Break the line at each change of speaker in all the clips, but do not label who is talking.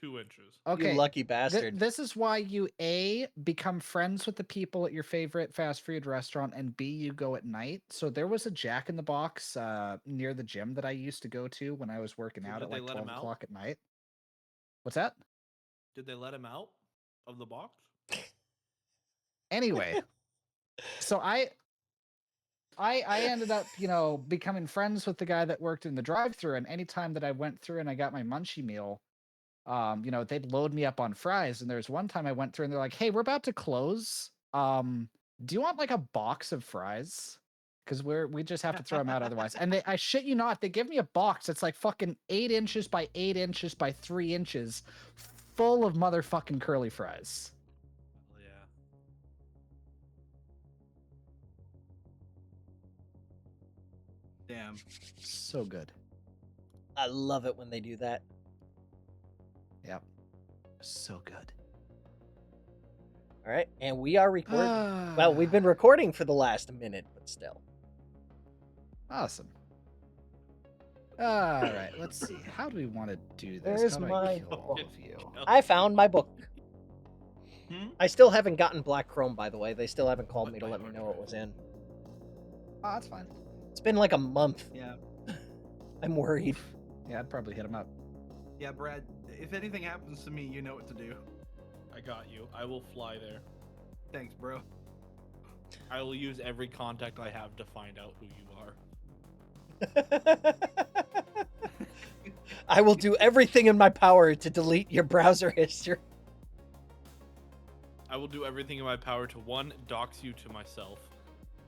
2 inches.
Okay.
You lucky bastard.
This is why you A, become friends with the people at your favorite fast food restaurant, and B, you go at night. So there was a Jack in the Box near the gym that I used to go to when I was working
So
out
did
at
they
like
let him
12
out?
o'clock at night. What's that?
Did they let him out of the box?
Anyway, so I ended up, becoming friends with the guy that worked in the drive-thru, and anytime that I went through and I got my munchie meal, they'd load me up on fries. And there's one time I went through and they're like, "Hey, we're about to close. Do you want like a box of fries? Because we just have to throw them out otherwise." And I shit you not, they give me a box that's like fucking 8 inches by 8 inches by 3 inches, full of motherfucking curly fries.
Hell yeah.
Damn.
So good.
I love it when they do that.
Yep. So good.
All right, and we are recording. Well, we've been recording for the last minute, but still.
Awesome. All right, let's see. How do we want to do this?
Where's
How do I
my
kill all of you?
I found my book.
Hmm?
I still haven't gotten Black Chrome, by the way. They still haven't called
What
me to
my
let me
hard
know what
drive?
was in.
Oh, that's fine.
It's been like a month.
Yeah.
I'm worried.
Yeah, I'd probably hit him up.
Yeah, Brad, if anything happens to me, you know what to do.
I got you. I will fly there.
Thanks, bro.
I will use every contact I have to find out who you are.
I will do everything in my power to delete your browser history.
I will do everything in my power to 1, dox you to myself,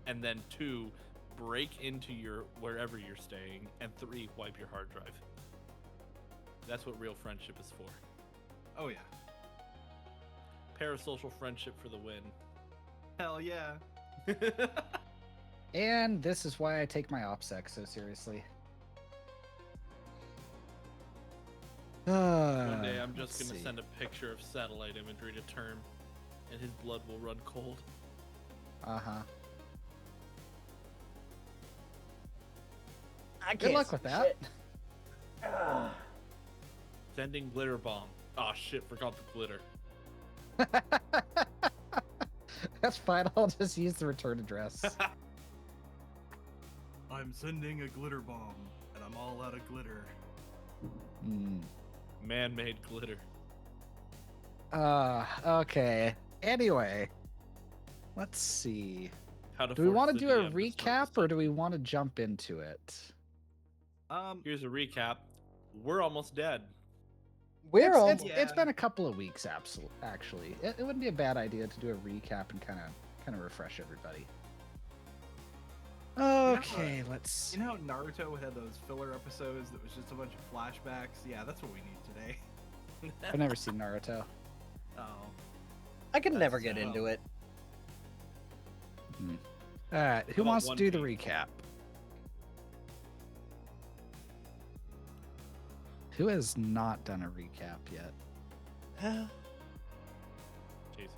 and then 2, break into your wherever you're staying, and 3, wipe your hard drive. That's what real friendship is for.
Oh, yeah.
Parasocial friendship for the win.
Hell yeah.
And this is why I take my OPSEC so seriously.
One day I'm just
let's
gonna
see.
send a picture of satellite imagery to Term, and his blood will run cold.
Uh-huh.
I
Good
can't
luck
see
with that.
shit.
Sending glitter bomb. Oh shit, forgot the glitter.
That's fine. I'll just use the return address.
I'm sending a glitter bomb, and I'm all out of glitter.
Man-made glitter.
Okay. Anyway, let's see.
How to
Do we
force
want to
the
do a
DM to start
recap
the
or do we want to jump into it?
Here's a recap. We're almost dead.
We're all
It's
Yeah.
been a couple of weeks, actually. It wouldn't be a bad idea to do a recap and kind of refresh everybody. Okay, let's.
You know how Naruto had those filler episodes that was just a bunch of flashbacks? Yeah, that's what we need today.
I've never seen Naruto.
Oh.
I can
That's
never get
so-
into it.
All right, who
about
wants to
One
do the
Piece?
recap? Who has not done a recap yet?
Casey.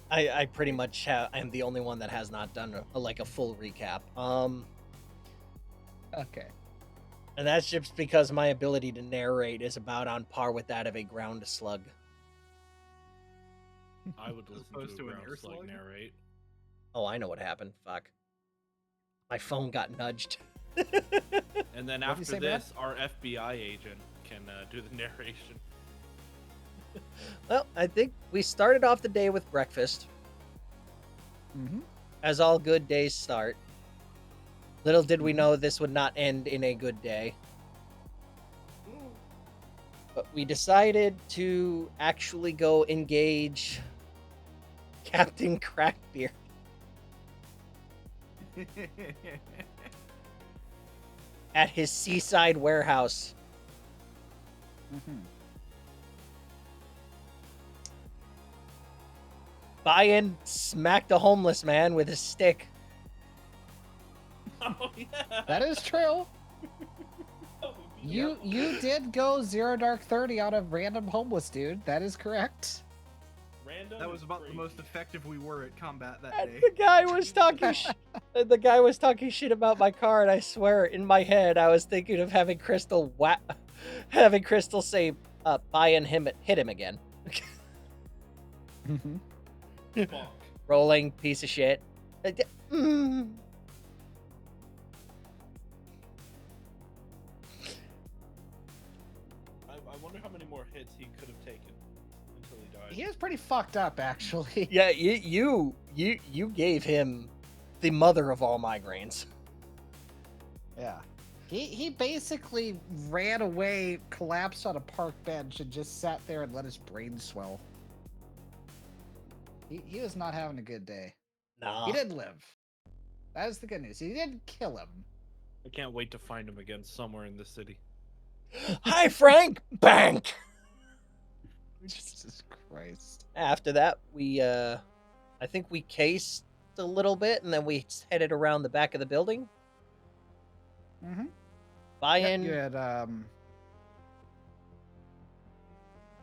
I pretty much have. I'm the only one that has not done a full recap.
Okay.
And that's just because my ability to narrate is about on par with that of a ground slug.
I would listen
opposed
to
to
a
an
ground
air
slug
slug?
narrate.
Oh, I know what happened. Fuck. My phone got nudged.
And then
What'd you
after
say, Brad?
this, our FBI agent can do the narration.
Well, I think we started off the day with breakfast,
Mm-hmm.
as all good days start. Little did we know this would not end in a good day. But we decided to actually go engage Captain Crackbeard at his seaside warehouse.
Mm-hmm.
Bayern smacked a homeless man with his stick.
Oh yeah.
That is true.
Oh,
You did go 0 Dark 30 out of random homeless dude. That is correct.
Random
That was
is
about the
crazy.
most effective we were at combat that
And
day.
the guy was talking the guy was talking shit about my car, and I swear in my head I was thinking of having Crystal say, Bayern hit him again.
Mhm.
Fuck.
Rolling piece of shit. Mm.
I wonder how many more hits he could have taken until he died.
He is pretty fucked up, actually.
Yeah, you gave him the mother of all migraines.
Yeah. He basically ran away, collapsed on a park bench, and just sat there and let his brain swell. He was not having a good day.
Nah.
He did live. That is the good news. He didn't kill him.
I can't wait to find him again somewhere in the city.
Hi, Frank! Bank!
Jesus Christ.
After that, we, I think we cased a little bit, and then we headed around the back of the building.
Mm-hmm.
Bayern,
You had,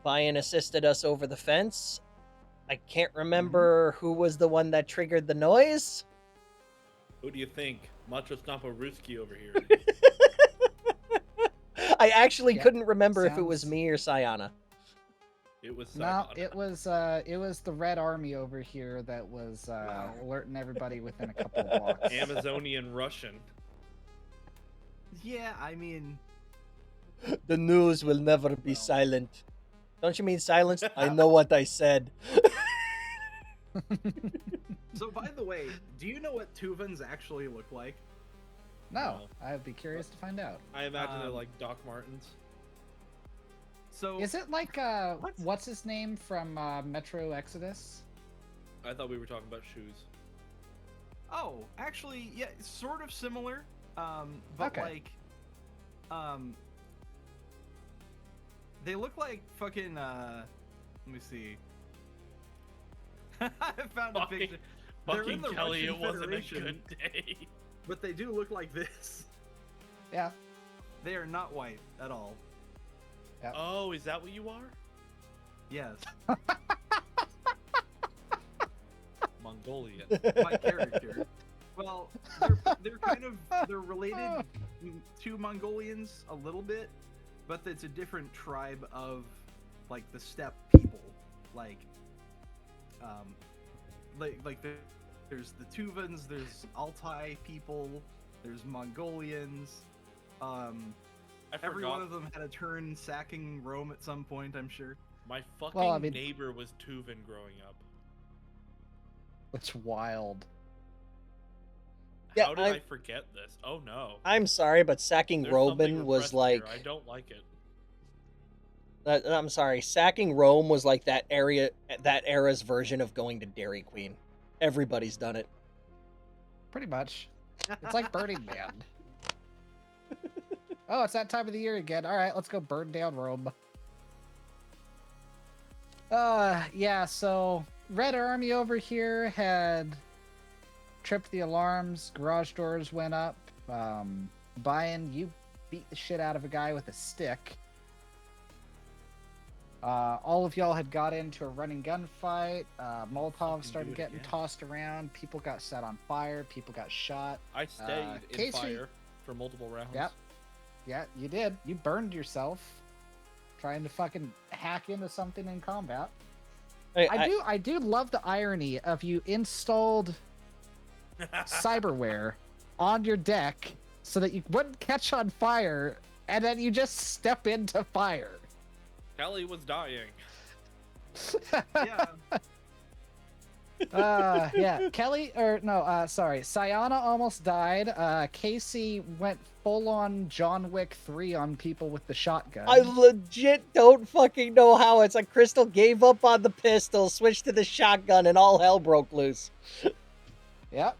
Bayern assisted us over the fence. I can't remember who was the one that triggered the noise.
Who do you think? Macho Stampa Ruski over here.
I actually
Yeah,
couldn't remember if it was
sounds-
me or Sayana.
It was
no,
Sayana.
it was the Red Army over here that was,
Wow.
alerting everybody within a couple of blocks.
Amazonian Russian.
Yeah, I mean,
The news will never be
Well.
silent. Don't you mean silenced? I know what I said.
so by the way, do you know what Tuvans actually look like?
No, I'd be curious to find out.
I imagine they're
Um,
like Doc Martens.
So
Is it like, what's his name from, Metro Exodus?
I thought we were talking about shoes.
Oh, actually, yeah, it's sort of similar. But
Okay.
like, they look like fucking. Let me see. I found a
Fucking-
picture. They're in
Fucking
the
Kelly,
Russian
it wasn't a
Federation,
good day.
but they do look like this.
Yeah.
They are not white at all.
Oh, is that what you are?
Yes,
Mongolian.
my character. Well, they're kind of they're related to Mongolians a little bit, but it's a different tribe of like the steppe people. Like there's the Tuvans, there's Altai people, there's Mongolians.
I
Every
forgot.
one of them had a turn sacking Rome at some point, I'm sure.
My fucking
Well, I mean-
neighbor was Tuvan growing up.
It's wild.
Yeah,
How did I forget this? Oh no.
I'm sorry, but sacking
There's something
Roman was
repressed
like...
here. I don't like it.
I'm sorry, sacking Rome was like that era's version of going to Dairy Queen. Everybody's done it.
Pretty much. It's like Burning Man. Oh, it's that time of the year again. All right, let's go burn down Rome. Yeah, so Red Army over here had tripped the alarms, garage doors went up. Bayern, you beat the shit out of a guy with a stick. All of y'all had got into a running gunfight. Molotovs
Fucking
started
do it
getting
again.
tossed around. People got set on fire. People got shot.
I stayed in
Cayce-
fire for multiple rounds.
Yep. Yeah, you did. You burned yourself trying to fucking hack into something in combat. I do love the irony of you installed cyberware on your deck so that you wouldn't catch on fire, and then you just step into fire.
Kelly was dying.
Yeah,
Yeah, Kelly, or no, sorry, Sayana almost died. Cayce went full on John Wick 3 on people with the shotgun.
I legit don't fucking know how. It's like Crystal gave up on the pistol, switched to the shotgun, and all hell broke loose.
Yep.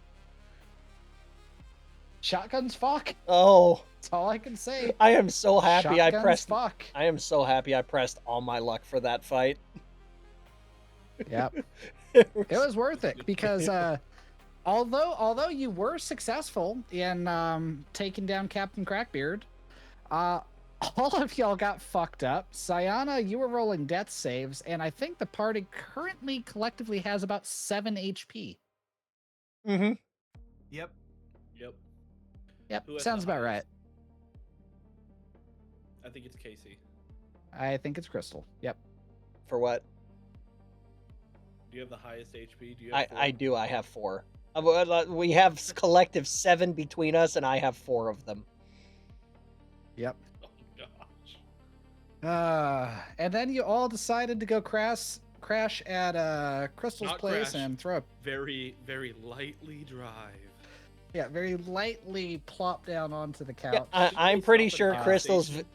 Shotguns fuck.
Oh,
That's all I can say.
I am so happy
Shotguns fuck.
I am so happy I pressed all my luck for that fight.
Yep. It was worth it because although you were successful in taking down Captain Crackbeard, all of y'all got fucked up. Sayana, you were rolling death saves, and I think the party currently collectively has about 7 HP.
Mm-hmm.
yep.
Yep.
Yep,
Who has
sounds
the
about right.
highest? I think it's Casey.
I think it's Crystal. Yep.
For what?
Do you have the highest HP? Do you have
I do. I have 4. We have collective 7 between us, and I have 4 of them.
Yep.
Oh gosh.
And then you all decided to go crash at Crystal's
Not
place
crash.
and throw a
Very, very lightly drive.
very lightly plop down onto the couch.
Yeah, I'm pretty sure
Stop at a gas
Crystal's.
station.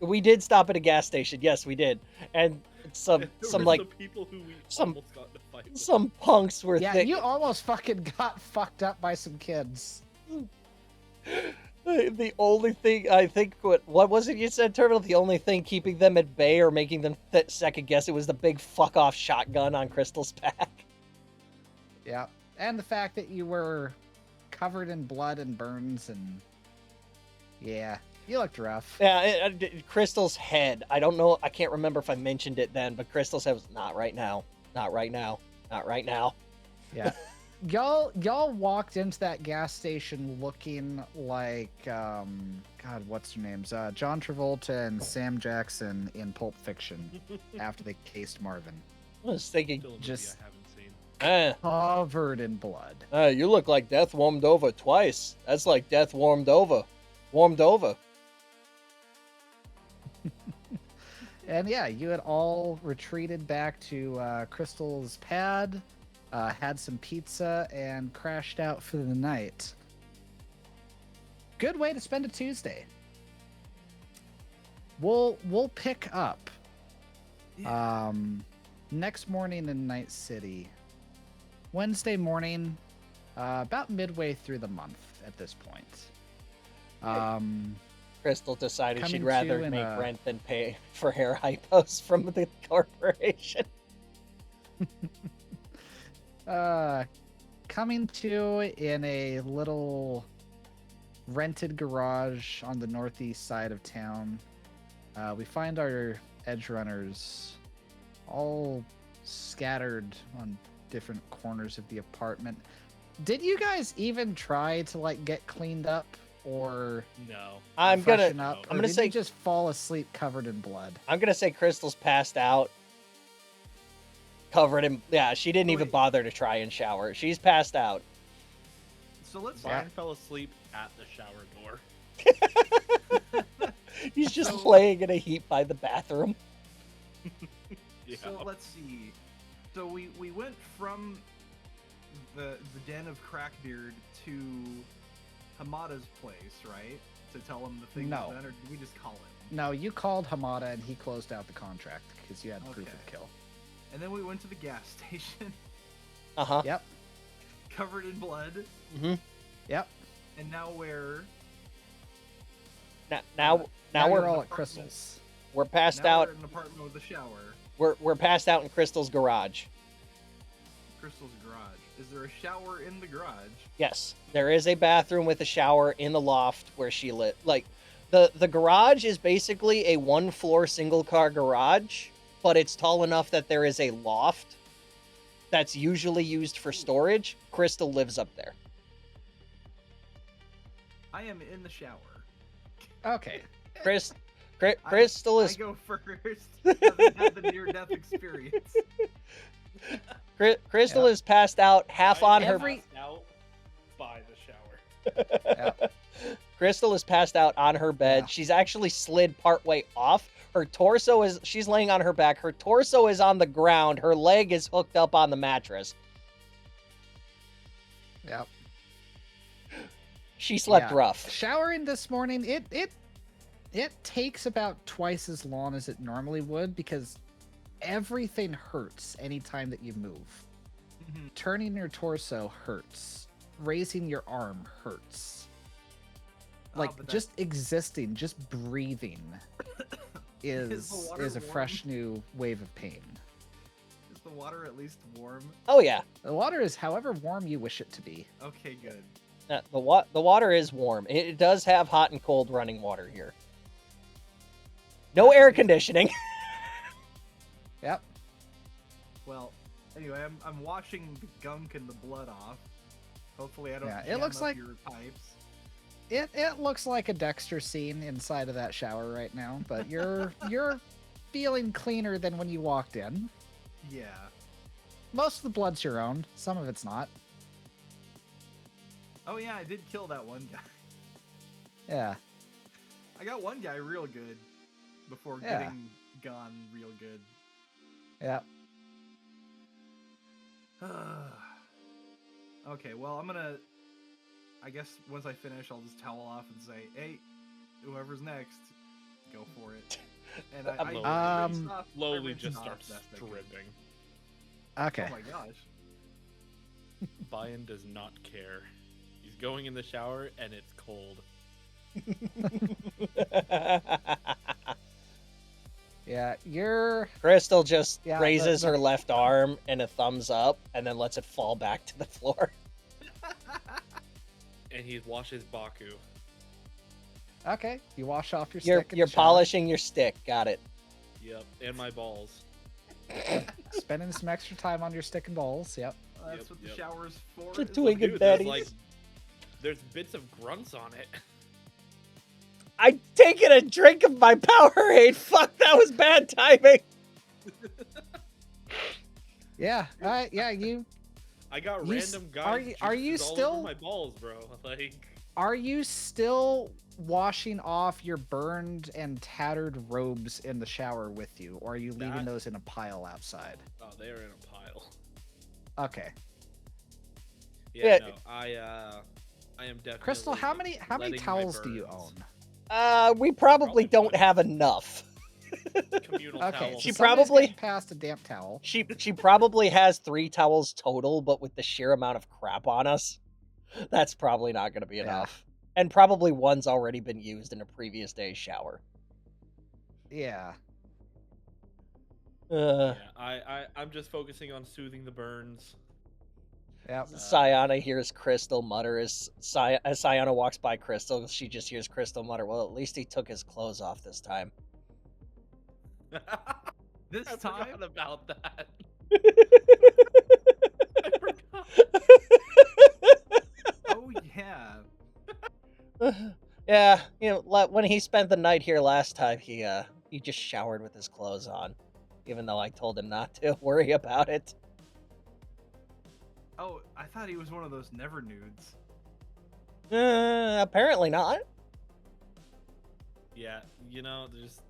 We did stop at a gas station. Yes, we did. And some
There were
like
the people who we
some-
almost got in a fight with.
some punks were
Yeah,
thick.
you almost fucking got fucked up by some kids.
The only thing I think what was it you said, Terminal? The only thing keeping them at bay or making them second guess it was the big fuck off shotgun on Crystal's back.
Yeah. And the fact that you were covered in blood and burns and yeah, you looked rough.
Yeah, Crystal's head. I don't know. I can't remember if I mentioned it then, but Crystal's head was not right now. Not right now. Not right now.
Yeah. Y'all walked into that gas station looking like God, what's their names? John Travolta and Sam Jackson in Pulp Fiction after they cased Marvin.
I was thinking,
Still a movie
just-
I haven't seen.
Covered in blood.
You look like death warmed over twice. That's like death warmed over. Warmed over.
And yeah, you had all retreated back to Crystal's pad, had some pizza, and crashed out for the night. Good way to spend a Tuesday. We'll pick up next morning in Night City. Wednesday morning, about midway through the month at this point.
Crystal decided she'd
Coming
rather
to in
make
a-
rent than pay for hair hypos from the corporation.
Coming to in a little rented garage on the northeast side of town, we find our Edgerunners all scattered on different corners of the apartment. Did you guys even try to like get cleaned up or
No.
I'm
freshen
gonna
up?
I'm
or
gonna
did
say
you just fall asleep covered in blood?
say Crystal's passed out. Covered in she didn't even
Wait.
bother to try and shower. She's passed out.
So let's
Brian fell asleep at the shower door.
He's just
So-
laying in a heap by the bathroom.
Yeah.
So let's see. So we went from the den of Crackbeard to Hamada's place, right? To tell him the thing
No.
was done, or did we just call him?
No, you called Hamada and he closed out the contract because you had proof
Okay.
of kill.
And then we went to the gas station,
Uh-huh.
Yep.
covered in blood,
Mm-hmm.
Yep.
and now we're
Now
Now
we're
you're all at
apartment.
Crystal's.
we're passed
now
out.
we're in an apartment with a shower.
We're passed out in Crystal's garage.
Crystal's garage. Is there a shower in the garage?
Yes, there is a bathroom with a shower in the loft where she lit. Like, the garage is basically a one-floor single-car garage, but it's tall enough that there is a loft that's usually used for storage. Crystal lives up there.
I am in the shower.
Okay.
Crystal
I
is
go first. Doesn't have the near-death experience.
Crystal
Yeah.
is passed out half on her.
Every-
Passed out by the shower.
Yep.
Crystal is passed out on her bed.
Yeah.
She's actually slid partway off. Her torso is, she's laying on her back. Her torso is on the ground. Her leg is hooked up on the mattress.
Yep.
She slept
Yeah.
rough.
Showering this morning, it takes about twice as long as it normally would because everything hurts anytime that you move.
Mhm.
Turning your torso hurts. Raising your arm hurts. Like
but
just existing, just breathing
Is the water
is a
warm?
fresh new wave of pain.
Is the water at least warm?
Oh yeah,
The water is however warm you wish it to be.
Okay, good.
the water is warm. It does have hot and cold running water here. No air conditioning.
Yep.
Well, anyway, I'm washing the gunk and the blood off. Hopefully, I don't.
Yeah, it
jam
looks
up
like-
your pipes.
It looks like a Dexter scene inside of that shower right now, but you're feeling cleaner than when you walked in.
Yeah.
Most of the blood's your own. Some of it's not.
Oh yeah, I did kill that one guy.
Yeah.
I got one guy real good before
Yeah.
getting gone real good.
Yeah.
Okay, well, I guess once I finish, I'll just towel off and say, hey, whoever's next, go for it. And I rinsed off- I
Slowly
rinsed
just
off
starts
best I could.
stripping.
Okay.
Oh my gosh.
Bayan does not care. He's going in the shower and it's cold.
Yeah, you're
Crystal just
Yeah,
raises
the-
her left arm in a thumbs up and then lets it fall back to the floor.
And he washes Baku.
okay. You wash off your
You're
stick. in
you're
the shower,
polishing your stick. Got it.
Yep, and my balls.
spending some extra time on your stick and balls. Yep.
That's
Yep,
what the
yep.
shower's for.
For
is
doing
it?
it
Dude,
baddies.
there's bits of grunts on it.
I taken a drink of my Powerade. Fuck, that was bad timing.
Yeah. Yeah. You
I got
You s-
random
are
guys.
you- are you
juices all
still-
over my balls, bro? Like,
are you still washing off your burned and tattered robes in the shower with you, or are you leaving
That-
those in a pile outside?
oh, they're in a pile.
Okay.
Yeah.
No, I am definitely.
Crystal, how many
letting my
towels do you
burns.
own?
We probably
Probably
don't
one.
have enough.
Communal
Okay.
towels.
She
so somebody's
probably-
getting passed a damp towel.
She probably has 3 towels total, but with the sheer amount of crap on us, that's probably not going to be
Yeah.
enough. And probably one's already been used in a previous day's shower.
Yeah.
Uh,
Yeah, I'm just focusing on soothing the burns.
Yep.
Sayana hears Crystal mutter as Sayana walks by Crystal. She just hears Crystal mutter, well, at least he took his clothes off this time.
This
I
time?
forgot about that. I forgot.
Oh yeah.
Yeah, when he spent the night here last time, he just showered with his clothes on, even though I told him not to worry about it.
Oh, I thought he was one of those never nudes.
Apparently not.
Yeah, there's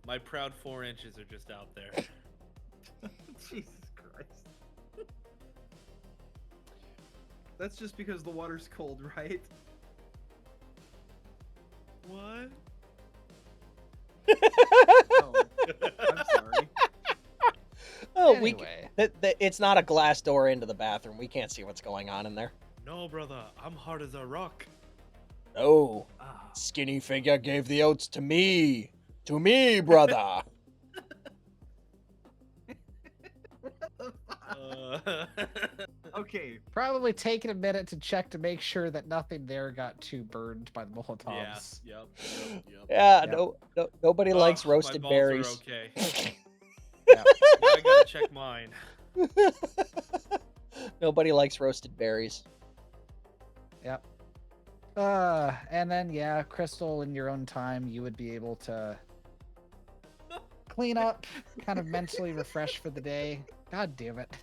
my proud 4 inches are just out there.
Jesus Christ. That's just because the water's cold, right?
What?
Oh, I'm sorry.
Oh,
Anyway.
it's not a glass door into the bathroom. We can't see what's going on in there.
No, brother, I'm hard as a rock.
Oh,
Ah,
skinny figure gave the oats to me. To me, brother.
okay,
Probably taking a minute to check to make sure that nothing there got too burned by the
yeah,
Molotovs.
yep.
Yeah,
Yep.
no, nobody likes
Ugh,
roasted
my balls
berries.
Are okay.
Yep.
Now I gotta check mine.
Nobody likes roasted berries.
Yep. And then yeah, Crystal, in your own time, you would be able to clean up, kind of mentally refresh for the day. God damn it.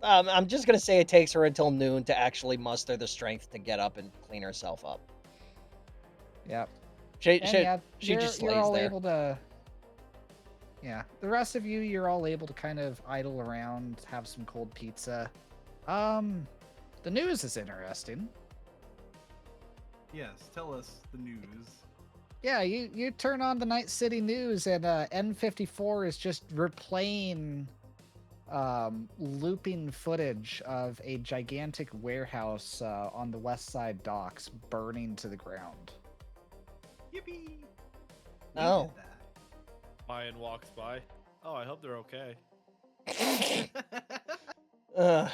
I'm just gonna say it takes her until noon to actually muster the strength to get up and clean herself up.
Yep.
She
And yeah,
she just
you're
lays
all
there.
able to. Yeah, the rest of you, you're all able to kind of idle around, have some cold pizza. The news is interesting.
yes, tell us the news.
Yeah, you turn on the Night City News, and N54 is just replaying looping footage of a gigantic warehouse on the west side docks burning to the ground.
Yippee!
Oh.
Needed
Bayan walks by. Oh, I hope they're okay.
that.
Ugh.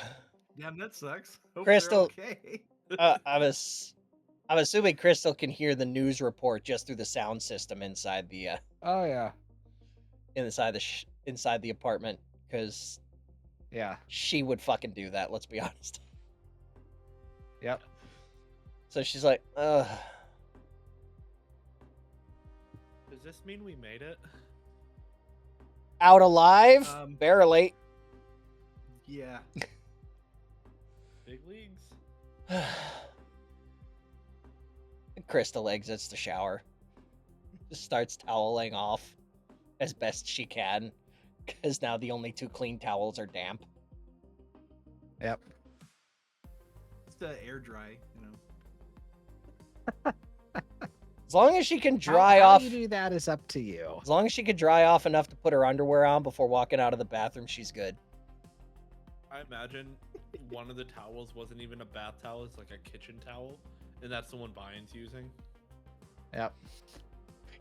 Damn, that sucks. Hope
Crystal-
they're okay.
I'm assuming Crystal can hear the news report just through the sound system inside the
Oh yeah,
inside the apartment, because
yeah,
she would fucking do that. Let's be honest.
yep.
So she's like, ugh.
Does this mean we made it?
Out alive? Barely.
Yeah.
Big leagues.
Crystal exits the shower. Just starts toweling off as best she can. Because now the only 2 clean towels are damp.
Yep.
It's the air dry, you know.
As long as she can
How
dry off.
you do that is up to you.
As long as she can dry off enough to put her underwear on before walking out of the bathroom, she's good.
I imagine one of the towels wasn't even a bath towel, it's like a kitchen towel, and that's the one Bayon's using.
Yep.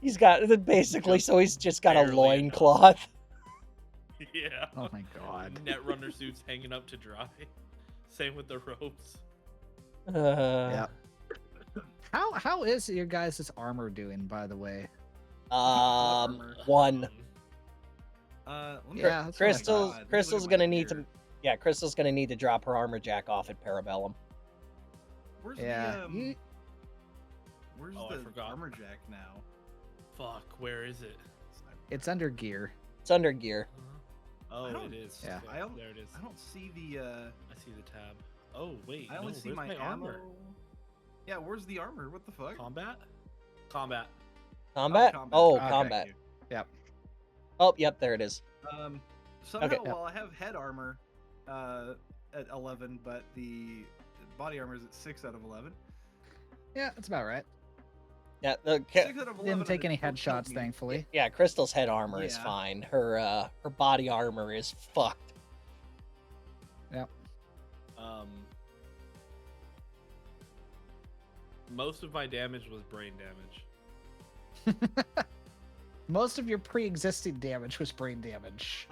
He's got basically, so he's just got a
Barely
loincloth.
Yeah.
Oh my god.
Netrunner suits hanging up to dry. Same with the robes.
Yep. How is your guys' armor doing, by the way?
Armor.
1.
Let me
Yeah, that's what I
Crystal's
God,
Crystal's
look at my
gonna need to.
gear.
Yeah, Crystal's gonna need to drop her armor jack off at Parabellum.
Where's
Yeah.
the where's
Oh, I
the
forgot.
armor jack now?
Fuck, where is it?
It's under gear.
It's under gear.
Oh,
I don't-
it is.
yeah.
Okay,
I don't-
there it is.
I don't see the
I see the tab. Oh, wait.
I only
no,
see
where's
my
armor.
ammo. Yeah, where's the armor? What the fuck?
Combat? Combat.
Combat?
combat.
Oh,
Okay.
combat.
Yep.
Oh, yep, there it is.
Somehow,
Okay.
while I have head armor at 11, but the body armor is at 6 out of 11.
Yeah, that's about right.
Yeah,
6 out of 11.
Didn't take any
don't kill
headshots,
me.
thankfully.
yeah, Crystal's head armor is
Yeah.
fine. Her body armor is fucked.
Most of my damage was brain damage.
Most of your pre-existing damage was brain damage.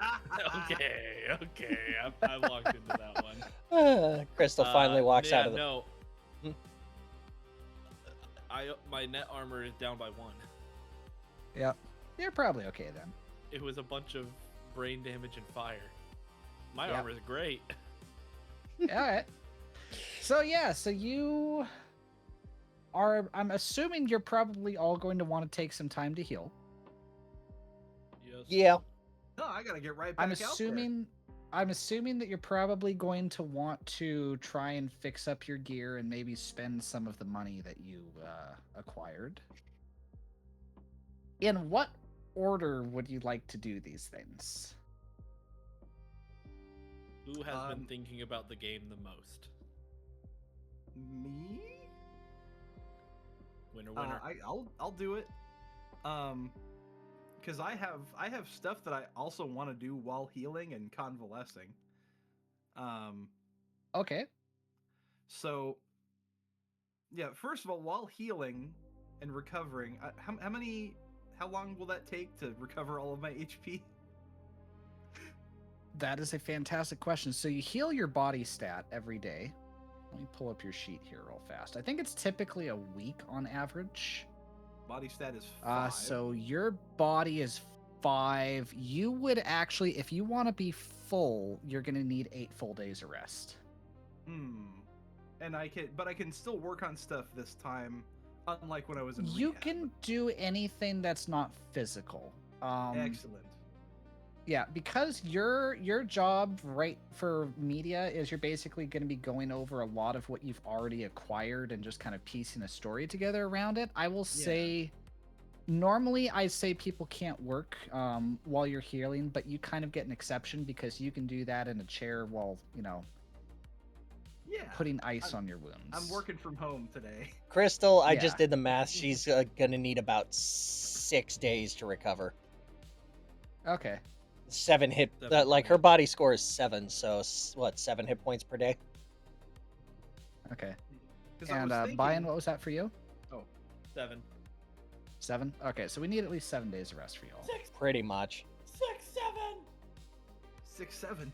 Okay, I logged into that one.
Crystal finally walks
yeah,
out of the.
No.
Hmm?
My net armor is down by 1.
Yep. You're probably okay then.
It was a bunch of brain damage and fire. My
Yep.
armor is great.
Alright. So yeah, so you are, I'm assuming you're probably all going to want to take some time to heal.
Yes.
Yeah.
No, I gotta get right back
I'm
out there.
assuming that you're probably going to want to try and fix up your gear and maybe spend some of the money that you acquired. In what order would you like to do these things?
Who has been
Um,
thinking about the game the most?
Me?
Winner.
I'll do it. Because I have stuff that I also want to do while healing and convalescing.
Okay.
So yeah, first of all, while healing and recovering, how long will that take to recover all of my HP?
That is a fantastic question. So you heal your body stat every day. Let me pull up your sheet here real fast. I think it's typically a week on average.
Body stat is 5.
So your body is 5. You would actually, if you want to be full, you're going to need 8 full days of rest.
And I can still work on stuff this time, unlike when I was in
You
rehab.
can do anything that's not physical.
Excellent.
Yeah, because your job right for media is you're basically going to be going over a lot of what you've already acquired and just kind of piecing a story together around it. I will say, normally I say people can't work while you're healing, but you kind of get an exception because you can do that in a chair while,
Yeah.
putting ice on your wounds.
I'm working from home today.
Crystal, I
Yeah.
just did the math. She's gonna need about 6 days to recover.
Okay.
7 hit.
Seven
Like her
points.
body score is 7, so what? 7 hit points per day.
Okay.
'Cause I
And
was thinking,
Bayan, what was that for you?
7.
7? Okay, so we need at least 7 days of rest for y'all.
Pretty much.
6, 7.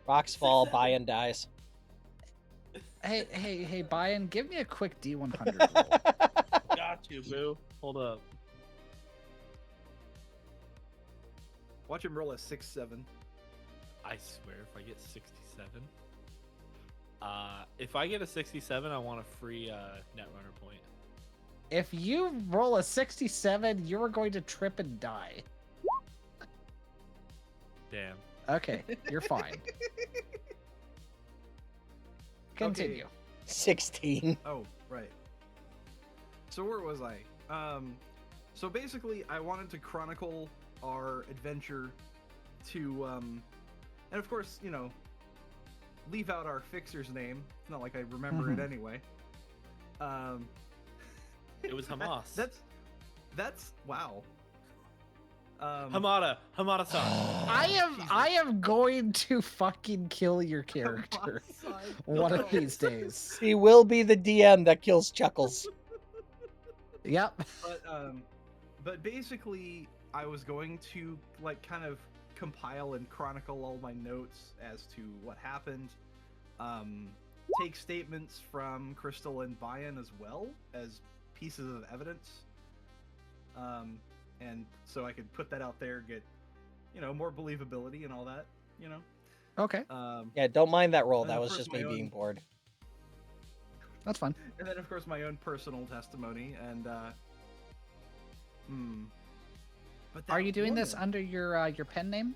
Rocks fall, Bayan dies.
Hey, Bayan, give me a quick D100 roll.
Got you, boo. Hold up.
Watch him roll a 6, 7.
I swear, if I get 67, If I get a 67, I want a free Netrunner point.
If you roll a 67, you're going to trip and die.
Damn.
Okay, you're fine. Continue.
16.
Oh, right. So where was I? So basically, I wanted to chronicle our adventure to, and of course, you know, leave out our fixer's name. It's not like I remember it anyway.
It was Hamas.
That's wow.
Hamada-san.
I am going to fucking kill your character one of these days.
He will be the DM that kills Chuckles.
Yep.
But basically, I was going to like kind of compile and chronicle all my notes as to what happened. Take statements from Crystal and Bayan as well as pieces of evidence. And so I could put that out there, get, you know, more believability and all that, you know.
Okay,
Yeah, don't mind that roll.
And
That
of
was
course
just
my
me being
own-
bored.
that's fine.
And then of course my own personal testimony and But
Are
that
you doing this
woman-
under your pen name?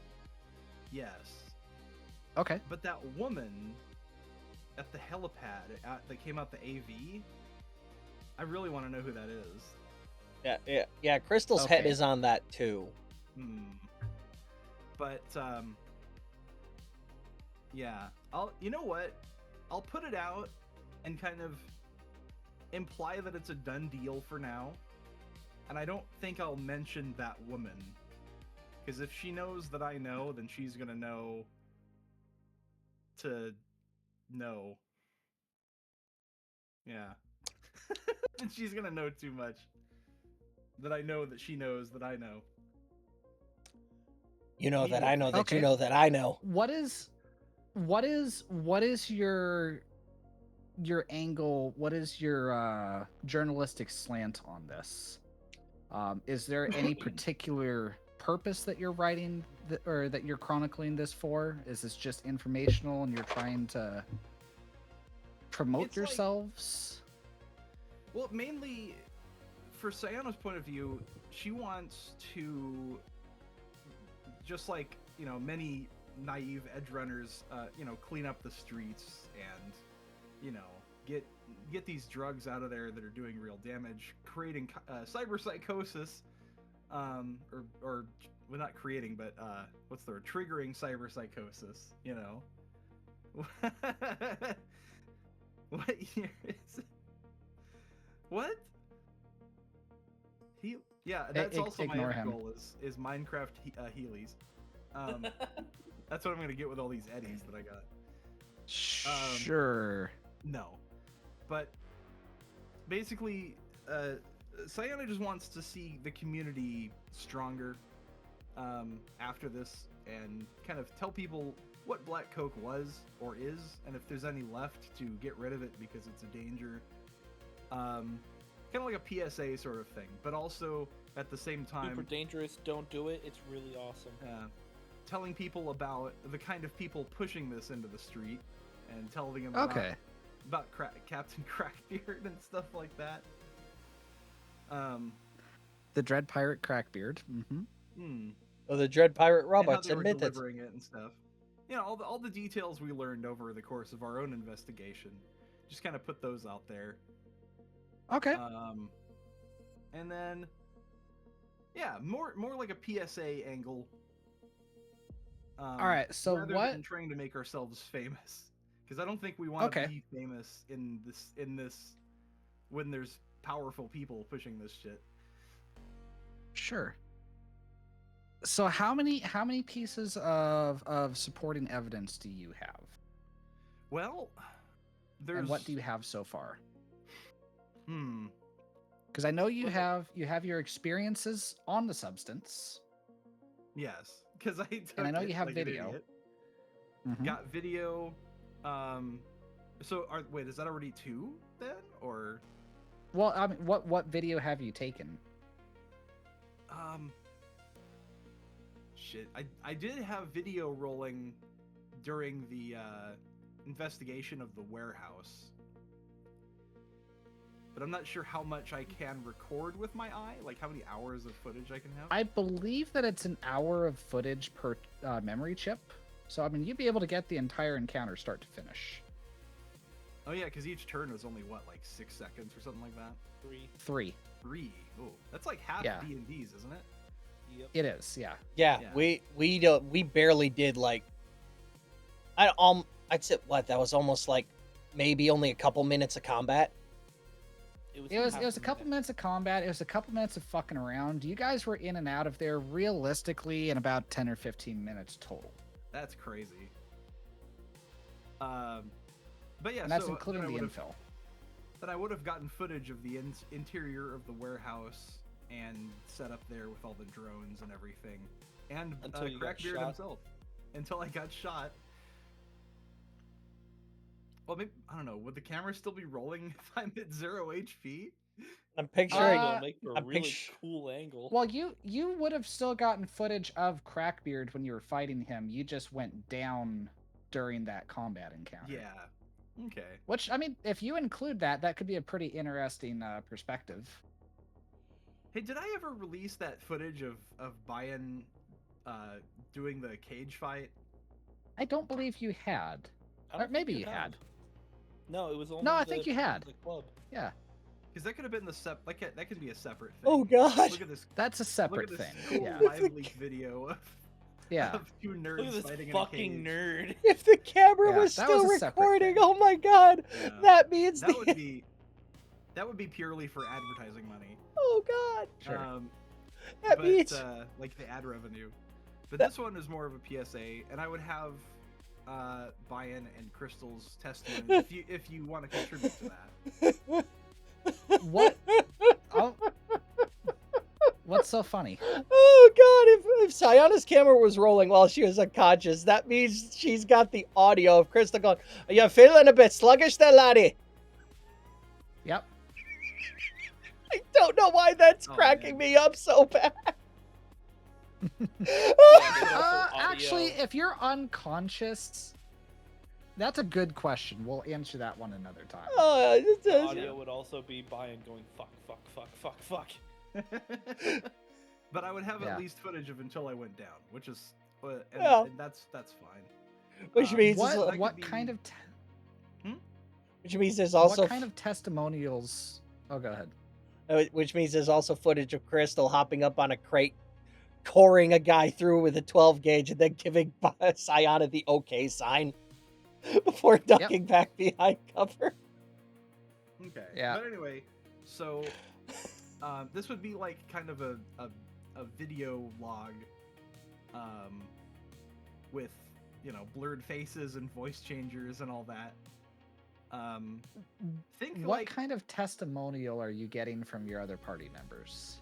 Yes.
Okay.
But that woman at the helipad that came out the AV, I really want to know who that is.
Yeah. Crystal's head
Okay.
is on that too.
But yeah, you know what? I'll put it out and kind of imply that it's a done deal for now. And I don't think I'll mention that woman. Because if she knows that I know, then she's gonna know to know. Yeah. And she's gonna know too much. That I know that she knows that I know.
You know that I know that
Okay.
you know that I know.
What is your angle? What is your journalistic slant on this? Is there any particular purpose that you're writing or that you're chronicling this for? Is this just informational and you're trying to promote
It's like-
yourselves?
Well, mainly for Sayano's point of view, she wants to, just like, you know, many naive Edgerunners, you know, clean up the streets and, you know, get these drugs out of there that are doing real damage, creating cyberpsychosis, or well, not creating, but what's the word? Triggering cyberpsychosis, you know. What year is it? What? Yeah, that's also my
ignore
other
him.
goal is Minecraft Heelys. That's what I'm gonna get with all these eddies that I got.
Sure.
No, but basically, Sayana just wants to see the community stronger after this, and kind of tell people what Black Coke was or is, and if there's any left, to get rid of it because it's a danger. Kind of like a PSA sort of thing, but also at the same time,
Super dangerous. Don't do it. It's really awesome.
telling people about the kind of people pushing this into the street, and telling them about Captain Crackbeard and stuff like that.
The Dread Pirate Crackbeard. Mm-hmm.
Oh, the Dread Pirate
And how
robots
they were
admit it.
delivering it and stuff. You know, all the details we learned over the course of our own investigation. Just kind of put those out there.
Okay.
And then, yeah, more like a PSA angle.
All right. So
rather
what?
than trying to make ourselves famous, because I don't think we want to
Okay.
be famous in this when there's powerful people pushing this shit.
Sure. So how many pieces of supporting evidence do you have?
Well, there's
And what do you have so far?
Hmm.
Because I know you have your experiences on the substance.
Yes, because I took
And I know
it
you have
like an
video.
idiot.
Mhm.
Got video. So wait, is that already 2 then, or
Well, I mean, what video have you taken?
shit. I did have video rolling during the investigation of the warehouse. But I'm not sure how much I can record with my eye, like how many hours of footage I can have.
I believe that it's an hour of footage per memory chip. So, I mean, you'd be able to get the entire encounter start to finish.
Oh yeah, because each turn was only, what, like 6 seconds or something like that?
3.
3. Oh, that's like half
Yeah.
D&D's, isn't it?
Yep.
It is, yeah.
Yeah,
Yeah.
we barely did like I'd say what that was almost like maybe only a couple minutes of combat.
It was a couple minutes of combat. It was a couple minutes of fucking around. You guys were in and out of there realistically in about 10 or 15 minutes total.
That's crazy. But yeah,
And that's
so
including
then
the
I would've-
infill.
Then I would have gotten footage of the interior of the warehouse and set up there with all the drones and everything, and
Until you got
Crackbeard
shot.
himself. Until I got shot. Well, maybe I don't know. Would the camera still be rolling if I'm at 0 HP?
I'm picturing
Uh,
It'll make for a
I'm
really
pictu-
cool angle.
Well, you would have still gotten footage of Crackbeard when you were fighting him. You just went down during that combat encounter.
Yeah. Okay.
Which, I mean, if you include that, that could be a pretty interesting perspective.
Hey, did I ever release that footage of Bayan doing the cage fight?
I don't believe you had.
I
Or
don't think
maybe you
have.
had.
No, it was only.
No, I think you had.
The club.
Yeah,
Because that could have been that could be a separate thing.
Oh god.
Look at this.
that's a
Look
separate
at this
thing.
cool
Yeah,
live leak video of,
yeah.
of two nerds
Look at this
fighting
fucking
in a cage.
nerd.
If the camera
Yeah,
was
that
still
was a separate
recording,
thing.
oh my god.
Yeah.
That means
That would be purely for advertising money.
Oh god.
Sure.
That
But
means
like the ad revenue. But this one is more of a PSA, and I would have Bayan and Crystal's testimony if you want to contribute to that.
What? Oh, what's so funny?
Oh god, if Sayana's camera was rolling while she was unconscious, that means she's got the audio of Crystal going, "Are you feeling a bit sluggish there, laddie?"
Yep.
I don't know why that's
Oh,
cracking
man.
me up so bad.
Actually, if you're unconscious, that's a good question. We'll answer that one another time.
The audio would also be Bayan going fuck, fuck, fuck, fuck, fuck.
But I would have
Yeah.
at least footage of until I went down, which is and
Yeah.
that's fine.
Which means
that
What
could
what
be-
kind of
which means there's also
what kind of testimonials? Oh, go ahead.
which means there's also footage of Crystal hopping up on a crate, coring a guy through with a 12 gauge, and then giving Sayana the okay sign before ducking back behind cover.
Okay.
Yeah.
But anyway, so this would be like kind of a video log, with blurred faces and voice changers and all that. Think
What
like
kind of testimonial are you getting from your other party members?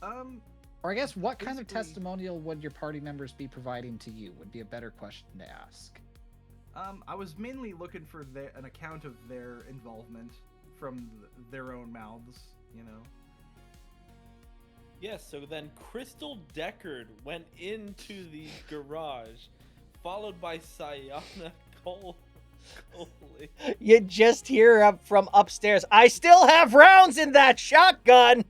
um
Or I guess what kind of
Basically-
testimonial would your party members be providing to you would be a better question to ask.
I was mainly looking for an account of their involvement from their own mouths,
Yes, so then Crystal Deckard went into the garage, followed by Sayana Coley.
You just hear up from upstairs, "I still have rounds in that shotgun."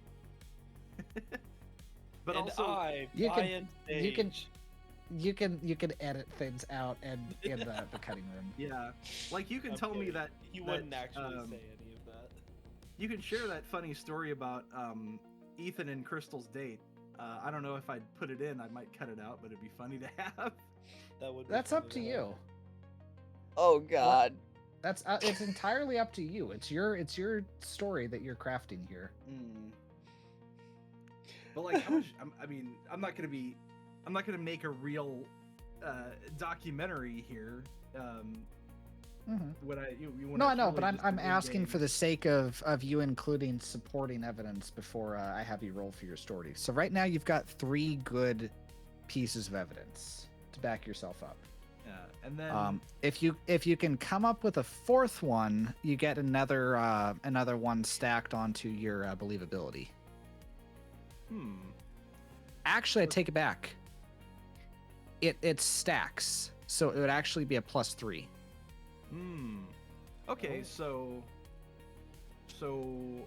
But
and
also
I,
You can-
Bayan
you can-
Sage.
You can edit things out and in the cutting room.
yeah, like you can tell me
Okay,
that
he
that,
wouldn't actually
um,
say any of that.
You can share that funny story about Ethan and Crystal's date. I don't know if I'd put it in. I might cut it out, but it'd be funny to have.
That would. Be
That's up to
funny
you.
have.
Oh god.
That's it's entirely up to you. It's your story that you're crafting here.
But like, I'm not gonna make a real documentary here. When
No, I know, but I'm asking for the sake of you including supporting evidence before I have you roll for your story. So right now you've got 3 good pieces of evidence to back yourself up.
Yeah, and then
If you can come up with a 4th one, you get another one stacked onto your believability. Actually, I take it back. It stacks, so it would actually be a +3.
Hmm. Okay,
Oh.
so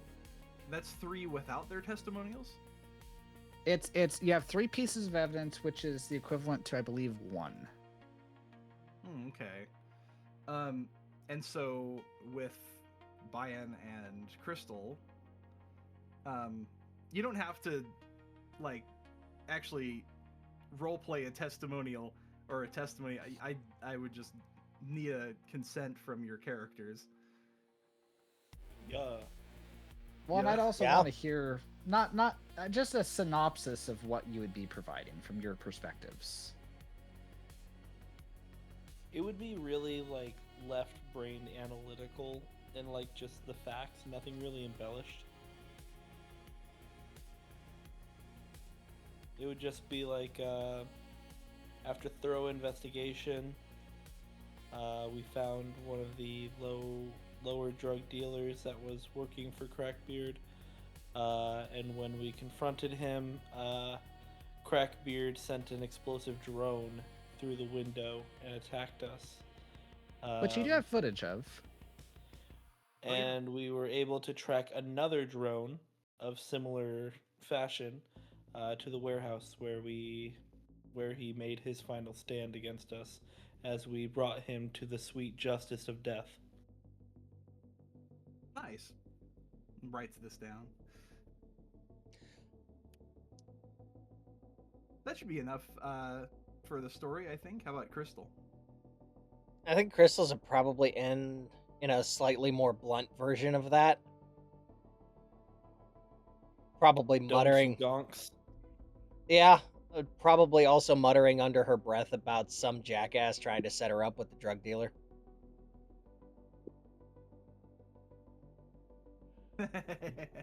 that's 3 without their testimonials.
It's you have 3 pieces of evidence, which is the equivalent to, I believe, 1.
Okay. And so with Bayan and Crystal, you don't have to like actually role play a testimonial or a testimony. I would just need a consent from your characters.
Yeah.
Well, and
Yeah.
I'd also
Yeah.
want to hear not just a synopsis of what you would be providing from your perspectives.
It would be really like left-brained analytical and like just the facts, nothing really embellished. It would just be like after thorough investigation, we found one of the lower drug dealers that was working for Crackbeard, and when we confronted him, Crackbeard sent an explosive drone through the window and attacked us.
Which you do have footage of.
And we were able to track another drone of similar fashion to the warehouse where he made his final stand against us as we brought him to the sweet justice of death.
Nice. Write this down. That should be enough for the story, I think. How about Crystal?
I think Crystal's would probably end in a slightly more blunt version of that. Probably muttering.
Donks.
Yeah, probably also muttering under her breath about some jackass trying to set her up with the drug dealer.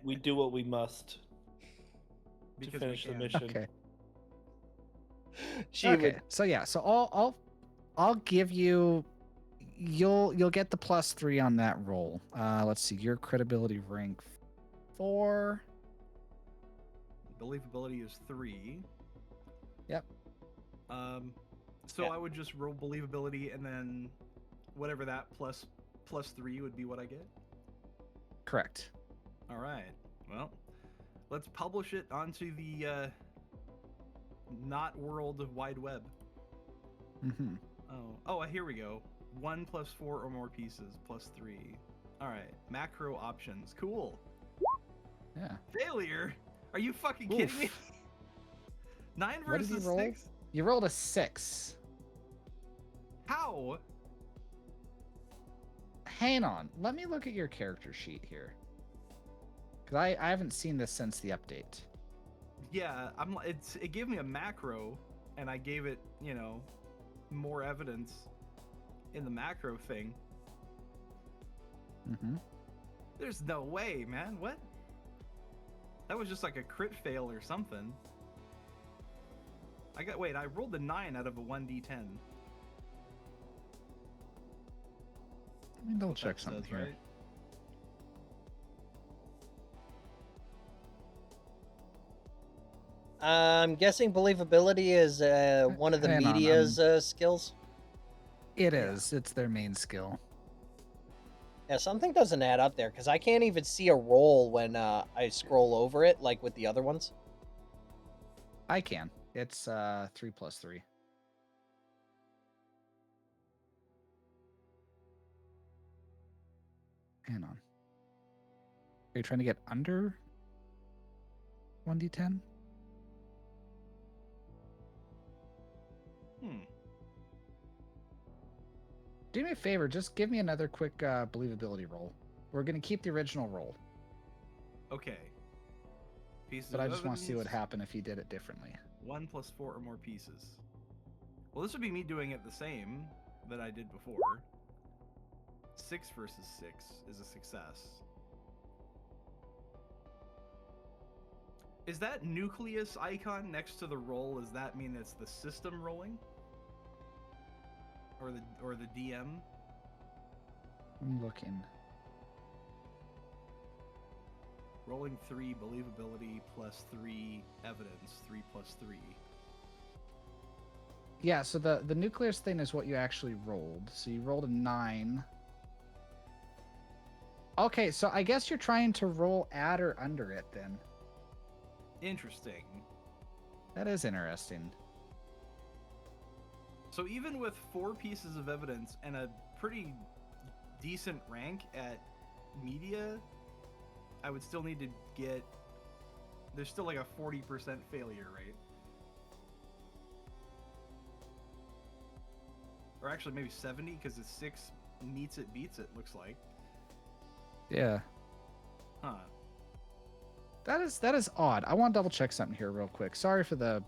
We do what we must to
Because we
finish the
can.
mission.
Okay.
She
Okay.
would.
So yeah. So I'll give you. You'll get the +3 on that roll. Let's see. Your credibility rank 4.
Believability is 3.
Yep.
So
Yeah.
I would just roll believability and then whatever that plus 3 would be what I get.
Correct.
All right. Well, let's publish it onto the not World Wide Web.
Mm-hmm.
Oh, here we go. 1 + 4 or more pieces +3. All right. Macro options. Cool.
Yeah.
Failure? Are you fucking kidding me?
Oof.
9
What did you
versus
roll?
6?
You rolled a 6.
How?
Hang on. Let me look at your character sheet here. Because I haven't seen this since the update.
Yeah, it gave me a macro, and I gave it, more evidence in the macro thing.
Mm-hmm.
There's no way, man. What? That was just like a crit fail or something. I rolled a 9 out of a 1d10.
Let me double
What
check
that
something
says,
here.
right?
I'm guessing believability is one of the
Hang on,
media's skills.
It is. It's their main skill.
Yeah, something doesn't add up there because I can't even see a roll when I scroll over it, like with the other ones.
I can. It's 3 + 3. Hang on. Are you trying to get under 1d10? Do me a favor, just give me another quick believability roll. We're going to keep the original roll,
Okay. Pieces
but I
of
just want to see what
evidence,
happened if you did it differently.
1 + 4 or more pieces. Well, this would be me doing it the same that I did before. 6 versus 6 is a success. Is that nucleus icon next to the roll? Does that mean it's the system rolling? Or the DM?
I'm looking.
Rolling 3 believability +3 evidence, 3 + 3.
Yeah, so the nucleus thing is what you actually rolled. So you rolled a 9 Okay, so I guess you're trying to roll at or under it then.
Interesting.
That is interesting.
So even with 4 pieces of evidence and a pretty decent rank at media, I would still need to get... There's still like a 40% failure rate. Or actually maybe 70, because it's 6 meets it, beats it, looks like.
Yeah.
Huh.
That is odd. I want to double check something here real quick. Sorry for the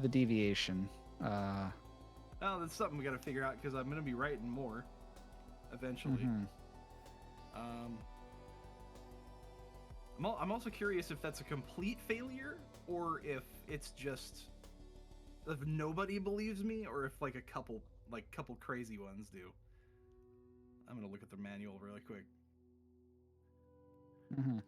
deviation.
Oh, that's something we gotta figure out, because I'm gonna be writing more eventually.
mhm.
I'm also curious if that's a complete failure, or if it's just if nobody believes me, or if like a couple crazy ones do. I'm gonna look at the manual really quick.
Mhm.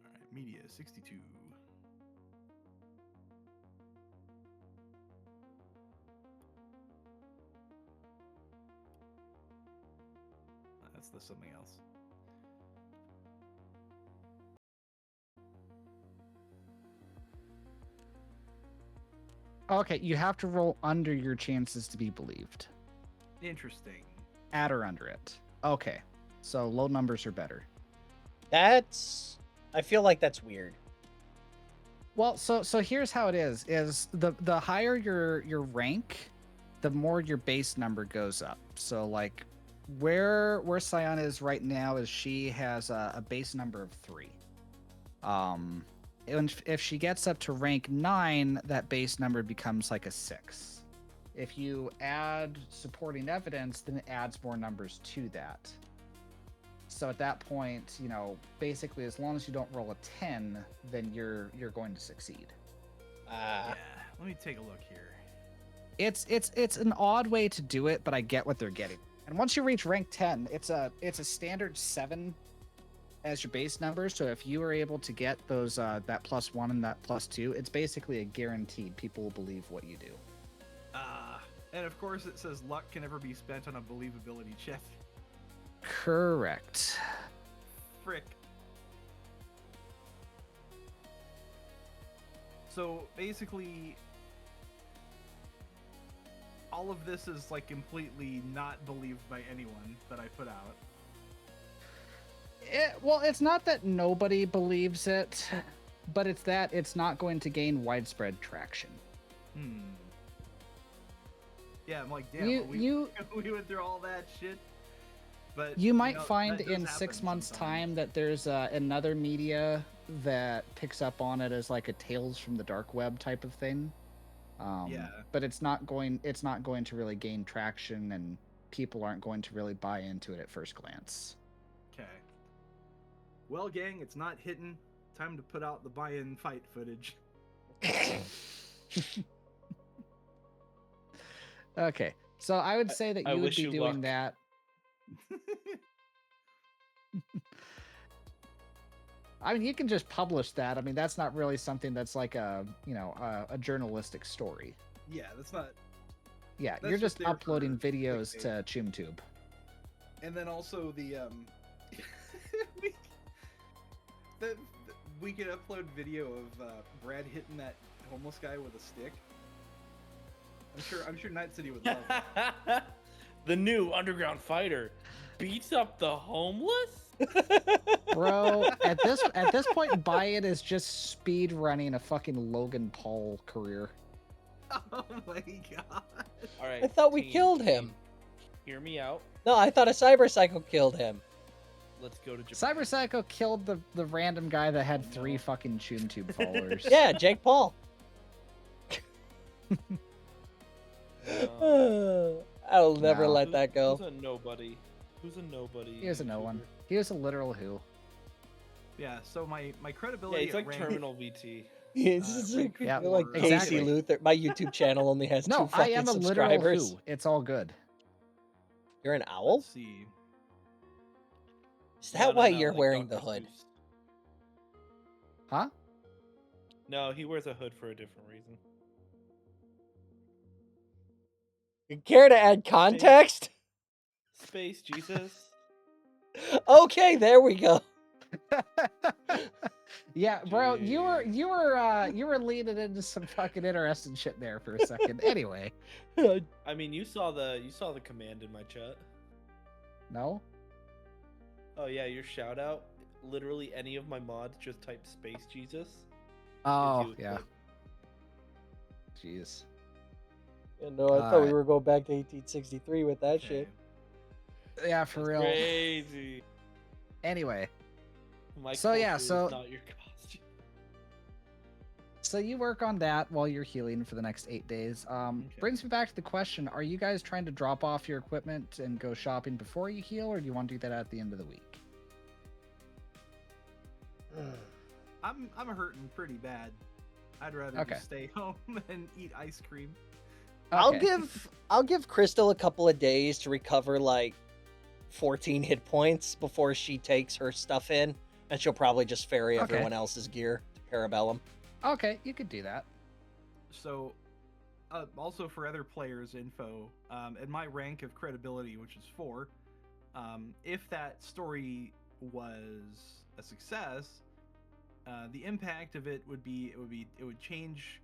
All right, media 62. That's the something else.
Okay, you have to roll under your chances to be believed.
Interesting.
At or under it. Okay. So low numbers are better.
I feel like that's weird.
Well, so here's how it is the higher your rank, the more your base number goes up. So like where Cyan is right now is she has a base number of 3. And if she gets up to rank 9, that base number becomes like a 6. If you add supporting evidence, then it adds more numbers to that. So at that point, you know, basically as long as you don't roll a 10, then you're going to succeed.
Yeah, let me take a look here.
It's an odd way to do it, but I get what they're getting. And once you reach rank 10, it's a standard 7 as your base number. So if you are able to get those that +1 and that +2, it's basically a guaranteed people will believe what you do.
And of course it says luck can never be spent on a believability check.
Correct.
Frick. So basically, all of this is like completely not believed by anyone that I put out.
Well, it's not that nobody believes it, but it's that it's not going to gain widespread traction.
Yeah, I'm like, damn, we went through all that shit. But
you might
know,
find
that does
in
happen
6 months'
sometimes.
time that there's another media that picks up on it as like a Tales from the Dark Web type of thing.
Yeah.
But it's not going to really gain traction, and people aren't going to really buy into it at first glance.
Okay. Well, gang, it's not hitting. Time to put out the buy-in fight footage.
Okay, so I would say that
I
you would
wish
be
you
doing
luck.
that. I mean, you can just publish that. I mean, that's not really something that's like a journalistic story.
Yeah, that's not.
Yeah,
That's
you're
just
just
there
uploading
for
videos
clickbait.
to ChimTube.
And then also we could upload video of Brad hitting that homeless guy with a stick. I'm sure Night City would love it.
The new underground fighter beats up the homeless?
Bro, at this point, Buy-In is just speed running a fucking Logan Paul career.
Oh my god.
All right.
I thought we
team,
killed him.
team, hear me out.
No, I thought a cyber psycho killed him.
Let's go to Japan.
Cyber Psycho killed the random guy that had 3 fucking ChimTube followers.
Yeah, Jake Paul. I'll never
No.
let that go.
Who's a nobody? Who's a nobody?
He was a no one.
YouTuber?
He was a literal who.
Yeah, so my
Yeah,
credibility
it's like
at rank,
Terminal VT.
This is
rank
Yeah,
like
four-
Casey
exactly.
Luther. My YouTube channel only has 2
No, I
fucking
am a literal
subscribers.
who. It's all good.
You're an owl?
Let's see.
Is that
No,
why
no,
you're
like
wearing the
Dr.
hood?
Seuss.
Huh?
No, he wears a hood for a different reason.
You care to add context?
Space Jesus.
Okay, there we go.
Yeah, bro, you were leading into some fucking interesting shit there for a second. Anyway,
I mean, you saw the command in my chat.
no?
Oh yeah, your shout out. Literally any of my mods just type Space Jesus. gives
Oh,
you a
yeah.
clip.
Jeez.
No, I thought we
Alright.
were going back to 1863 with that
Okay.
shit.
Yeah, for real.
Crazy.
Anyway,
My
So, yeah,
culture is
so-
not your costume.
so you work on that while you're healing for the next 8 days.
Okay.
Brings me back to the question, are you guys trying to drop off your equipment and go shopping before you heal, or do you want to do that at the end of the week?
I'm hurting pretty bad. I'd rather
Okay.
just stay home and eat ice cream.
Okay.
I'll give Crystal a couple of days to recover like 14 hit points before she takes her stuff in, and she'll probably just ferry
Okay.
everyone else's gear to Parabellum.
Okay, you could do that.
So, also for other players' info, at my rank of credibility, which is 4, if that story was a success, the impact of it would change.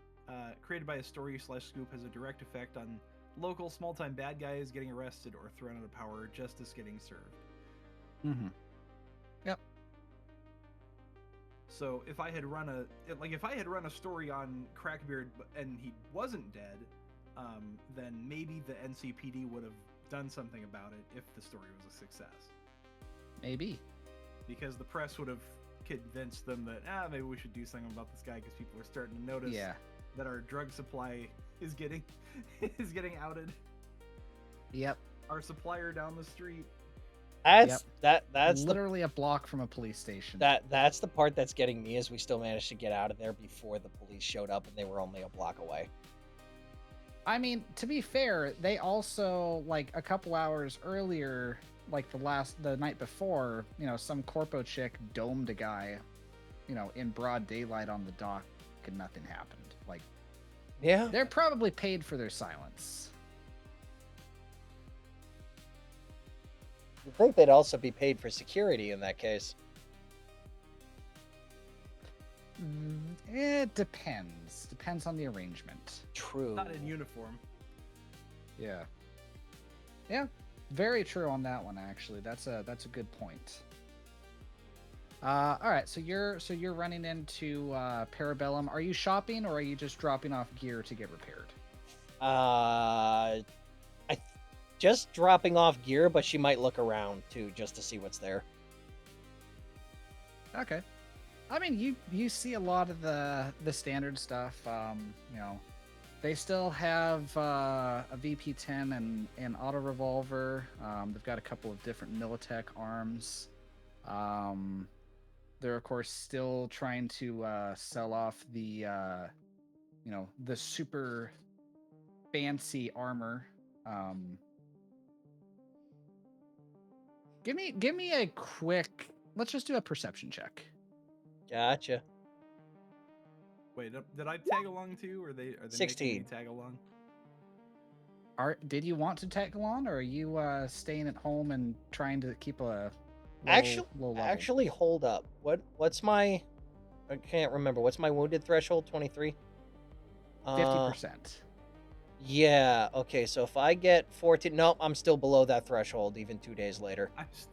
Created by a story / scoop has a direct effect on local small-time bad guys getting arrested or thrown out of power, justice getting served.
Mm-hmm.
So if I had run a story on Crackbeard and he wasn't dead, then maybe the NCPD would have done something about it if the story was a success.
Maybe.
Because the press would have convinced them that maybe we should do something about this guy because people are starting to notice
Yeah.
that our drug supply is getting outed.
Yep.
Our supplier down the street.
That's the
literally a block from a police station.
that's the part that's getting me, is we still managed to get out of there before the police showed up, and they were only a block away.
I mean, to be fair, they also, like, a couple hours earlier, like the night before, some corpo chick domed a guy, in broad daylight on the dock, and nothing happened. Like,
Yeah.
they're probably paid for their silence.
I think they'd also be paid for security in that case.
It depends. Depends on the arrangement.
True.
Not in uniform.
Yeah. Yeah. Very true on that one, actually. That's a good point. All right, so you're running into Parabellum. Are you shopping, or are you just dropping off gear to get repaired?
Just dropping off gear, but she might look around too, just to see what's there.
Okay. I mean, you see a lot of the standard stuff. They still have a VP-10 and an auto revolver. They've got a couple of different Militech arms. They're of course still trying to sell off the the super fancy armor. Give me a quick. Let's just do a perception check.
Gotcha.
Wait, did I tag along too, or are they
16.
making me tag along?
Did you want to tag along, or are you staying at home and trying to keep a low level?
Actually, hold up. What's my? I can't remember. What's my wounded threshold? 23.
50%.
Yeah. Okay. So if I get 14, no, I'm still below that threshold even 2 days later.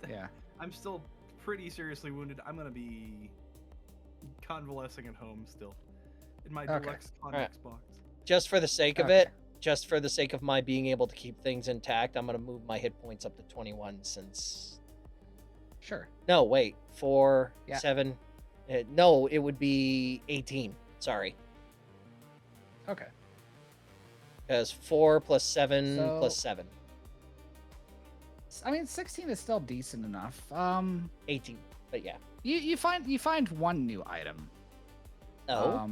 Yeah.
I'm still pretty seriously wounded. I'm gonna be convalescing at home still, in my
Okay.
deluxe
Alright.
Connex box.
Just for the sake of
Okay.
it, just for the sake of my being able to keep things intact, I'm gonna move my hit points up to 21 since.
Sure.
No, wait. 4,
Yeah.
7. No, it would be 18. Sorry.
Okay.
Because 4 plus 7
So-
plus 7.
I mean, 16 is still decent enough.
18. But yeah.
You find one new item.
Oh,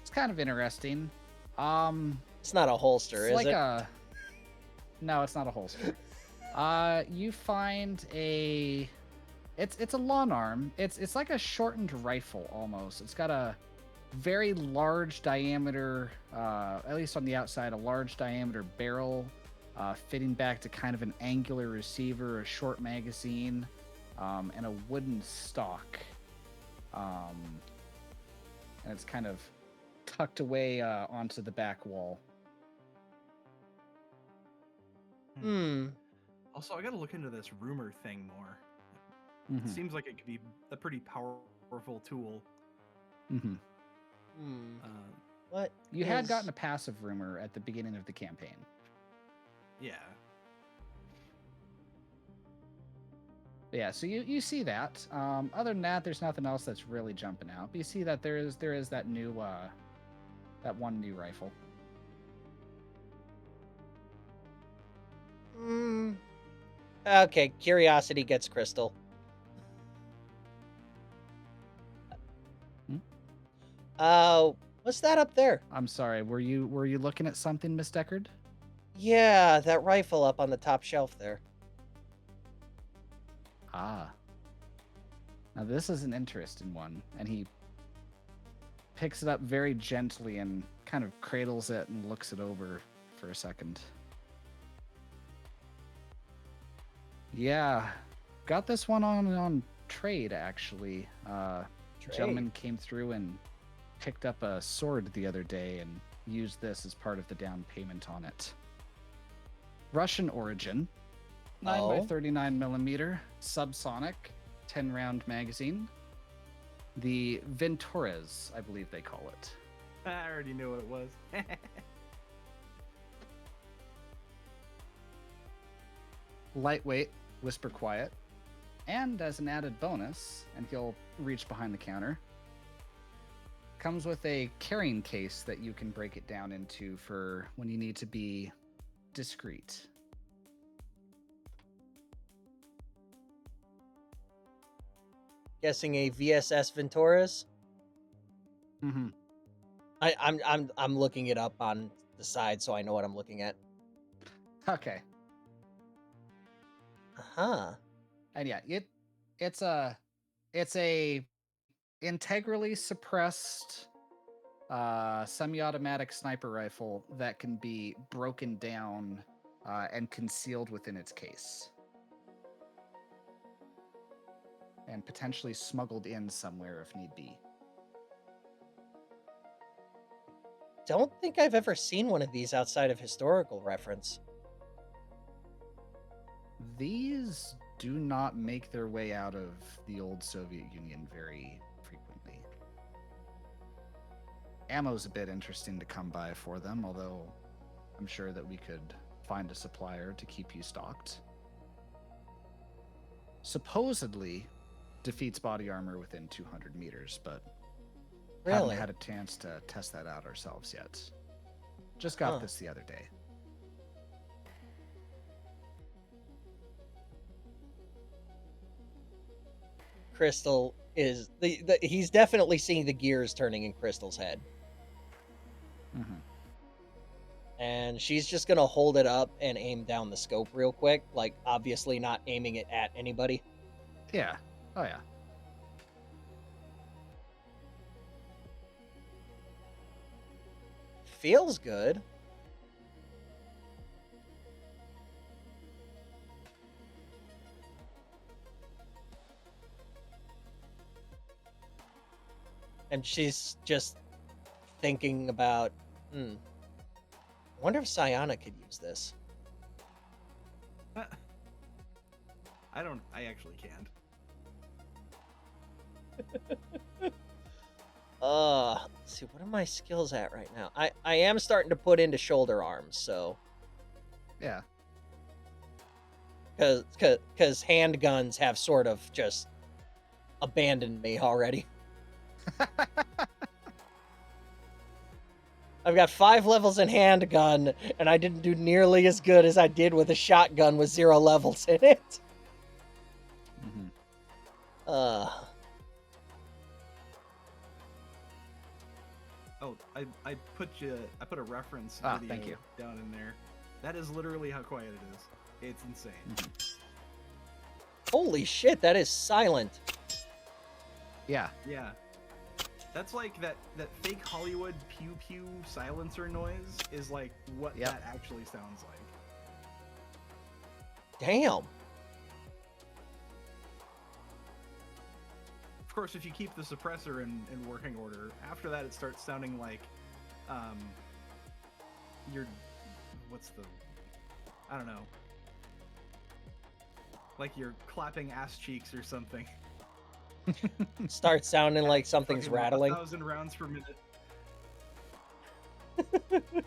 It's kind of interesting.
it's not a holster,
It's
is
like
it?
No, it's not a holster. You find a it's a long arm. It's like a shortened rifle almost. It's got a very large diameter, at least on the outside, a large diameter barrel, fitting back to kind of an angular receiver, a short magazine, and a wooden stock. And it's kind of tucked away onto the back wall.
Also, I gotta look into this rumor thing more.
Mm-hmm.
It seems like it could be a pretty powerful tool.
Mm-hmm.
What?
You had gotten a passive rumor at the beginning of the campaign.
Yeah.
Yeah, so you see that. Other than that, there's nothing else that's really jumping out. But you see that there is that new that one new rifle.
Okay, curiosity gets Crystal. What's that up there?
I'm sorry, were you looking at something, Miss Deckard?
Yeah, that rifle up on the top shelf there.
Ah. Now this is an interesting one, and he picks it up very gently and kind of cradles it and looks it over for a second. Yeah, got this one on trade actually. Gentleman came through and picked up a sword the other day and used this as part of the down payment on it. Russian origin, 9x39 millimeter, subsonic, 10-round magazine. The Ventures, I believe they call it.
I already knew what it was.
Lightweight, whisper quiet, and as an added bonus, and he'll reach behind the counter, comes with a carrying case that you can break it down into for when you need to be discreet.
Guessing a VSS Venturas.
Mm-hmm.
I'm looking it up on the side so I know what I'm looking at.
Okay.
Uh-huh.
And yeah, it's a integrally suppressed semi-automatic sniper rifle that can be broken down and concealed within its case. And potentially smuggled in somewhere if need be.
Don't think I've ever seen one of these outside of historical reference.
These do not make their way out of the old Soviet Union very frequently. Ammo's a bit interesting to come by for them, although I'm sure that we could find a supplier to keep you stocked. Supposedly defeats body armor within 200 meters, but haven't had a chance to test that out ourselves yet. Just got this the other day.
Crystal is he's definitely seeing the gears turning in Crystal's head.
Mm-hmm.
And she's just gonna hold it up and aim down the scope real quick, like obviously not aiming it at anybody.
Yeah. Oh yeah.
Feels good. And she's just thinking about, I wonder if Sayana could use this.
I actually can't.
Let's see, what are my skills at right now? I am starting to put into shoulder arms, so.
Yeah.
Because handguns have sort of just abandoned me already. I've got 5 levels in handgun, and I didn't do nearly as good as I did with a shotgun with 0 levels in it.
Mm-hmm.
Oh, I put a reference video
thank you.
down in there. That is literally how quiet it is. It's insane.
Holy shit, that is silent.
Yeah.
Yeah. That's like that fake Hollywood pew pew silencer noise is like what
Yep.
that actually sounds like.
Damn.
Of course, if you keep the suppressor in working order, after that it starts sounding like I don't know. Like you're clapping ass cheeks or something.
Starts sounding like something's
Fucking
rattling.
1,000 rounds per minute.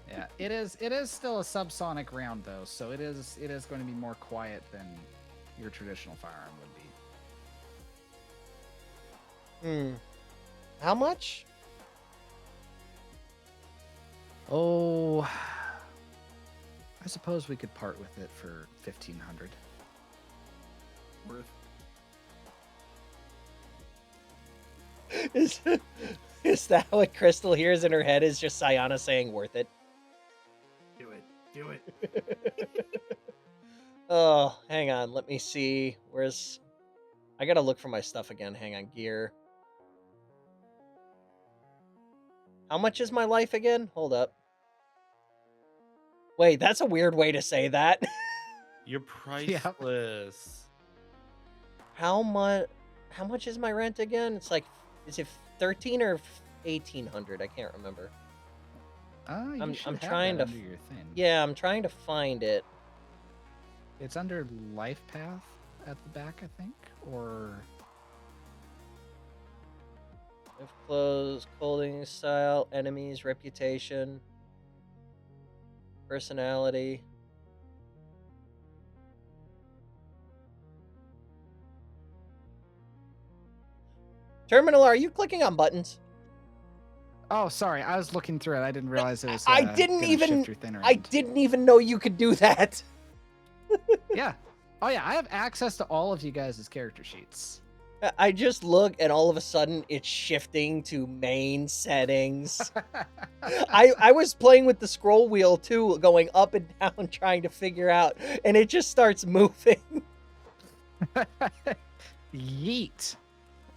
Yeah. It is still a subsonic round though, so it is going to be more quiet than your traditional firearm would be.
How much?
Oh, I suppose we could part with it for 1,500.
Worth.
Is that what Crystal hears in her head? Is just Sayana saying worth it?
Do it. Do it.
Oh, hang on. Let me see. Where's... I gotta look for my stuff again. Hang on. Gear. How much is my life again? Hold up. Wait, that's a weird way to say that.
You're priceless.
How much is my rent again? It's like, is it 13 or 1,800? I can't remember. I'm trying to
under your thing.
Yeah, I'm trying to find it.
It's under life path at the back, I think, or
If clothes, clothing style, enemies, reputation, personality. Terminal, are you clicking on buttons?
oh, sorry, I was looking through it. I didn't realize it was.
I didn't
gonna
even-
shift your thing
I
around.
didn't even know you could do that.
Yeah. Oh yeah, I have access to all of you guys' character sheets.
I just look and all of a sudden it's shifting to main settings. I was playing with the scroll wheel too, going up and down trying to figure out, and it just starts moving.
Yeet.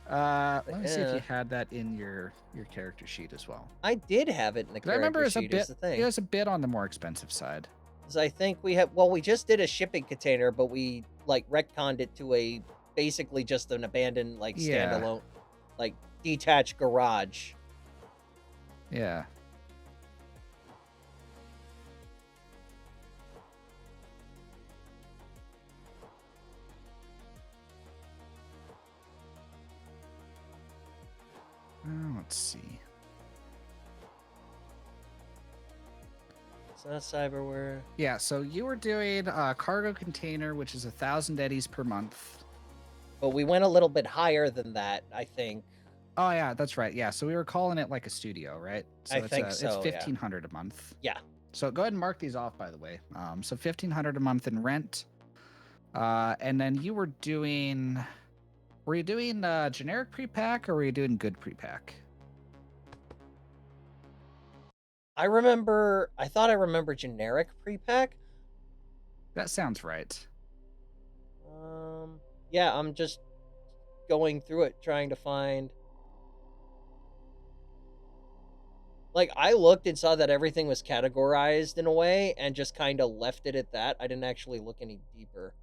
Let me see if
Yeah.
you had that in your character sheet as well.
I did have it in the
'Cause I remember
character
it's a
sheet
bit.
is the thing.
It was a bit on the more expensive side.
'Cause I think we just did a shipping container, but we like retconned it to a basically just an abandoned like
Yeah.
standalone, like detached garage.
Yeah. Let's see.
It's not cyberware.
Yeah, so you were doing a cargo container, which is 1,000 eddies per month.
But we went a little bit higher than that, I think.
Oh yeah, that's right. Yeah, so we were calling it like a studio, right? So
I
it's
think
it's
so, yeah.
1,500 a month.
Yeah.
So go ahead and mark these off, by the way. So 1,500 a month in rent, and then you were doing. Were you doing generic pre-pack or were you doing good pre-pack?
I thought I remember generic pre-pack.
That sounds right.
Yeah, I'm just going through it, trying to find. Like, I looked and saw that everything was categorized in a way and just kind of left it at that. I didn't actually look any deeper.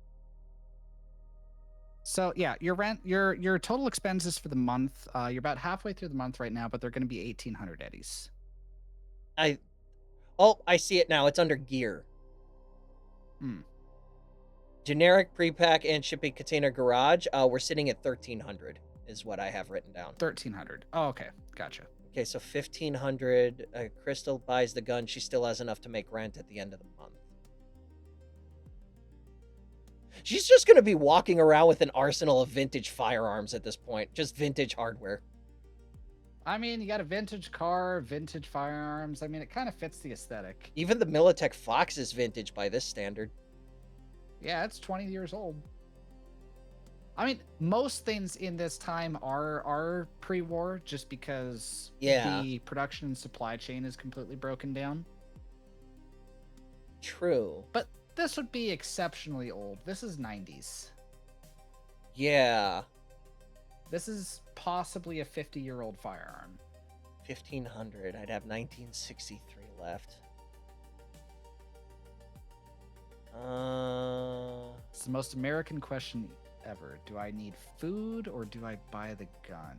So yeah, your rent, your total expenses for the month, you're about halfway through the month right now, but they're going to be 1,800 eddies.
Oh, I see it now. It's under gear. Generic pre-pack and shipping container garage. We're sitting at 1,300 is what I have written down.
1,300. Oh, okay, gotcha.
Okay, so 1,500. Crystal buys the gun. She still has enough to make rent at the end of the month. She's just going to be walking around with an arsenal of vintage firearms at this point. Just vintage hardware.
I mean, you got a vintage car, vintage firearms. I mean, it kind of fits the aesthetic.
Even the Militech Fox is vintage by this standard.
Yeah, it's 20 years old. I mean, most things in this time are pre-war, just because
Yeah.
the production and supply chain is completely broken down.
True.
But this would be exceptionally old. This is 90s.
Yeah.
This is possibly a 50-year-old firearm.
1500. I'd have 1963 left.
It's the most American question ever. Do I need food or do I buy the gun?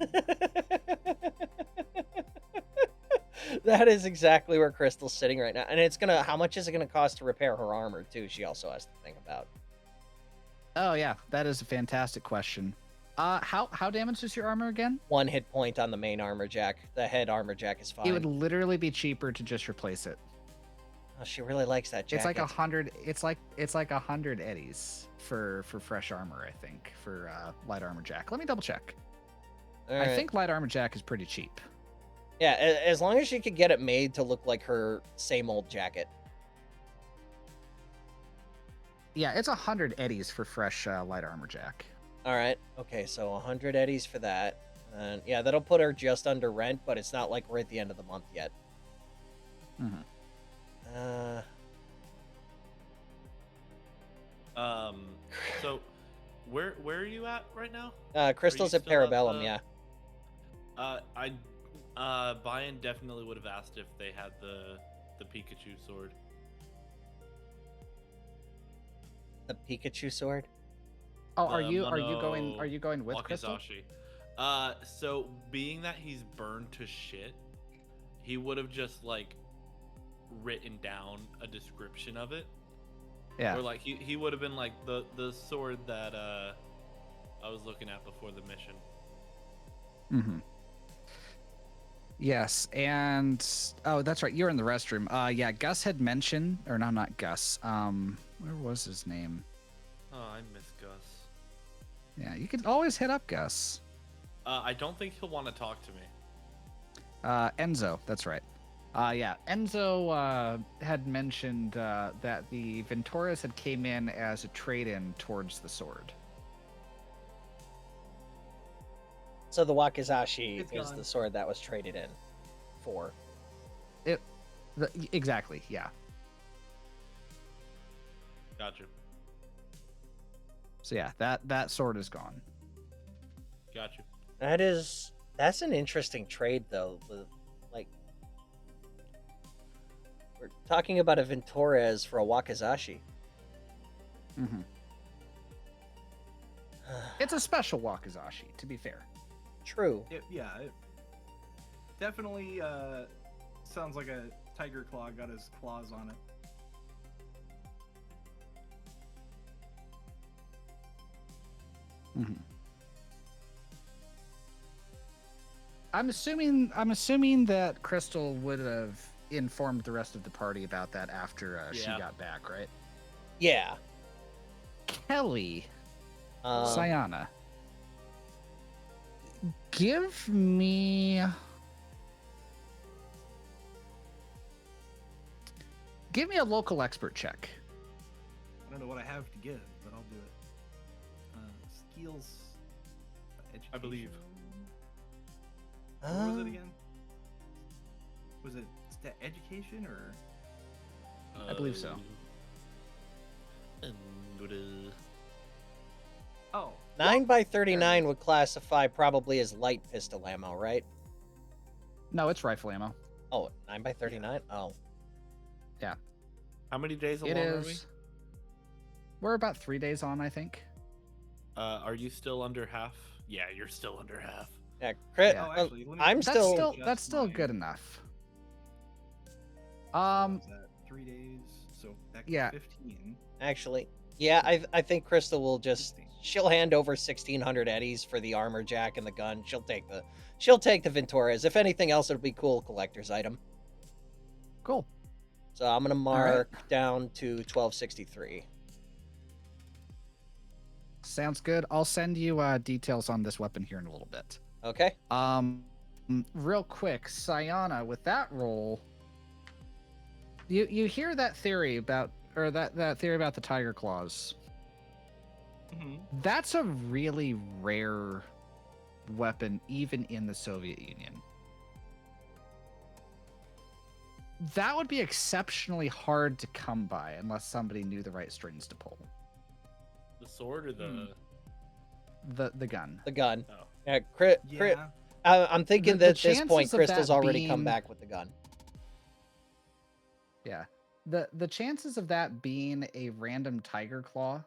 That is exactly where Crystal's sitting right now. And it's gonna, how much is it gonna cost to repair her armor too? She also has to think about.
Oh yeah, that is a fantastic question. How damaged is your armor again?
1 hit point on the main armor jack. The head armor jack is fine.
It would literally be cheaper to just replace it.
Oh, she really likes that jacket.
It's like 100. It's like 100 eddies for fresh armor. I think for light armor jack. Let me double check.
All
I
right.
think light armor jack is pretty cheap.
Yeah, as long as she could get it made to look like her same old jacket.
Yeah, it's 100 eddies for fresh light armor jack.
All right. Okay, so 100 eddies for that. And yeah, that'll put her just under rent, but it's not like we're at the end of the month yet.
Mm-hmm.
So where are you at right now?
Crystal's
you
at
still at
Parabellum,
the-
yeah.
Brian definitely would have asked if they had the Pikachu sword.
The Pikachu sword?
Oh, are
The
you
Mono
going with Crystal?
Wakizashi. So being that he's burned to shit, he would have just like written down a description of it.
Yeah.
Or like he would have been like the sword that I was looking at before the mission.
Mm-hmm. Yes, and oh, that's right. You're in the restroom. Yeah, Gus had mentioned, or no, not Gus. Where was his name?
Oh, I miss Gus.
Yeah, you can always hit up Gus.
I don't think he'll want to talk to me.
Enzo, that's right. Yeah, Enzo had mentioned that the Venturas had came in as a trade-in towards the sword.
So the Wakizashi
It's
is
gone.
the sword that was traded in for.
Exactly, yeah.
Gotcha.
So yeah, that sword is gone.
Gotcha.
That's an interesting trade though. Like, we're talking about a Venturas for a Wakizashi.
Mm-hmm. It's a special Wakizashi, to be fair.
True.
It definitely sounds like a tiger claw got his claws on it.
Mm-hmm. I'm assuming that Crystal would have informed the rest of the party about that after she
Yeah.
got back, right?
Yeah.
Kelly,
Um,
Sayana, give me a local expert check.
I don't know what I have to give, but I'll do it. Skills. Education.
I believe.
What was it
um,
again? Was it education or?
I believe so.
Oh.
9 by 39 would classify probably as light pistol ammo, right?
No, it's rifle ammo.
Oh, 9 by 39? Oh.
How many days
It
along are we?
is. We're about 3 days on, I think.
Are you still under half? Yeah, you're still under half.
Yeah,
Yeah.
Oh, actually, let me-
I'm
That's
still-
that's still
my-
good enough.
what was that? 3 days. So back
Yeah.
to 15.
actually, yeah, I think Crystal will just, she'll hand over 1,600 eddies for the armor jack and the gun. She'll take the Venturas. If anything else, it'll be cool collector's item.
Cool.
So I'm gonna
right.
mark down to 1263.
Sounds good. I'll send you details on this weapon here in a little bit.
Okay.
Real quick, Sayana, with that roll, you hear that theory about, or that theory about the tiger claws.
Mhm.
That's a really rare weapon, even in the Soviet Union. That would be exceptionally hard to come by unless somebody knew the right strings to pull.
The sword or the
The gun.
The gun.
oh.
Yeah,
Yeah.
I'm thinking
The
that at this point,
chances of
Crystal's
that
already come
being-
back with the gun.
Yeah. The chances of that being a random tiger claw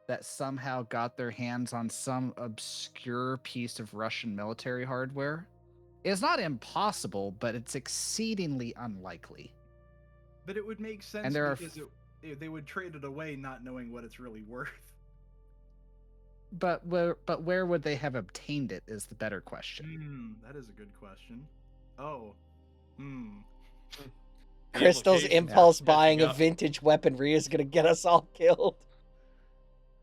that somehow got their hands on some obscure piece of Russian military hardware is not impossible, but it's exceedingly unlikely.
But it would make sense
there are
because they would trade it away not knowing what it's really worth.
But where would they have obtained it is the better question.
That is a good question. Oh.
The
Crystal's
implications
impulse
are
buying
catching
of
up.
vintage weaponry is going to get us all killed.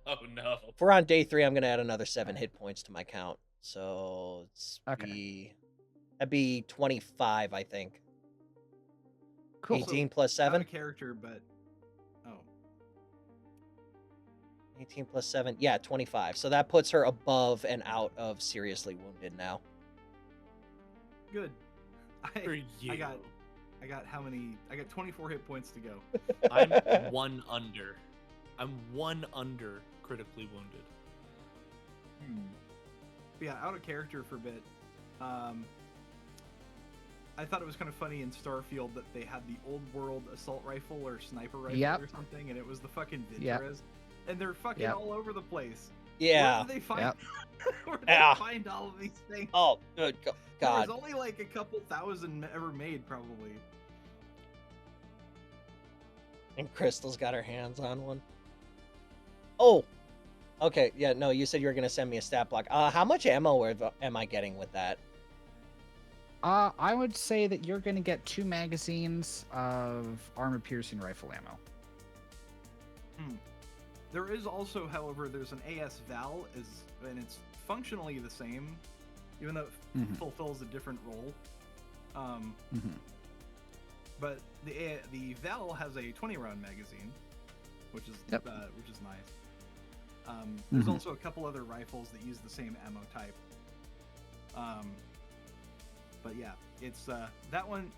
Oh no.
If we're on day 3, I'm going to add another 7 hit points to my count. So that'd be 25, I think.
Cool.
18 plus
Out
7?
of character, but
18 plus 7. Yeah, 25. So that puts her above and out of seriously wounded now.
good.
For you.
I got how many? I got 24 hit points to go.
I'm 1 under. I'm 1 under critically wounded.
But yeah, out of character for a bit. I thought it was kind of funny in Starfield that they had the old world assault rifle or sniper rifle
Yep.
or something, and it was the fucking
Yep.
Vintorez. And they're fucking
Yep.
all over the place.
Yeah.
Where did they find?
Yep.
Where did
Yeah.
they find all of these things?
Oh, good God.
There was only like a couple thousand ever made, probably.
And Crystal's got her hands on one. Oh, okay. Yeah, no, you said you were going to send me a stat block. How much ammo am I getting with that?
I would say that you're going to get 2 magazines of armor-piercing rifle ammo.
There is also, however, there's an AS Val, and it's functionally the same, even though it
Mhm.
fulfills a different role.
Mhm.
But the Val has a 20-round magazine, which is
Yep.
nice. There's
Mhm.
also a couple other rifles that use the same ammo type. But yeah, it's that one.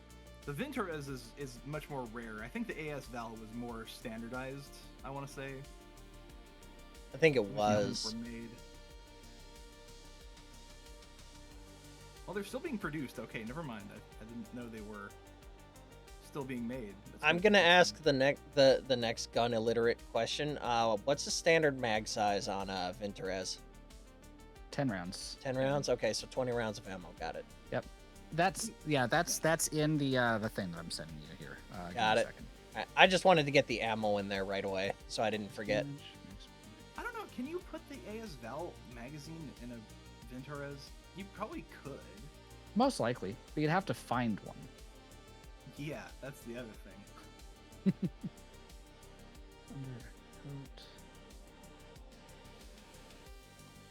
The Vintorez is much more rare. I think the AS Val was more standardized, I want to say.
I think it
These
was.
were made. Well, they're still being produced. Okay, never mind. I didn't know they were still being made. That's
I'm
good.
gonna ask the next gun illiterate question. What's the standard mag size on Vintorez?
10 rounds.
10 rounds. Okay, so 20 rounds of ammo. Got it.
That's in the thing that I'm sending you here. Give me
Got
a
it.
second.
I just wanted to get the ammo in there right away, so I didn't forget.
I don't know. Can you put the AS Val magazine in a Vintorez? You probably could.
Most likely, but you'd have to find one.
Yeah, that's the other thing.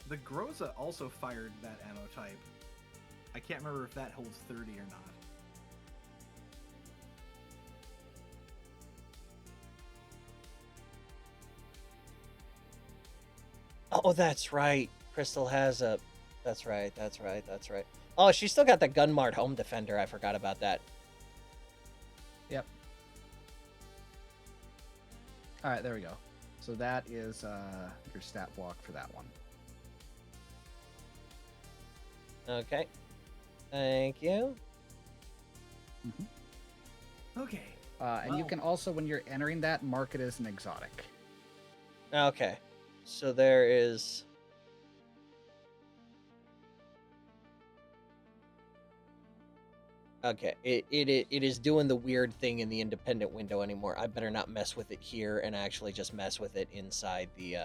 The Groza also fired that ammo type. I can't remember if that holds 30 or not.
Oh, that's right. Crystal has a. That's right. Oh, she's still got the Gunmart Home Defender. I forgot about that.
Yep. All right, there we go. So that is your stat block for that one.
Okay. Thank you.
Okay.
And you
Wow.
can also, when you're entering that, mark it as an exotic.
Okay. So there is. Okay, it is doing the weird thing in the independent window anymore. I better not mess with it here and actually just mess with it inside the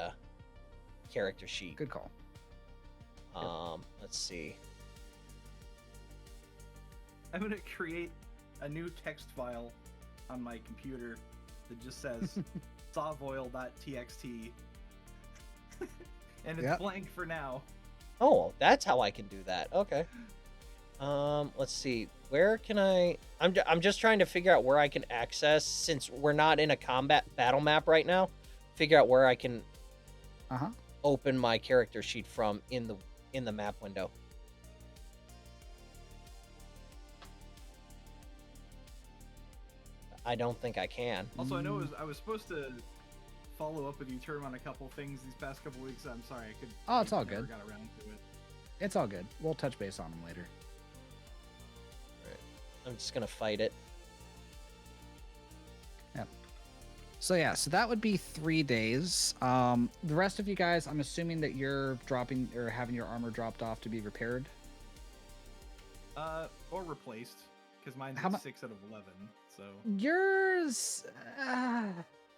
character sheet.
Good call.
Let's see.
I'm gonna create a new text file on my computer that just says savoil.txt. And it's
Yep.
blank for now.
Oh, that's how I can do that. Okay. Let's see. Where can I'm just trying to figure out where I can access, since we're not in a combat battle map right now. Figure out where I can open my character sheet from in the map window. I don't think I can.
Also, I know I was supposed to follow up with you, Term, on a couple things these past couple weeks. I'm sorry, I could.
Oh, it's all
never
good.
Got around to it.
It's all good. We'll touch base on them later.
I'm just gonna fight it.
Yep. So yeah, so that would be 3 days. The rest of you guys, I'm assuming that you're dropping or having your armor dropped off to be repaired.
Or replaced, because mine's
How
at
mu-
6 out of 11. So
Yours,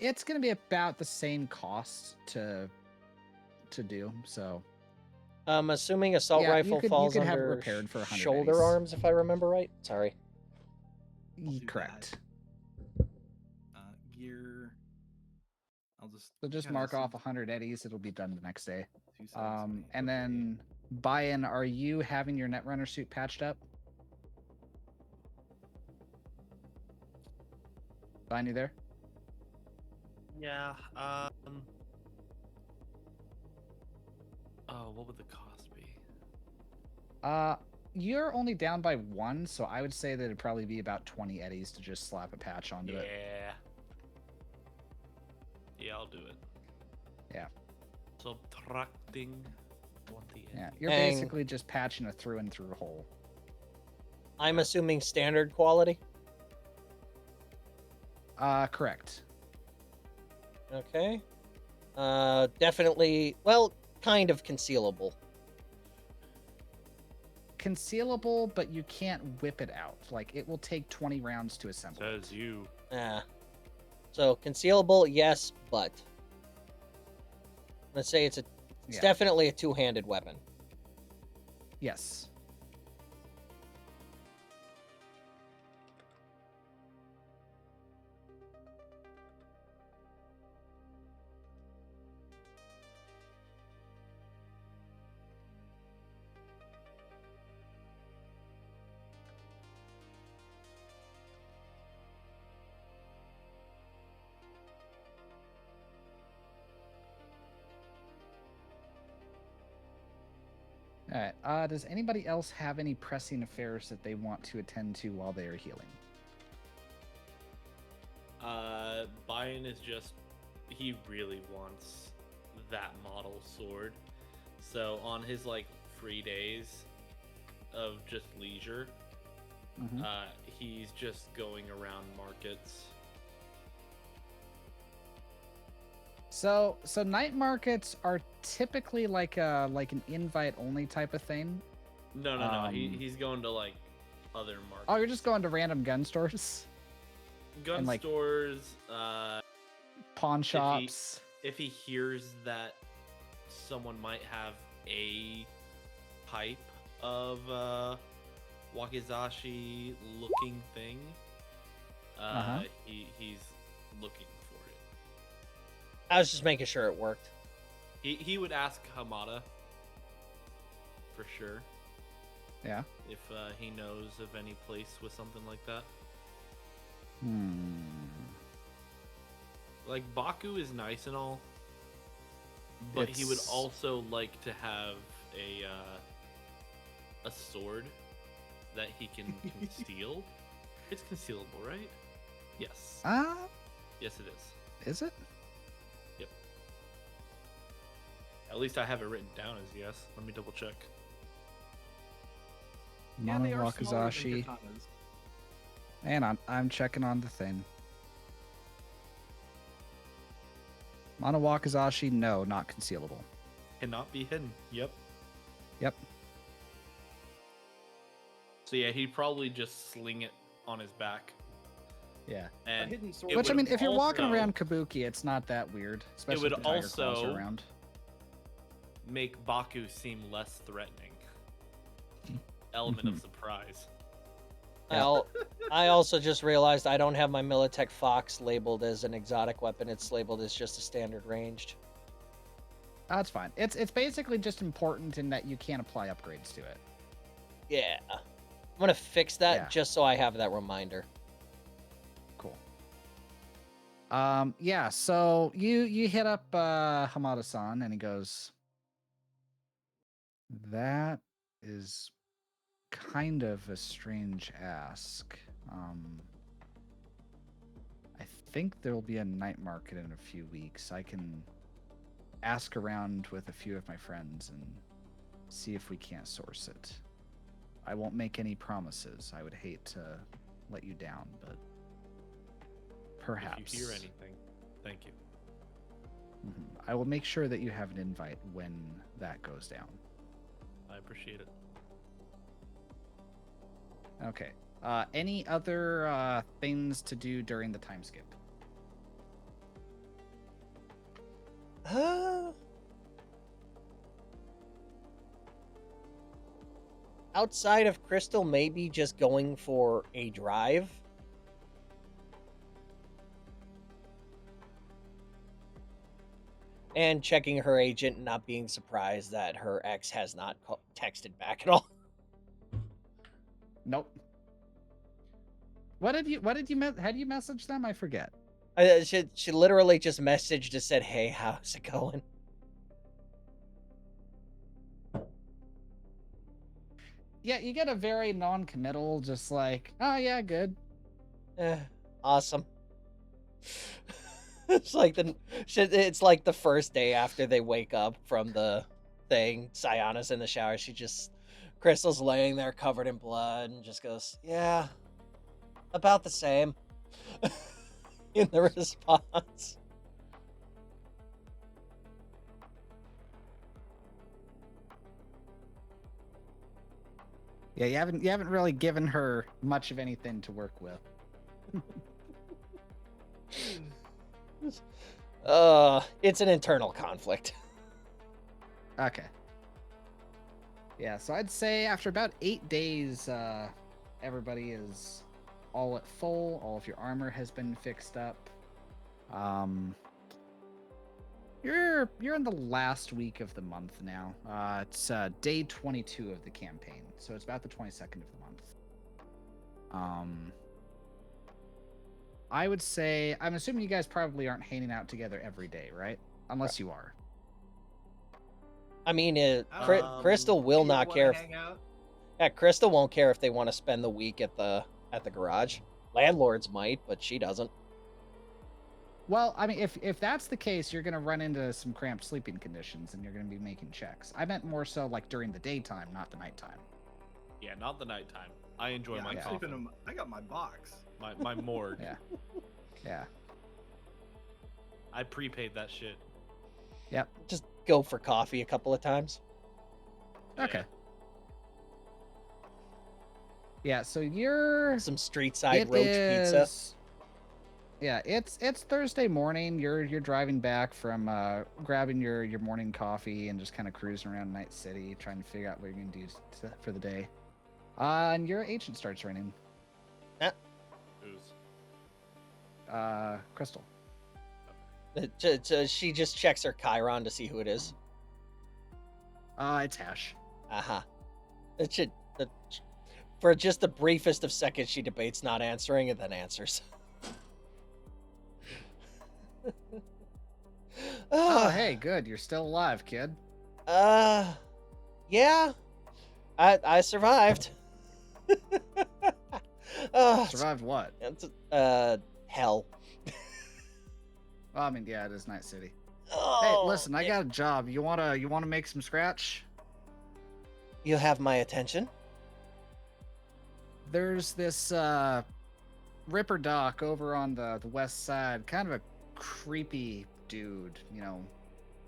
it's gonna be about the same cost to do. So
I'm assuming assault
Yeah, you
rifle
could- you
falls
could have it
under
repaired for 100
shoulder
eddies.
arms, if I remember right. Sorry.
do that.
correct.
Gear. I'll just.
So just
kinda
mark
see
off 100 eddies. It'll be done the next day.
270.
And
Okay.
then buy-in. Are you having your Netrunner suit patched up? Find you there?
Yeah. Oh, what would the cost be?
You're only down by 1, so I would say that it'd probably be about 20 eddies to just slap a patch onto it.
Yeah. Yeah, I'll do it.
Yeah.
Subtracting 20.
Yeah, you're
Dang.
basically just patching a through and through hole.
I'm assuming standard quality.
Correct.
Okay. Definitely. Well, kind of concealable.
Concealable, but you can't whip it out. Like, it will take 20 rounds to assemble it.
Says you.
So concealable, yes, but let's say it's
Yeah.
definitely a two-handed weapon.
Yes. All right. Does anybody else have any pressing affairs that they want to attend to while they are healing?
Buy-in is just he really wants that model sword. So on his like free days of just leisure,
Mhm.
he's just going around markets.
So night markets are typically like an invite only type of thing.
No. He's going to like other markets.
Oh, you're just going to random gun stores,
gun
and, like,
stores.
pawn shops.
If he hears that someone might have a type of wakizashi looking thing, he's looking for it.
I was just making sure it worked.
He would ask Hamada for sure
Yeah.
if he knows of any place with something like that. Like Baku is nice and all, but he would
It's-
also like to have a sword that he can conceal. It's concealable, right? Yes. Yes, it is.
Is it?
At least I have it written down as yes. Let me double check.
Yeah,
Mono
they are smaller than
Wakizashi.
katanas.
And I'm checking on the thing. Mono Wakizashi, no, not concealable.
Cannot be hidden. Yep.
Yep.
So yeah, he'd probably just sling it on his back.
Yeah.
A
And
hidden sword.
it
Which, I
would
mean, if you're walking
also
around Kabuki, it's not that weird. Especially
would
if the tiger claws are
also-
around.
make Baku seem less threatening. Element of surprise.
I also just realized I don't have my Militech Fox labeled as an exotic weapon. It's labeled as just a standard ranged.
That's fine. It's basically just important in that you can't apply upgrades to it.
Yeah. I'm gonna fix that
Yeah.
just so I have that reminder.
Cool. Yeah, so you hit up Hamada-san and he goes, that is kind of a strange ask. I think there will be a night market in a few weeks. I can ask around with a few of my friends and see if we can't source it. I won't make any promises. I would hate to let you down, but perhaps.
If you hear anything, thank you.
I will make sure that you have an invite when that goes down.
I appreciate it.
Okay. Any other things to do during the time skip?
Outside of Crystal, maybe just going for a drive. And checking her agent and not being surprised that her ex has not texted back at all.
Nope. Had you messaged them? I forget.
She literally just messaged and said, "Hey, how's it going?"
Yeah, you get a very non-committal, just like, oh yeah, good.
Awesome. It's like the first day after they wake up from the thing. Sayana's in the shower. Crystal's laying there covered in blood and just goes, "Yeah, about the same." In the response.
Yeah, you haven't really given her much of anything to work with.
It's an internal conflict.
Okay. Yeah, so I'd say after about 8 days, everybody is all at full. All of your armor has been fixed up. You're in the last week of the month now. It's day 22 of the campaign, so it's about the 22nd of the month. I would say, I'm assuming you guys probably aren't hanging out together every day, right? Unless you are.
I mean, Crystal will not care. Crystal won't care if they want to spend the week at the garage. Landlords might, but she doesn't.
Well, I mean, if that's the case, you're going to run into some cramped sleeping conditions, and you're going to be making checks. I meant more so like during the daytime, not the nighttime.
Yeah, not the nighttime. I enjoy my
I'm
coffee.
I got my box.
My morgue.
Yeah.
I prepaid that shit.
Yep.
Just go for coffee a couple of times.
Okay. Yeah, so you're
some street side roach pizza.
Yeah, it's Thursday morning. You're driving back from grabbing your morning coffee and just kind of cruising around Night City, trying to figure out what you're gonna do for the day. And your agent starts ringing.
Who's?
Crystal.
She just checks her Chiron to see who it is.
It's Hash.
For just the briefest of seconds, she debates not answering and then answers.
Oh, hey, good. You're still alive, kid.
Yeah. I survived.
Survived what?
Hell.
Well, I mean, yeah, it is Night City.
Oh,
hey, listen, I got a job. You wanna make some scratch?
You have my attention.
There's this Ripper Doc over on the west side, kind of a creepy dude,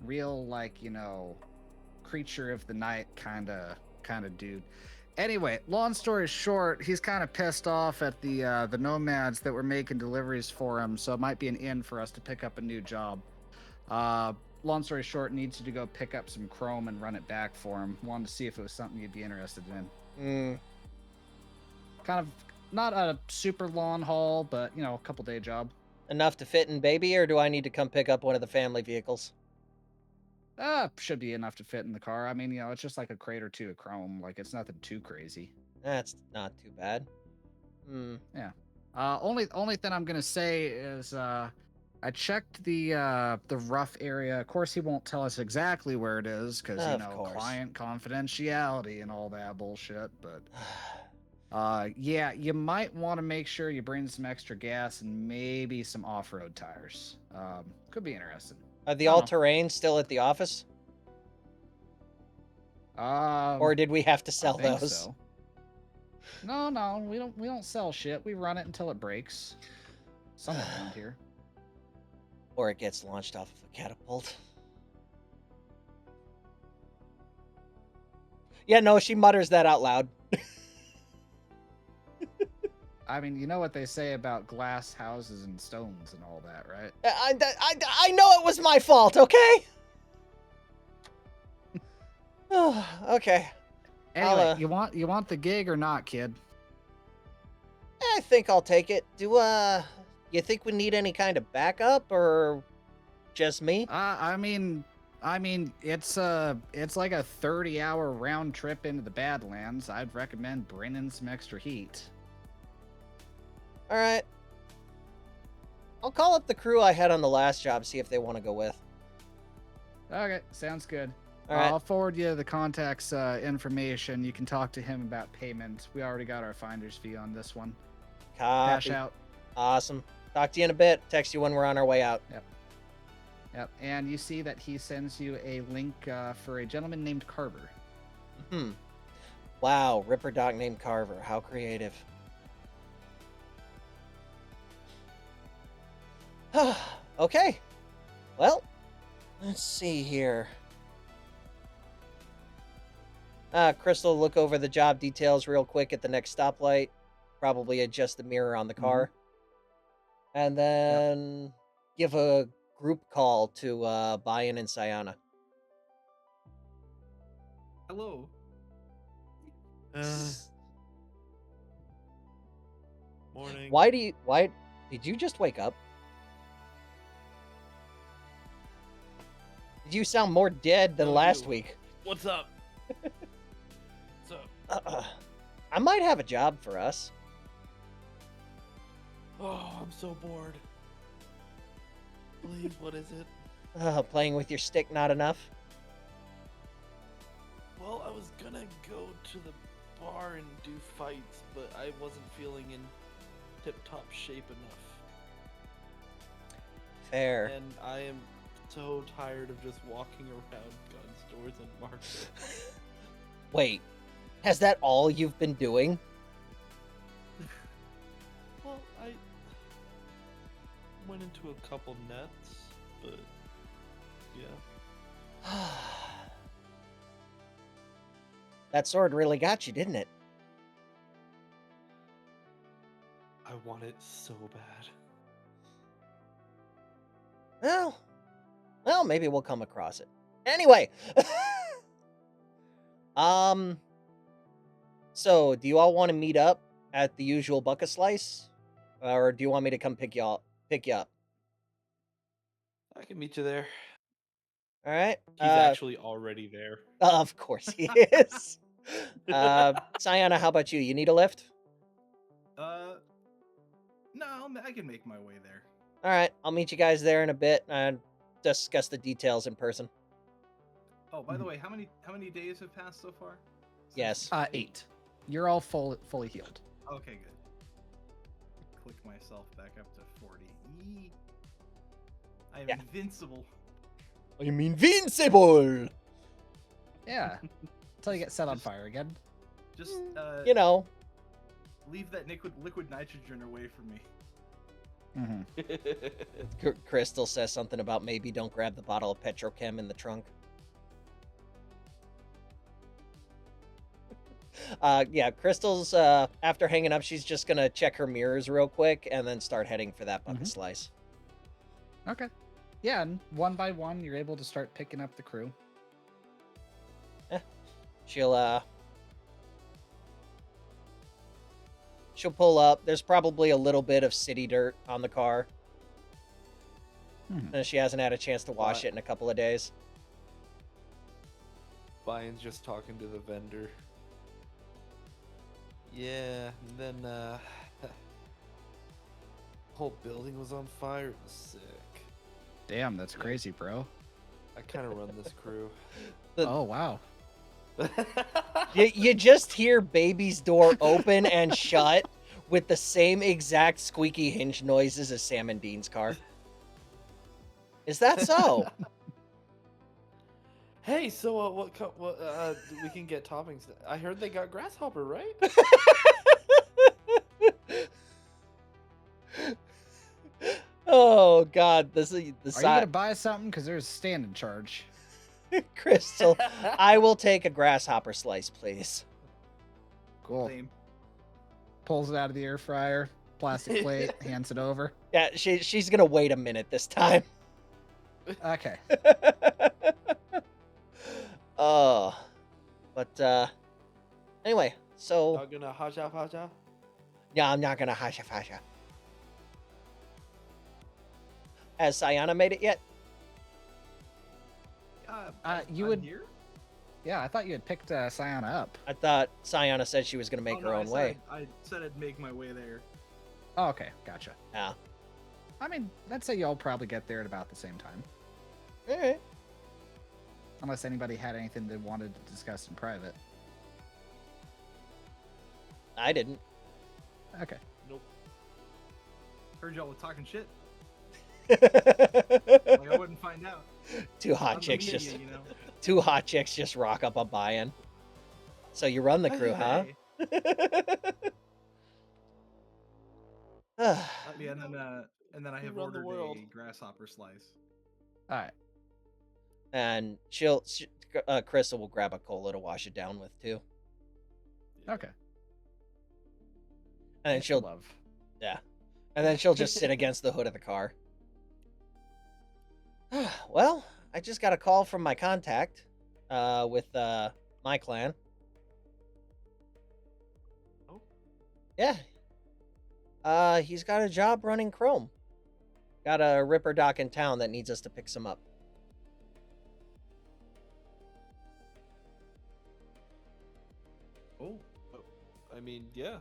real creature of the night kind of dude. Anyway, long story short, he's kind of pissed off at the Nomads that were making deliveries for him, so it might be an in for us to pick up a new job. Long story short, needs you to go pick up some chrome and run it back for him. Wanted to see if it was something you'd be interested in. Kind of not a super long haul, but a couple day job.
Enough to fit in baby, or do I need to come pick up one of the family vehicles?
Should be enough to fit in the car. I mean, it's just like a crate or two of chrome. Like, it's nothing too crazy.
That's not too bad.
Yeah. Only thing I'm gonna say is, I I checked the rough area. Of course, he won't tell us exactly where it is because you
Of
know
course.
client confidentiality and all that bullshit. But yeah, you might want to make sure you bring some extra gas and maybe some off-road tires. Could be interesting.
Are the
I don't know.
all-terrain still at the office? Or did we have to
I
sell
think
those?
so. No, we don't sell shit. We run it until it breaks. Somewhere around here.
Or it gets launched off of a catapult. Yeah, no, she mutters that out loud.
I mean, you know what they say about glass houses and stones and all that, right?
I know it was my fault, okay? Okay.
Anyway, you want the gig or not, kid?
I think I'll take it. You think we need any kind of backup or just me?
I mean, it's like a 30-hour round trip into the Badlands. I'd recommend bringing some extra heat.
All right. I'll call up the crew I had on the last job, see if they want to go with.
Okay, sounds good.
All right.
I'll forward you the contact's information. You can talk to him about payment. We already got our finder's fee on this one. Cash
Copy.
out.
Awesome. Talk to you in a bit. Text you when we're on our way out.
Yep. And you see that he sends you a link for a gentleman named Carver.
Wow, Ripper Doc named Carver. How creative. Okay. Well, let's see here. Crystal, look over the job details real quick at the next stoplight. Probably adjust the mirror on the car. And then give a group call to Bayan and Sayana.
Hello.
Morning.
Why did you just wake up? You sound more dead than
Oh,
last
you.
week.
What's up? What's up?
I might have a job for us.
Oh, I'm so bored. Please, what is it?
Playing with your stick not enough?
Well, I was gonna go to the bar and do fights, but I wasn't feeling in tip-top shape enough.
Fair.
And I am so tired of just walking around gun stores and markets.
Wait, has that all you've been doing?
Well, I went into a couple nets, but yeah.
That sword really got you, didn't it?
I want it so bad.
Well, maybe we'll come across it. Anyway. So, do you all want to meet up at the usual Bucket Slice? Or do you want me to come pick you up?
I can meet you there.
All right.
He's actually already there.
Of course he is. Sayana, how about you? You need a lift?
No, I can make my way there.
All right, I'll meet you guys there in a bit and discuss the details in person.
Oh, by the way, how many days have passed so far?
Yes.
8. You're all fully healed.
Okay, good. Click myself back up to 40. Yee. I'm invincible.
I'm invincible!
Yeah. Until you get set on fire again.
Just
You know.
leave that liquid nitrogen away from me.
Crystal says something about maybe don't grab the bottle of Petrochem in the trunk. Yeah, Crystal's, after hanging up, she's just gonna check her mirrors real quick and then start heading for that bucket slice.
Okay. Yeah, and one by one, you're able to start picking up the crew.
She'll pull up. There's probably a little bit of city dirt on the car. And she hasn't had a chance to wash it in a couple of days.
Bayon's just talking to the vendor. Yeah, and then, whole building was on fire. It was sick.
Damn, that's crazy, bro.
I kind of run this crew.
Oh wow.
You just hear baby's door open and shut with the same exact squeaky hinge noises as Sam and Dean's car. Is that so?
Hey, so what we can get toppings. I heard they got grasshopper, right?
Oh God, this is the
Are you
side.
gonna buy something? Because there's a stand in charge.
Crystal, I will take a grasshopper slice, please.
Cool.
Same.
Pulls it out of the air fryer, plastic plate, hands it over.
Yeah, she's gonna wait a minute this time.
Okay.
Oh, but anyway, so
Not gonna haja.
yeah, I'm not gonna hasha fasha. Has Sayana made it yet?
You
I'm
would-
Here?
Yeah, I thought you had picked Sayana up.
I thought Sayana said she was gonna make
Oh,
her
no,
own way.
I said I'd make my way there.
Oh, okay, gotcha.
Yeah.
I mean, I'd say y'all probably get there at about the same time.
All right.
Unless anybody had anything they wanted to discuss in private.
I didn't.
Okay.
Heard y'all were talking shit.
Two
Like I wouldn't find out.
hot
I'm the
chicks
media,
just
you know.
two hot chicks just rock up a buy-in. So you run the crew, huh?
Hey. Yeah, and then I
We
have
run the
ordered
world.
a grasshopper slice.
All right.
And Crystal will grab a cola to wash it down with too.
Okay.
And then she'll
love.
And then she'll just sit against the hood of the car. Well, I just got a call from my contact with my clan.
Oh.
Yeah. He's got a job running Chrome. Got a Ripper dock in town that needs us to pick some up.
Oh, I mean, yeah,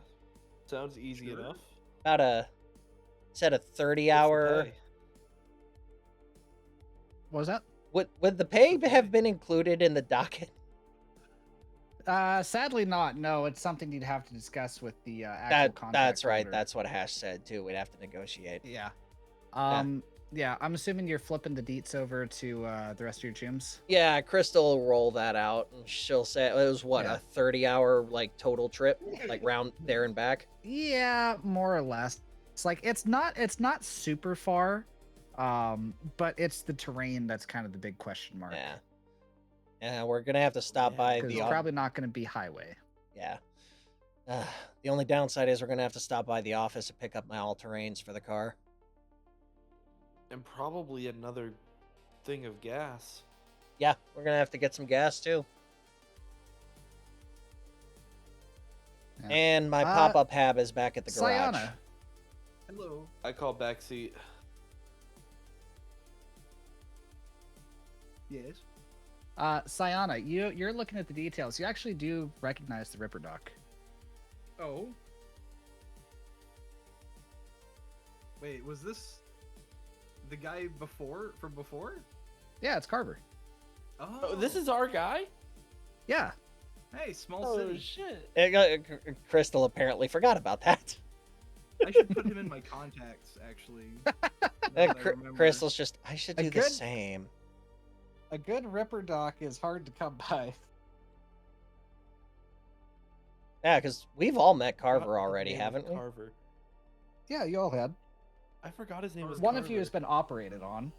sounds easy
Sure.
enough.
About a 30
What's the
hour.
pay?
What was that?
Would the pay
the
have
pay?
been included in the docket?
Sadly not. No, it's something you'd have to discuss with the actual contract
That's right.
holder.
That's what Hash said too. We'd have to negotiate.
Yeah. Yeah, I'm assuming you're flipping the deets over to the rest of your gyms.
Yeah, Crystal will roll that out, and she'll say it was what
Yeah.
a 30-hour like total trip, like round there and back.
Yeah, more or less. It's like it's not super far, but it's the terrain that's kind of the big question mark.
Yeah, yeah, we're gonna have to stop
Yeah,
by
Because
the
it's probably not going to be highway.
yeah. The only downside is we're gonna have to stop by the office to pick up my all terrains for the car.
And probably another thing of gas.
Yeah, we're gonna have to get some gas too.
Yeah.
And my pop-up hab is back at the garage.
Sayana,
Hello.
I call backseat.
Yes.
Sayana, you're looking at the details. You actually do recognize the Ripper dock.
Oh. Wait, was this the guy from before?
Yeah, it's Carver.
Oh,
Oh, this is our guy.
Yeah.
Hey, small
Oh
city.
shit!
Crystal apparently forgot about that.
I should put him in my contacts, actually. now that I remember.
Crystal's just, I should
A
do the
good-
same.
A good Ripper dock is hard to come by.
Yeah, because we've all met Carver
Forgot the
already,
name of
haven't we?
Carver.
Yeah, you all had.
I forgot his name was.
One of you has
Carver.
been operated on.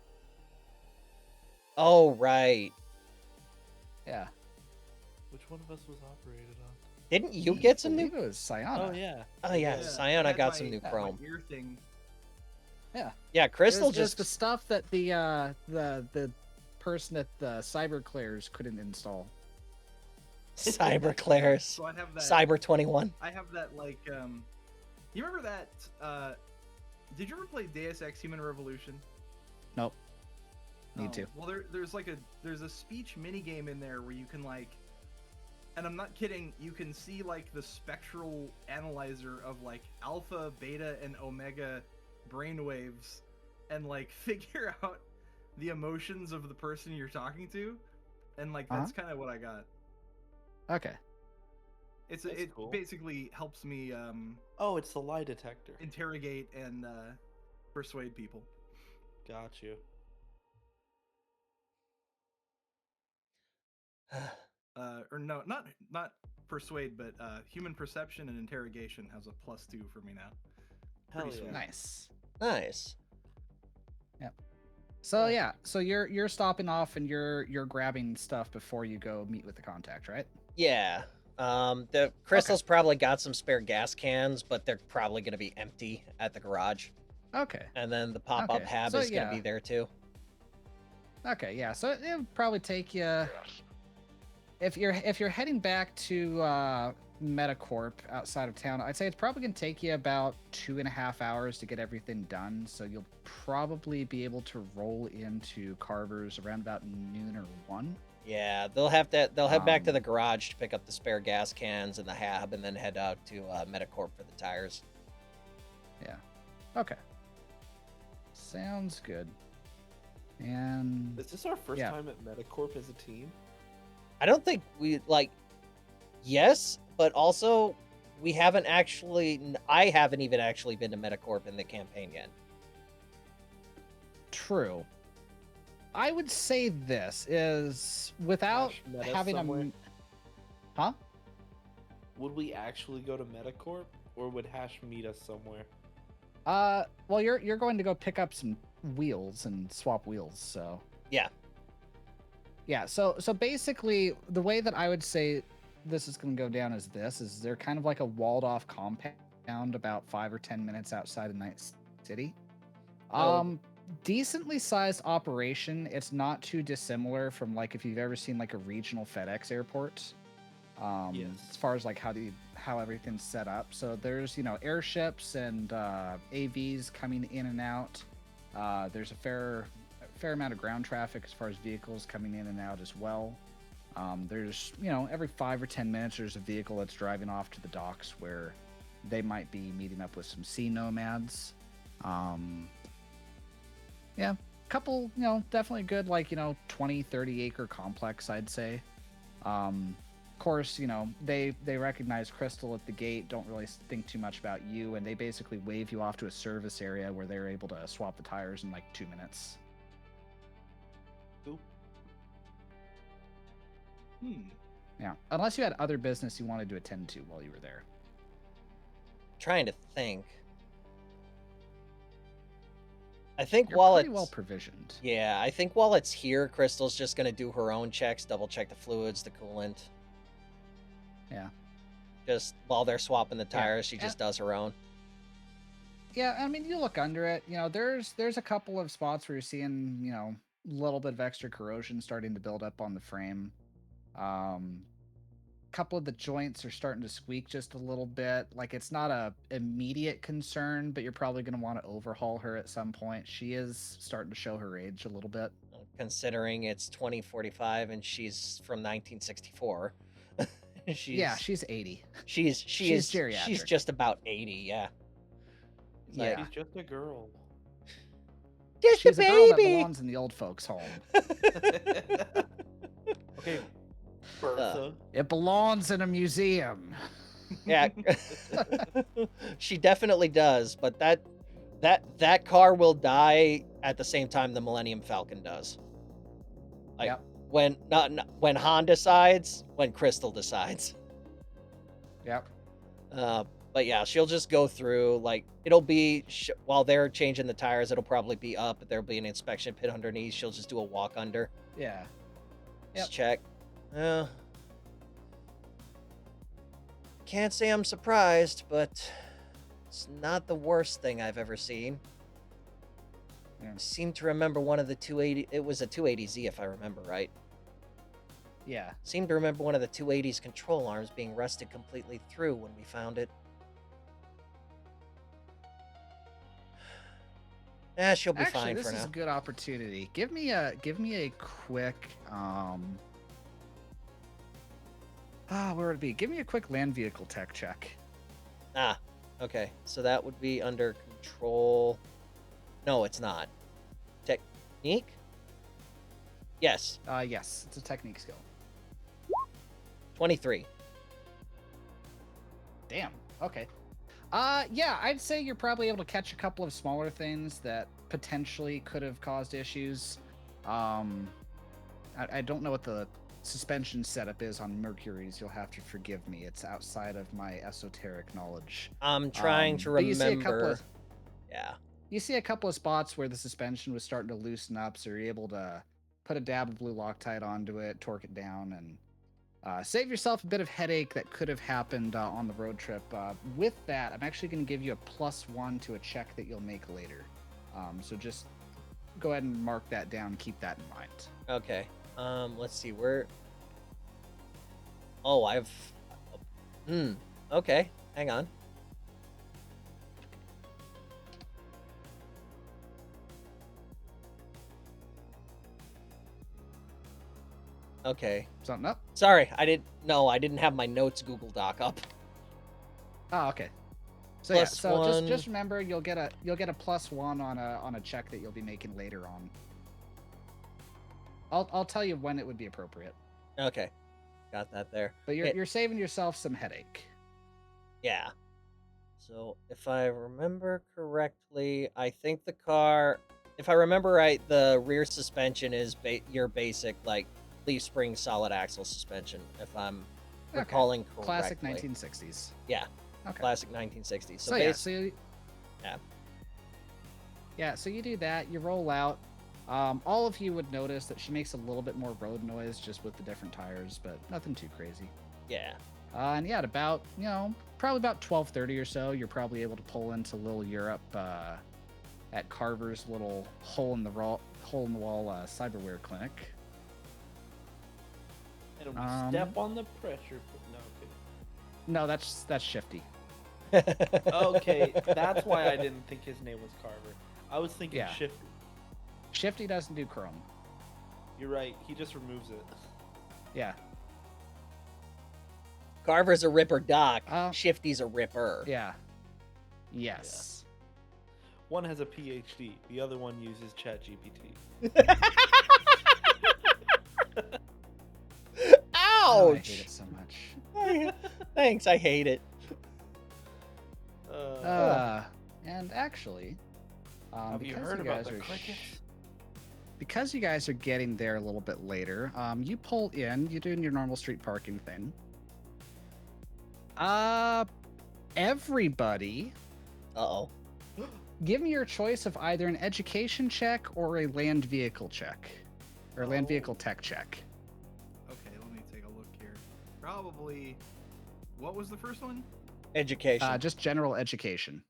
Oh, right.
Yeah.
Which one of us was operated on?
Didn't you get some
I
new?
believe it was Sayana.
Oh yeah.
Oh, yeah.
I
Sayana
had
got some new
my
chrome.
ear thing.
Yeah, Crystal
It was
just.
the stuff that the person at the Cyberclares couldn't install.
Cyberclares.
So I have that.
Cyber 21.
I have that like you remember that did you ever play Deus Ex Human Revolution?
Nope. Need to.
Well, there's a speech mini game in there where you can like, and I'm not kidding, you can see like the spectral analyzer of like alpha, beta, and omega brainwaves, and like figure out the emotions of the person you're talking to, and like
Uh-huh.
that's kind of what I got.
Okay.
That's
It
cool.
basically helps me
Oh, it's the lie detector.
interrogate and persuade people.
Got you.
Or no, not persuade, but human perception and interrogation has a +2 for me now.
Hell
Pretty
yeah.
sweet.
Nice.
Nice.
So yeah, so you're stopping off and you're grabbing stuff before you go meet with the contact, right?
Yeah. The Crystal's probably got some spare gas cans, but they're probably going to be empty at the garage.
Okay.
And then the pop-up
Okay,
hab
so
is going to
yeah.
be there too.
Okay, yeah. So it would probably take you if you're heading back to Metacorp outside of town, I'd say it's probably gonna take you about 2.5 hours to get everything done. So you'll probably be able to roll into Carver's around about noon or 1.
Yeah, they'll head back to the
Um,
garage to pick up the spare gas cans and the hab, and then head out to Metacorp for the tires.
Yeah. Okay. Sounds good. And
Is this our first
Yeah.
time at Metacorp as a team?
I don't think we yes, but also we haven't actually. I haven't even actually been to Metacorp in the campaign yet.
true. I would say this is without
Hash met us
having
somewhere?
Huh?
Would we actually go to Metacorp, or would Hash meet us somewhere?
Well, you're going to go pick up some wheels and swap wheels, so
Yeah.
yeah. So basically, the way that I would say this is going to go down is they're kind of like a walled off compound about 5 or 10 minutes outside of Night City.
Oh.
Decently sized operation. It's not too dissimilar from like if you've ever seen like a regional FedEx airport.
Yes.
As far as like how everything's set up. So there's airships and AVs coming in and out. There's a fair amount of ground traffic as far as vehicles coming in and out as well. There's every 5 or 10 minutes there's a vehicle that's driving off to the docks where they might be meeting up with some sea nomads. Yeah, couple definitely good 20-30 acre complex, I'd say. Of course, they recognize Crystal at the gate, don't really think too much about you, and they basically wave you off to a service area where they're able to swap the tires in like 2 minutes.
Cool.
Yeah, unless you had other business you wanted to attend to while you were there.
Trying to think. I think
You're
while
pretty
it's
well provisioned.
yeah, I think while it's here, Crystal's just gonna do her own checks, double check the fluids, the coolant.
Yeah.
Just while they're swapping the tires, she
and-
just does her own.
Yeah, I mean, you look under it. There's a couple of spots where you're seeing a little bit of extra corrosion starting to build up on the frame. Couple of the joints are starting to squeak just a little bit. Like it's not a immediate concern, but you're probably going to want to overhaul her at some point. She is starting to show her age a little bit.
Considering it's 2045 and she's from 1964.
She's 80.
She's
geriatric.
She's just about 80, yeah. It's like,
She's just a girl.
just
She's
a
a girl that
baby.
belongs in the old folks' home.
Okay, Bertha.
It belongs in a museum.
Yeah. She definitely does, but that car will die at the same time the Millennium Falcon does. Like
Yep.
when Han decides, when Crystal decides.
Yep.
But yeah, she'll just go through. Like it'll be while they're changing the tires, it'll probably be up. There'll be an inspection pit underneath. She'll just do a walk under.
Yeah.
Just check. Can't say I'm surprised, but it's not the worst thing I've ever seen.
Yeah.
I seem to remember one of the 280. It was a 280Z, if I remember right.
Yeah.
Seem to remember one of the 280's control arms being rusted completely through when we found it. She'll be
Actually,
fine
this
for
is
now.
a good opportunity. Give me a quick where would it be? Give me a quick land vehicle tech check.
Okay. So that would be under control. No, it's not. Technique? Control? Land vehicle tech. There we go.
Yeah.
Yes.
Yes, it's a technique skill.
23.
Damn. Okay. Yeah, I'd say you're probably able to catch a couple of smaller things that potentially could have caused issues. I don't know what the suspension setup is on Mercury's. You'll have to forgive me. It's outside of my esoteric knowledge.
I'm trying to
but you see a
remember.
couple of,
Yeah.
you see a couple of spots where the suspension was starting to loosen up, so you're able to put a dab of blue Loctite onto it, torque it down, and save yourself a bit of headache that could have happened on the road trip. With that, I'm actually going to give you a +1 to a check that you'll make later. So just go ahead and mark that down. Keep that in mind.
Okay. Let's see where. Oh, I've. Okay. Hang on. Okay.
Something up?
Sorry, I didn't have my notes Google Doc up.
Oh, okay. So
+1.
yeah, so just remember you'll get a +1 on a check that you'll be making later on. I'll tell you when it would be appropriate.
Okay. Got that there.
But you're saving yourself some headache.
Yeah. So if I remember correctly, I think the car, if I remember right, the rear suspension is your basic like leaf spring solid axle suspension. If I'm recalling correctly.
Classic 1960s.
Yeah.
Okay.
Classic 1960s.
So so you do that. You roll out. All of you would notice that she makes a little bit more road noise just with the different tires, but nothing too crazy.
Yeah.
And yeah, at about, probably about 12:30 or so, you're probably able to pull into Little Europe at Carver's little hole in the wall cyberware clinic.
And step on the pressure. No, okay.
No, that's Shifty.
Okay, that's why I didn't think his name was Carver. I was thinking
Yeah.
Shifty.
Shifty doesn't do chrome.
You're right. He just removes it.
Yeah.
Carver's a ripper doc.
Uh,
Shifty's a ripper.
Yeah. Yes.
One has a PhD. The other one uses ChatGPT.
Oh, I
Ouch!
hate it so much.
Thanks, I hate it.
And actually,
have you
because
heard
you
about
guys
the
are
crickets?
because you guys are getting there a little bit later, you pull in, you're doing your normal street parking thing. Everybody,
Uh-oh.
give me your choice of either an education check or a land vehicle check. Or land vehicle tech check.
Okay, let me take a look here. Probably. What was the first one?
Education.
Just general education.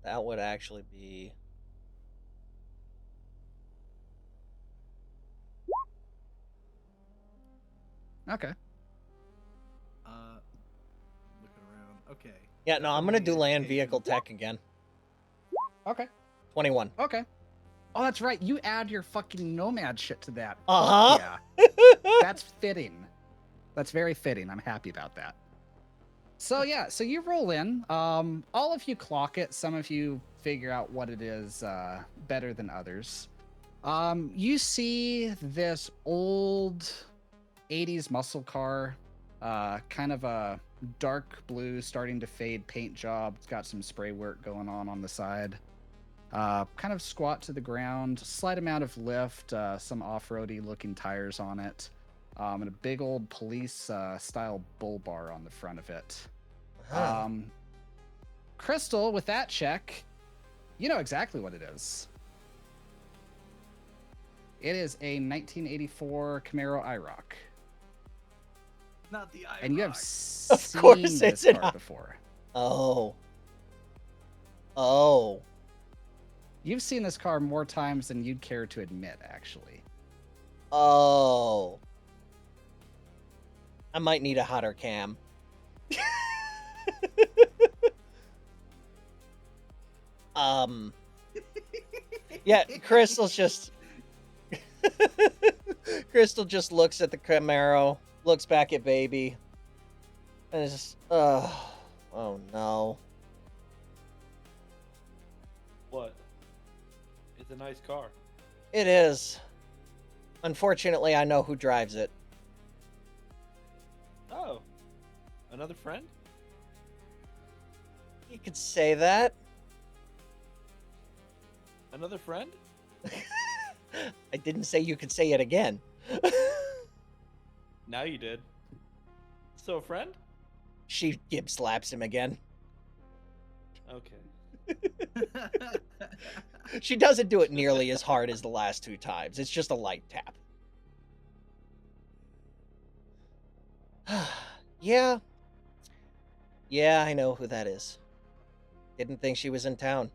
That would actually be...
Okay.
Looking around. Okay.
Yeah, no, I'm going to do land
Education.
vehicle tech again.
Okay.
21.
Okay. Oh, that's right. You add your fucking nomad shit to that.
Uh-huh.
Yeah. That's fitting. That's very fitting. I'm happy about that. So yeah, so you roll in. All of you clock it. Some of you figure out what it is better than others. You see this old 80s muscle car, kind of a dark blue, starting to fade paint job. It's got some spray work going on the side. Kind of squat to the ground, slight amount of lift, some off-roady looking tires on it, and a big old police style bull bar on the front of it. Crystal, with that check, you know exactly what it is. It is a 1984 Camaro IROC.
Not the IROC.
And you have
Of
seen
course
this
it's an
car before.
Oh. Oh.
You've seen this car more times than you'd care to admit, actually.
Oh. I might need a hotter cam. Yeah, Crystal's just... Crystal just looks at the Camaro, looks back at baby, and is just, oh no.
What? It's a nice car.
It is. Unfortunately, I know who drives it.
Oh, another friend?
You could say that.
Another friend?
I didn't say you could say it again.
Now you did. So a friend?
She gib slaps him again.
Okay.
She doesn't do it nearly as hard as the last 2 times. It's just a light tap. Yeah. Yeah, I know who that is. Didn't think she was in town.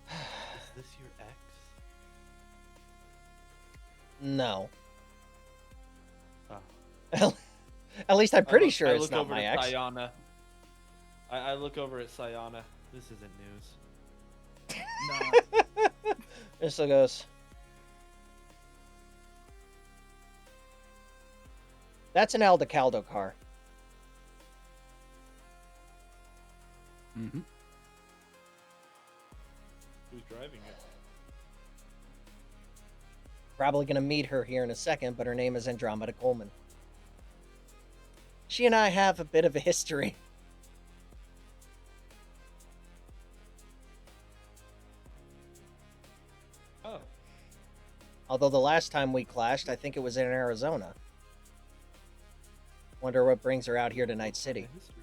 Is this your ex?
No.
Oh.
At least I'm pretty
I
sure
look
it's not
over
my
at
ex.
Sayana. I look over at Sayana. This isn't news.
No.
There still goes. That's an Aldecaldo car.
Mm-hmm.
Who's driving it?
Probably gonna meet her here in a second, but her name is Andromeda Coleman. She and I have a bit of a history.
Oh.
Although the last time we clashed, I think it was in Arizona. Wonder what brings her out here to Night City.
History.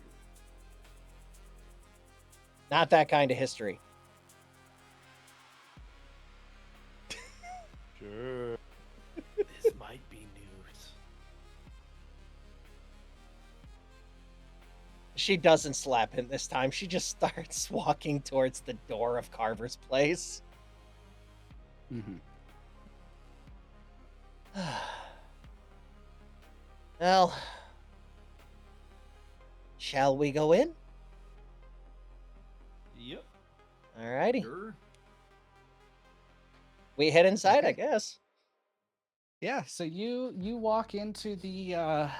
Not that kind of history.
Sure. This might be news.
She doesn't slap him this time. She just starts walking towards the door of Carver's place.
Mm-hmm.
Well, shall we go in?
Yep.
Alrighty.
Sure.
We head inside, I
Okay.
guess.
Yeah, so you walk into the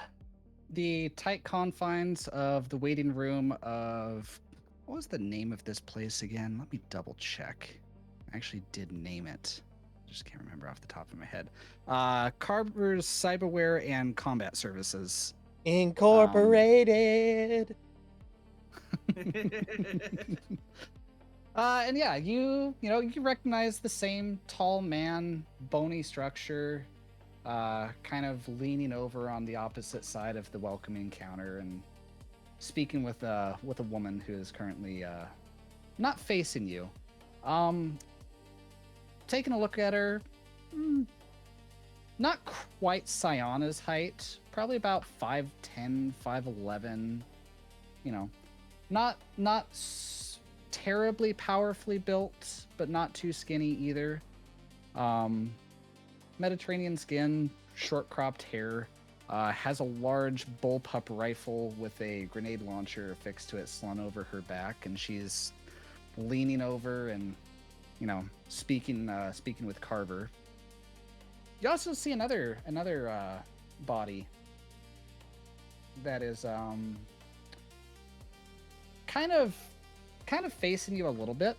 tight confines of the waiting room of, what was the name of this place again? Let me double check. I actually did name it. Just can't remember off the top of my head. Carver's Cyberware and Combat Services.
Incorporated.
And yeah, you recognize the same tall man, bony structure, kind of leaning over on the opposite side of the welcoming counter and speaking with a woman who is currently not facing you. Taking a look at her, not quite Cyana's height, probably about 5'10", 5'11", you know, not terribly powerfully built, but not too skinny either. Mediterranean skin, short cropped hair, has a large bullpup rifle with a grenade launcher affixed to it slung over her back, and she's leaning over and, speaking with Carver. You also see another body that is kind of facing you a little bit.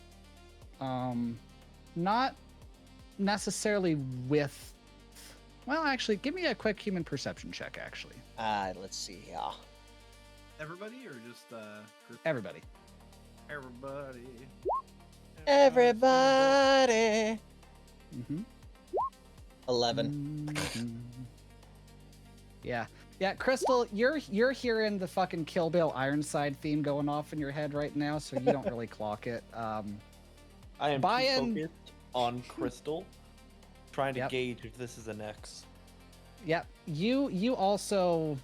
Not necessarily with. Well, actually, give me a quick human perception check. Actually,
Let's see here.
Everybody or just
everybody.
everybody?
Everybody.
Mm-hmm.
11.
Yeah. Crystal, you're hearing the fucking Kill Bill Ironside theme going off in your head right now, so you don't really clock it.
I am too focused on Crystal, trying to
Yep.
gauge if this is an X.
Yeah, you also,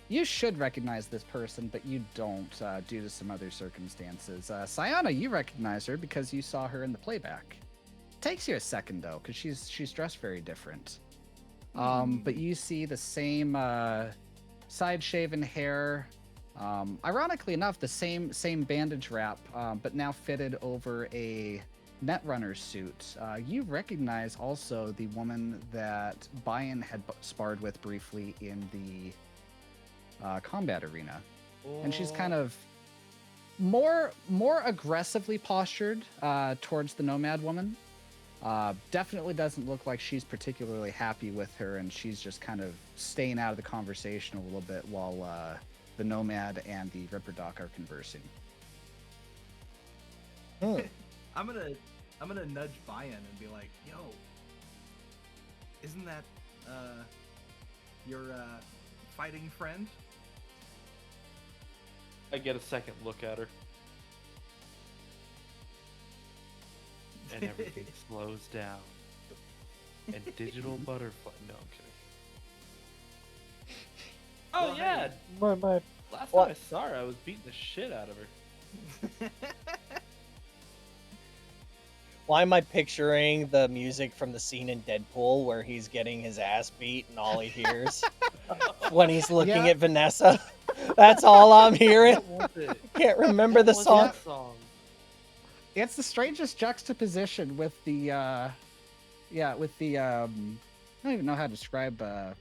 you should recognize this person, but you don't due to some other circumstances. Cyana, you recognize her because you saw her in the playback. Takes you a second though, because she's dressed very different. But you see the same side-shaven hair. Ironically enough, the same bandage wrap, but now fitted over a Netrunner suit. You recognize also the woman that Bayan had sparred with briefly in the combat arena. And she's kind of more aggressively postured towards the Nomad woman. Definitely doesn't look like she's particularly happy with her, and she's just kind of staying out of the conversation a little bit while the Nomad and the Ripper Doc are conversing.
I'm gonna nudge Bayan and be like, "Yo, isn't that your fighting friend?"
I get a second look at her. And everything slows down. And digital butterfly. No, I'm kidding. Oh,
Well,
yeah.
My
Last
What?
time I saw her, I was beating the shit out of her.
Why am I picturing the music from the scene in Deadpool where he's getting his ass beat and all he hears when he's looking
Yeah.
at Vanessa? That's all I'm hearing.
What was it?
Can't remember the
What was
song.
that song?
It's the strangest juxtaposition with the I don't even know how to describe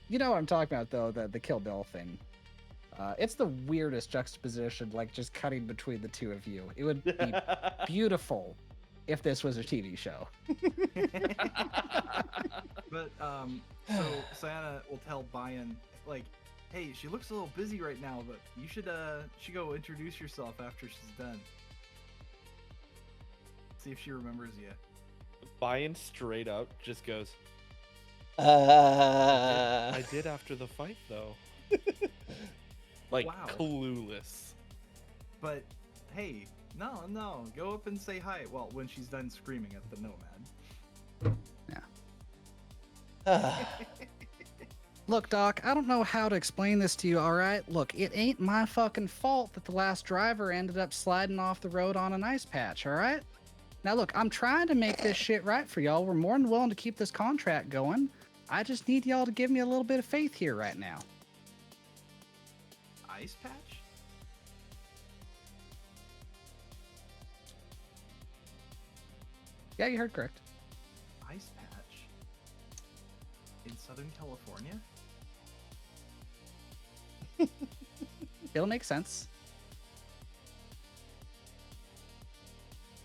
you know what I'm talking about though, the Kill Bill thing. It's the weirdest juxtaposition, like just cutting between the two of you. It would be beautiful if this was a TV show.
But so Sayana will tell Bayan, like, "Hey, she looks a little busy right now, but you should go introduce yourself after she's done. See if she remembers you."
Bayan straight up just goes,
Uh,
I did after the fight, though. Like,
Wow.
clueless.
But hey, no, go up and say hi. Well, when she's done screaming at the Nomad.
Look, Doc, I don't know how to explain this to you, all right? Look, it ain't my fucking fault that the last driver ended up sliding off the road on an ice patch, all right? Now, look, I'm trying to make this shit right for y'all. We're more than willing to keep this contract going. I just need y'all to give me a little bit of faith here right now.
Ice patch?
Yeah, you heard correct.
Ice patch? In Southern California?
It'll make sense.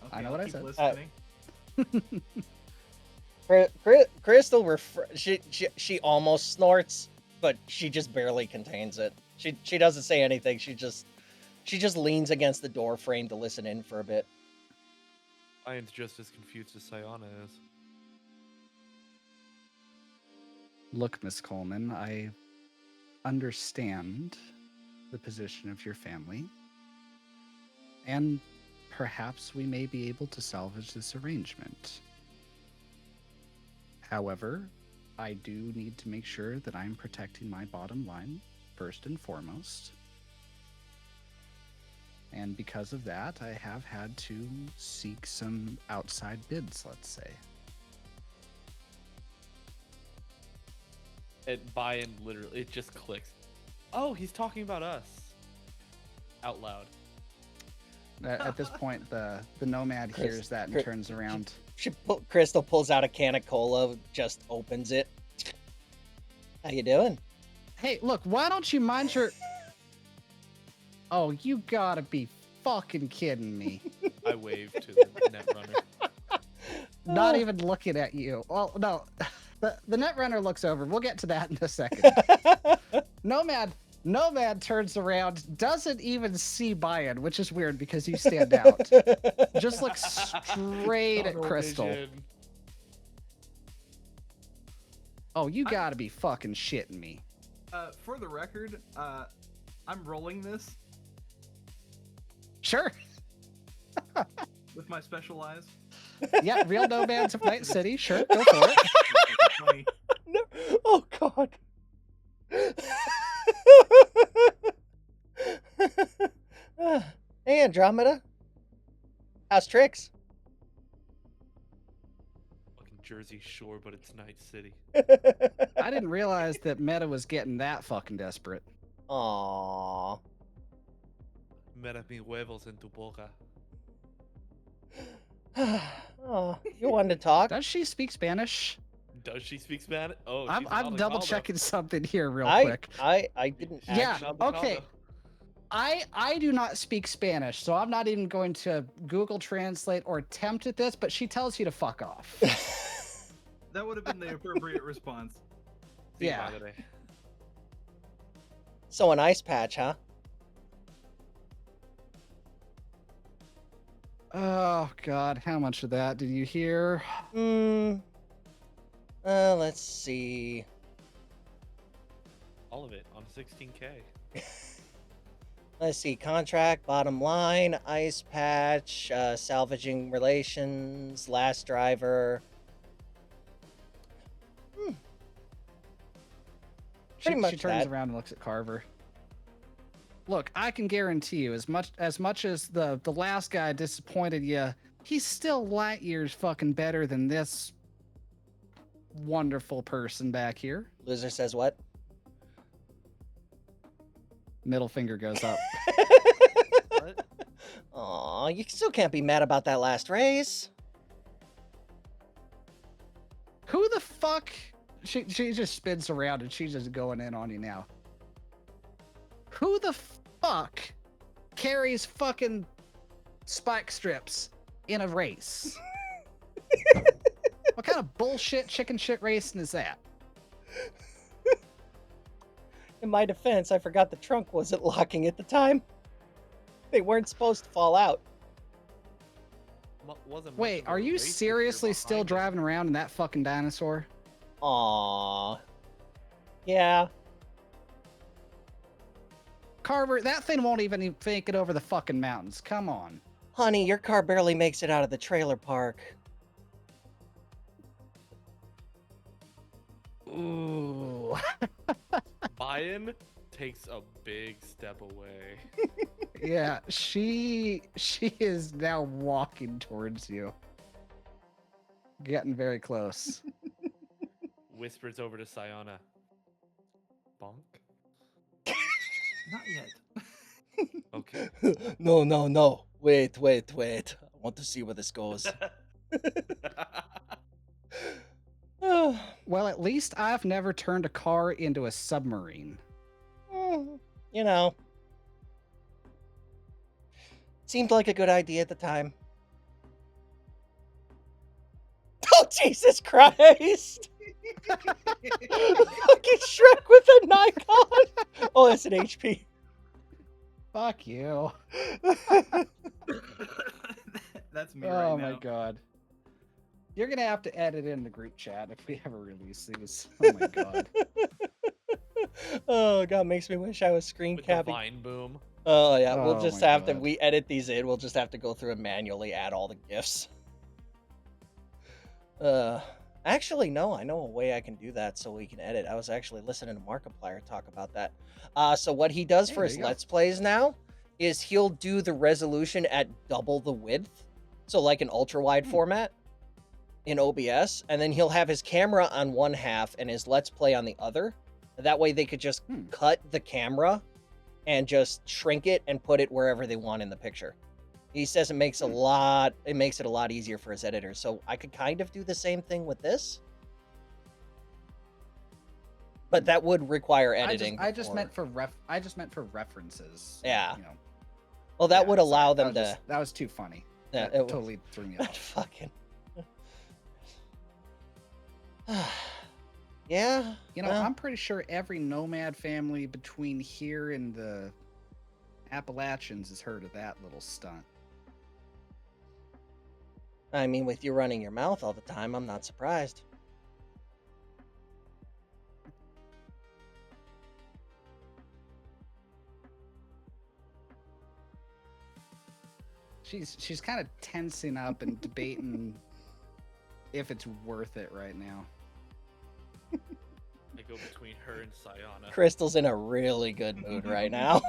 Okay,
I know
I'll
what I
keep
said.
listening.
Crystal, she almost snorts, but she just barely contains it. She doesn't say anything. She just leans against the door frame to listen in for a bit.
Bayan's just as confused as Sayana is.
Look, Miss Coleman, I understand the position of your family, and perhaps we may be able to salvage this arrangement. However, I do need to make sure that I'm protecting my bottom line first and foremost. And because of that, I have had to seek some outside bids, let's say.
Bayan literally, it just clicks. Oh, he's talking about us. Out loud.
At this point, the Nomad hears that and
Chris-
turns around.
Crystal pulls out a can of cola, just opens it. How you doing?
Hey, look, why don't you mind your... Oh, you gotta be fucking kidding me.
I wave to the Netrunner.
Not even looking at you. Well, no. The Netrunner looks over. We'll get to that in a second. Nomad turns around, doesn't even see Bayan, which is weird because you stand out. Just looks straight at
Tunnel
Crystal.
vision.
Oh, you gotta be fucking shitting me.
For the record, I'm rolling this
Sure.
with my special eyes.
Yeah, real Nomads of Night City. Sure, go for it.
Funny.
No. Oh God. Hey Andromeda. How's Trix?
Fucking Jersey Shore, but it's Night City.
I didn't realize that Meta was getting that fucking desperate.
Aww.
Meta mi huevos en tu boca.
Oh, you wanted to talk?
Does she speak Spanish?
Does she speak Spanish? Oh,
I'm
she's not
double
Caldo.
checking something here real
I
quick.
I didn't.
Yeah,
actually-
Not the
okay.
Caldo.
I do not speak Spanish, so I'm not even going to Google Translate or attempt at this, but she tells you to fuck off.
That would have been the appropriate response.
Sí,
Yeah.
madre.
So an ice patch, huh?
Oh god, how much of that did you hear?
Let's see.
All of it on 16K.
Let's see. Contract, bottom line, ice patch, salvaging relations, last driver. Pretty much
she turns
that.
around and looks at Carver. Look, I can guarantee you, as much as the last guy disappointed you, he's still light years fucking better than this wonderful person back here.
Loser says what?
Middle finger goes up.
What?
Aw, you still can't be mad about that last race.
Who the fuck? She just spins around and she's just going in on you now. Who the fuck carries fucking spike strips in a race? What kind of bullshit chicken shit racing is that?
In my defense, I forgot the trunk wasn't locking at the time. They weren't supposed to fall out.
Wasn't much
Wait,
of a
are you
race if you're
seriously still
behind it.
driving around in that fucking dinosaur?
Aww. Yeah.
Carver, that thing won't even make it over the fucking mountains. Come on.
Honey, your car barely makes it out of the trailer park.
Ooh.
Buy-in takes a big step away.
Yeah, she is now walking towards you. Getting very close.
Whispers over to Sayana. Bonk?
Not yet.
Okay.
No. Wait. I want to see where this goes.
Well, at least I've never turned a car into a submarine.
You know. Seemed like a good idea at the time. Oh, Jesus Christ! Fucking Shrek with a Nikon! Oh, that's an HP.
Fuck you.
That's me
Oh
right
my
now.
god. You're gonna have to edit in the group chat if we ever release these. Oh my god.
Oh god, makes me wish I was screen
With the
capping.
vine boom.
Oh yeah, we'll
Oh
just
my
have to.
God.
We edit these in. We'll just have to go through and manually add all the gifs. Actually, no. I know a way I can do that so we can edit. I was actually listening to Markiplier talk about that. So what he does
Hey,
for
there
his
you go.
Let's Plays now is he'll do the resolution at double the width, so like an ultra wide format in OBS, and then he'll have his camera on one half and his Let's Play on the other. That way they could just cut the camera and just shrink it and put it wherever they want in the picture. He says it makes it a lot easier for his editors. So I could kind of do the same thing with this. But that would require editing.
I just
before-
meant for references.
Yeah.
You know.
Well, that
Yeah,
would
sorry,
allow
that
them
was
to
just- that was too funny.
Yeah,
That
it was-
totally threw me
That
off.
fucking Yeah.
You know,
well,
I'm pretty sure every nomad family between here and the Appalachians has heard of that little stunt.
I mean, with you running your mouth all the time, I'm not surprised.
She's kind of tensing up and debating if it's worth it right now.
I go between her and Sayana.
Crystal's in a really good mood right now.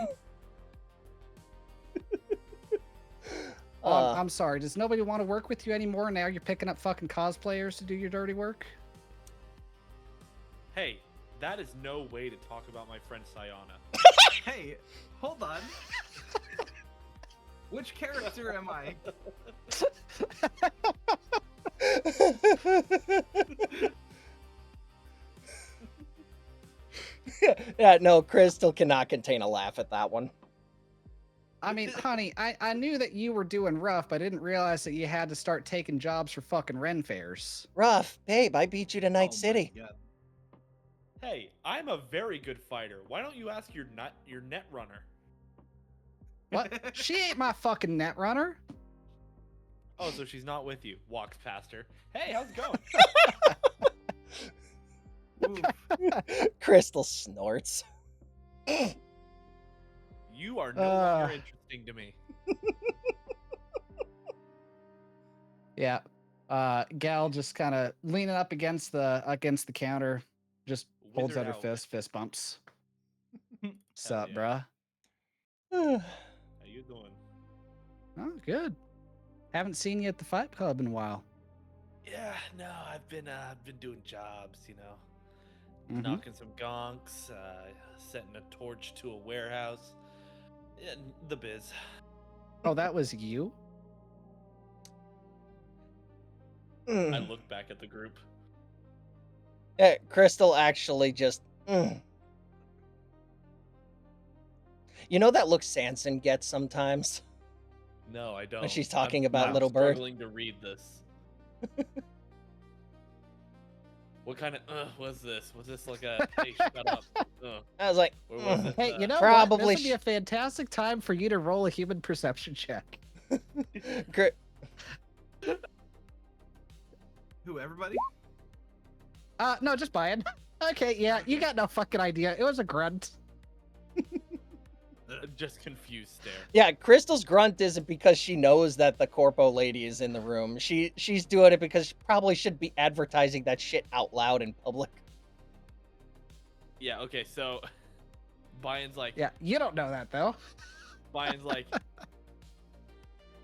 I'm sorry. Does nobody want to work with you anymore? Now you're picking up fucking cosplayers to do your dirty work?
Hey, that is no way to talk about my friend Sayana.
Hey, hold on. Which character am I?
Yeah, no, Crystal cannot contain a laugh at that one.
I mean, honey, I knew that you were doing rough, but I didn't realize that you had to start taking jobs for fucking Ren fairs.
Rough, babe, I beat you to Night
Oh my
City.
God.
Hey, I'm a very good fighter. Why don't you ask your net runner?
What? She ain't my fucking net runner.
Oh, so she's not with you. Walks past her. Hey, how's it going?
Oof.
Crystal snorts.
You are no longer interesting to me.
Yeah. Gal just kind of leaning up against the counter, just holds
Withered
out her
out.
fist bumps. What's
Hell
up,
yeah.
bruh?
How you doing?
Oh, good. Haven't seen you at the Fight Club in a while.
Yeah, no, I've been doing jobs, you know,
Mhm.
knocking some gonks, setting a torch to a warehouse. Yeah, the biz.
Oh, that was you?
I look back at the group.
Crystal actually just. You know that look Sanson gets sometimes?
No, I don't.
she's talking about
I'm
Little Bird?
struggling to read this. What kind of was this? Was this like a hey, shut up?
I was like,
Or was it?
Hey, you know
Probably
what? This would be a fantastic time for you to roll a human perception check.
Cri-
Who? Everybody?
No, just Brian. Okay, yeah, you got no fucking idea. It was a grunt.
Just confused stare.
yeah, Crystal's grunt isn't because she knows that the corpo lady is in the room. She's doing it because she probably should be advertising that shit out loud in public.
Yeah. Okay. So, Bayon's like.
Yeah, you don't know that though.
Bayon's like.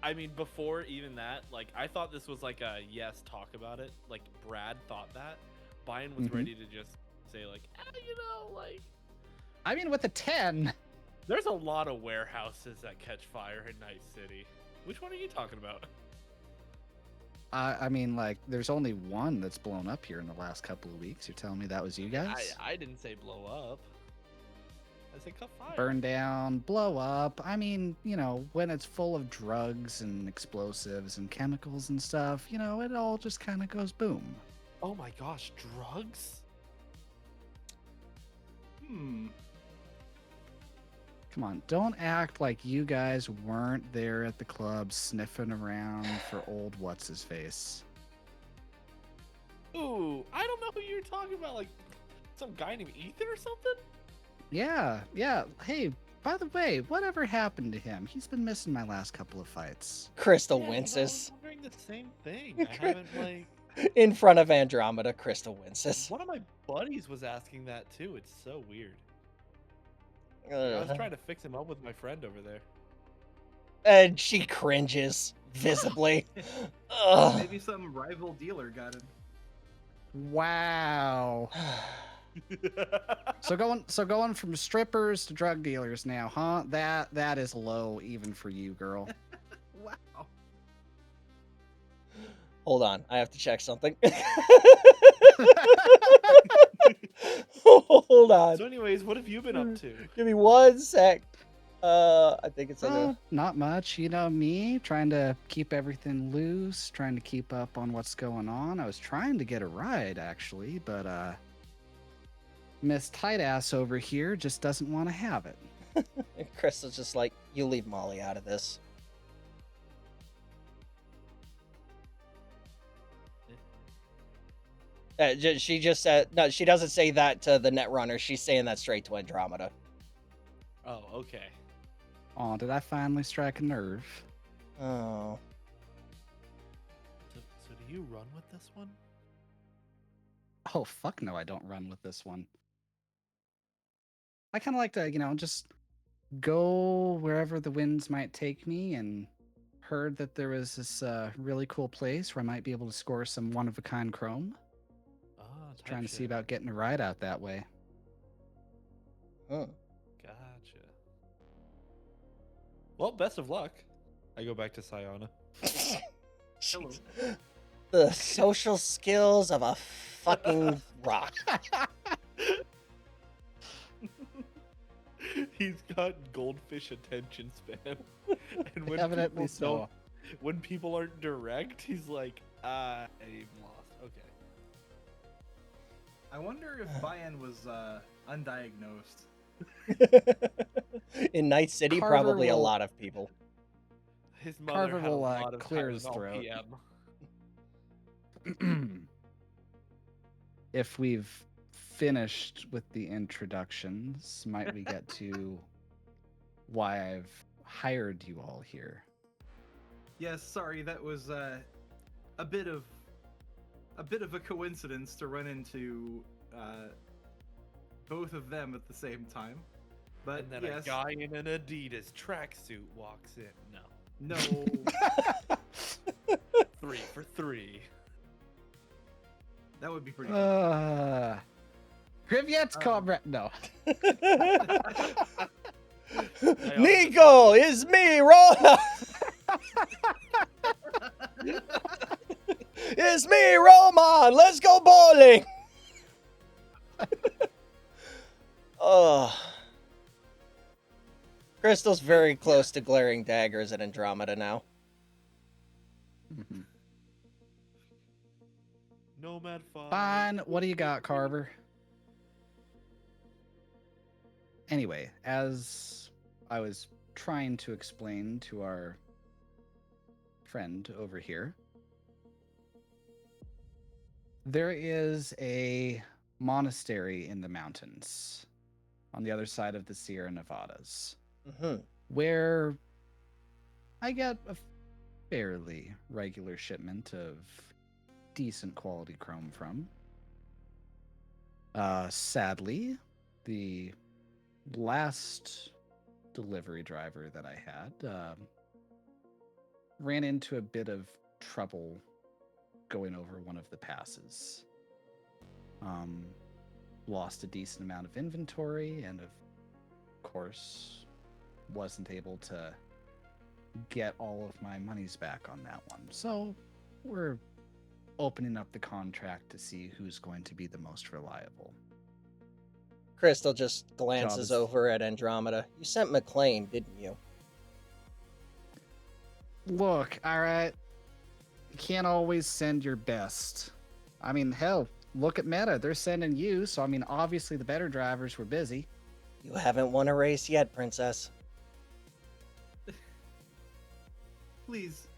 I mean, before even that, like, I thought this was like a yes, talk about it. Like, Brad thought that. Bayon was
Mhm.
ready to just say, like, you know, like.
I mean, with a 10.
There's a lot of warehouses that catch fire in Night City. Which one are you talking about?
I mean, like, there's only one that's blown up here in the last couple of weeks. You're telling me that was you guys?
I didn't say blow up. I said cut fire.
Burn down, blow up. I mean, you know, when it's full of drugs and explosives and chemicals and stuff, you know, it all just kind of goes boom.
Oh my gosh, drugs?
Come on, don't act like you guys weren't there at the club sniffing around for old what's-his-face.
Ooh, I don't know who you're talking about. Like, some guy named Ethan or something?
Yeah. Hey, by the way, whatever happened to him? He's been missing my last couple of fights.
Crystal
Yeah, 'cause I was
winces.
wondering the same thing. I haven't, like...
In front of Andromeda, Crystal winces.
One of my buddies was asking that too. It's so weird. I was trying to fix him up with my friend over there.
And she cringes visibly. Ugh.
Maybe some rival dealer got him.
Wow. So going from strippers to drug dealers now, huh? That is low even for you, girl.
Wow.
Hold on, I have to check something. Hold on.
So anyways, what have you been up to?
Give me 1 sec. I think it's under.
Oh, not much. You know me, trying to keep everything loose, trying to keep up on what's going on. I was trying to get a ride actually, but Miss Tight Ass over here just doesn't want to have it.
Crystal's just like, you leave Molly out of this. She just said no. She doesn't say that to the Netrunner. She's saying that straight to Andromeda.
Oh, okay.
Oh, did I finally strike a nerve?
Oh,
So do you run with this one?
Oh, fuck no, I don't run with this one. I kind of like to, you know, just go wherever the winds might take me, and heard that there was this really cool place where I might be able to score some one-of-a-kind chrome.
Ah,
Trying to see about getting a ride out that way.
huh.
Gotcha. Well, best of luck. I go back to Sayana.
Hello.
The social skills of a fucking rock.
He's got goldfish attention span. And when
Evidently
people don't,
so.
when people aren't direct, he's like, I'm lost. Okay.
I wonder if Bayan was undiagnosed.
In Night City,
Carver
probably a
will-
lot of people.
His mother
Carver
had a
will,
lot of
clear his
Tylenol
throat.
PM.
If we've finished with the introductions, might we get to why I've hired you all here?
Yes, sorry, that was a bit of a coincidence to run into both of them at the same time. But
And then
yes,
a guy in an Adidas tracksuit walks in. No.
no,
3 for 3.
that would be pretty. Good.
Privyets, comrade. No.
Nico, it's me, Roman. It's me, Roman. Let's go bowling. Oh. Crystal's very close to glaring daggers at Andromeda now.
Mhm.
Nomad 5.
Fine. What do you got, Carver? Anyway, as I was trying to explain to our friend over here, there is a monastery in the mountains on the other side of the Sierra Nevadas
Mm-hmm.
where I get a fairly regular shipment of decent quality chrome from. Sadly, the last delivery driver that I had ran into a bit of trouble going over one of the passes. Lost a decent amount of inventory and of course wasn't able to get all of my monies back on that one. So we're opening up the contract to see who's going to be the most reliable.
Crystal just glances
is-
over at Andromeda. You sent McLean, didn't you?
Look, all right, you can't always send your best. I mean, hell, look at Meta. They're sending you, so I mean, obviously the better drivers were busy.
You haven't won a race yet, Princess.
Please,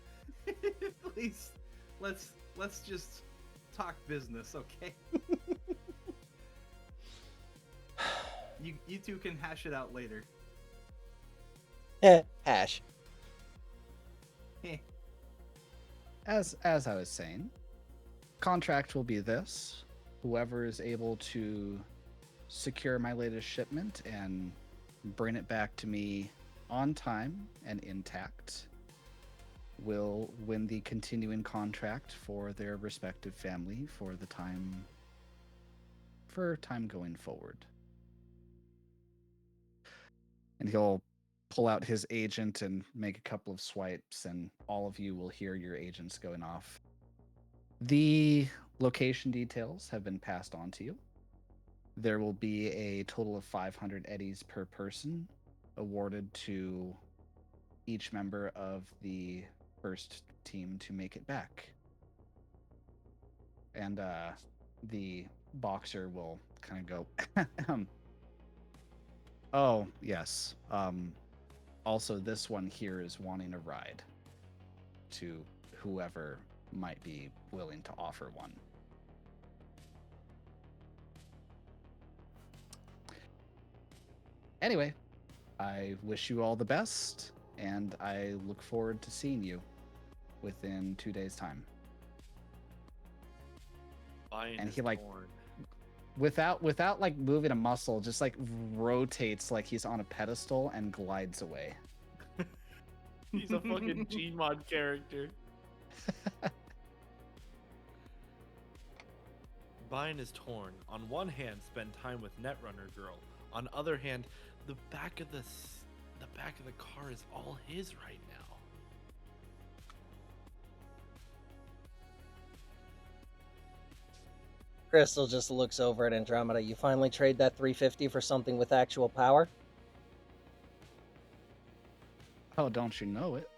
please, let's just talk business, okay? You two can hash it out later.
Hash.
As I was saying, contract will be this: whoever is able to secure my latest shipment and bring it back to me on time and intact will win the continuing contract for their respective family for time going forward. And he'll pull out his agent and make a couple of swipes, and all of you will hear your agents going off. The location details have been passed on to you. There will be a total of 500 eddies per person awarded to each member of the first team to make it back. And the boxer will kind of go, oh, yes. Also, this one here is wanting a ride to whoever might be willing to offer one. Anyway, I wish you all the best, and I look forward to seeing you within 2 days' time. And he, like, without like moving a muscle, just like rotates like he's on a pedestal and glides away.
He's a fucking Gmod character. Vine is torn. On one hand, spend time with Netrunner girl. On other hand, the back of the car is all his right now.
Crystal just looks over at Andromeda. You finally trade that 350 for something with actual power?
Oh, don't you know it?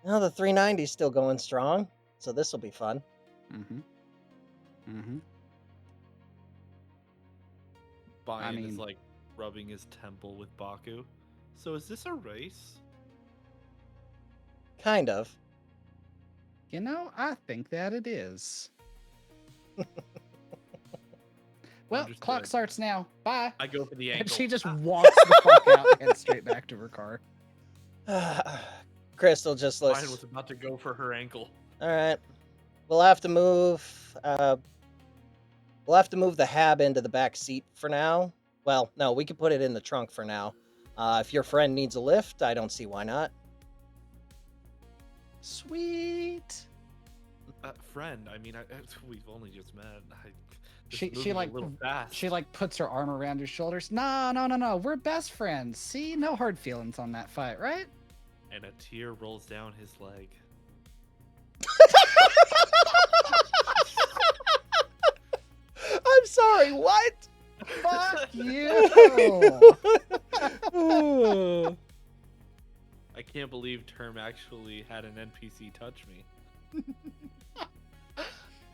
Well, the 390's still going strong, so this will be fun.
Mm-hmm. Mm-hmm.
Bayern is
mean-
like rubbing his temple with Baku. So is this a race?
Kind of.
You know, I think that it is. Well, clock
Understood.
starts now. Bye.
I go for the ankle.
And she just walks the fuck out and heads straight back to her car.
Crystal just
Bayern
looks.
was about to go for her ankle.
All right, we'll have to move. We'll have to move the hab into the back seat for now. Well, no, we can put it in the trunk for now. If your friend needs a lift, I don't see why not.
Sweet.
Friend, I mean, we've only just met. This
She
movie's
like
a little fast.
she like puts her arm around your shoulders. No. We're best friends. See, no hard feelings on that fight, right?
And a tear rolls down his leg.
I'm sorry, what?
Fuck you.
I can't believe Term actually had an NPC touch me.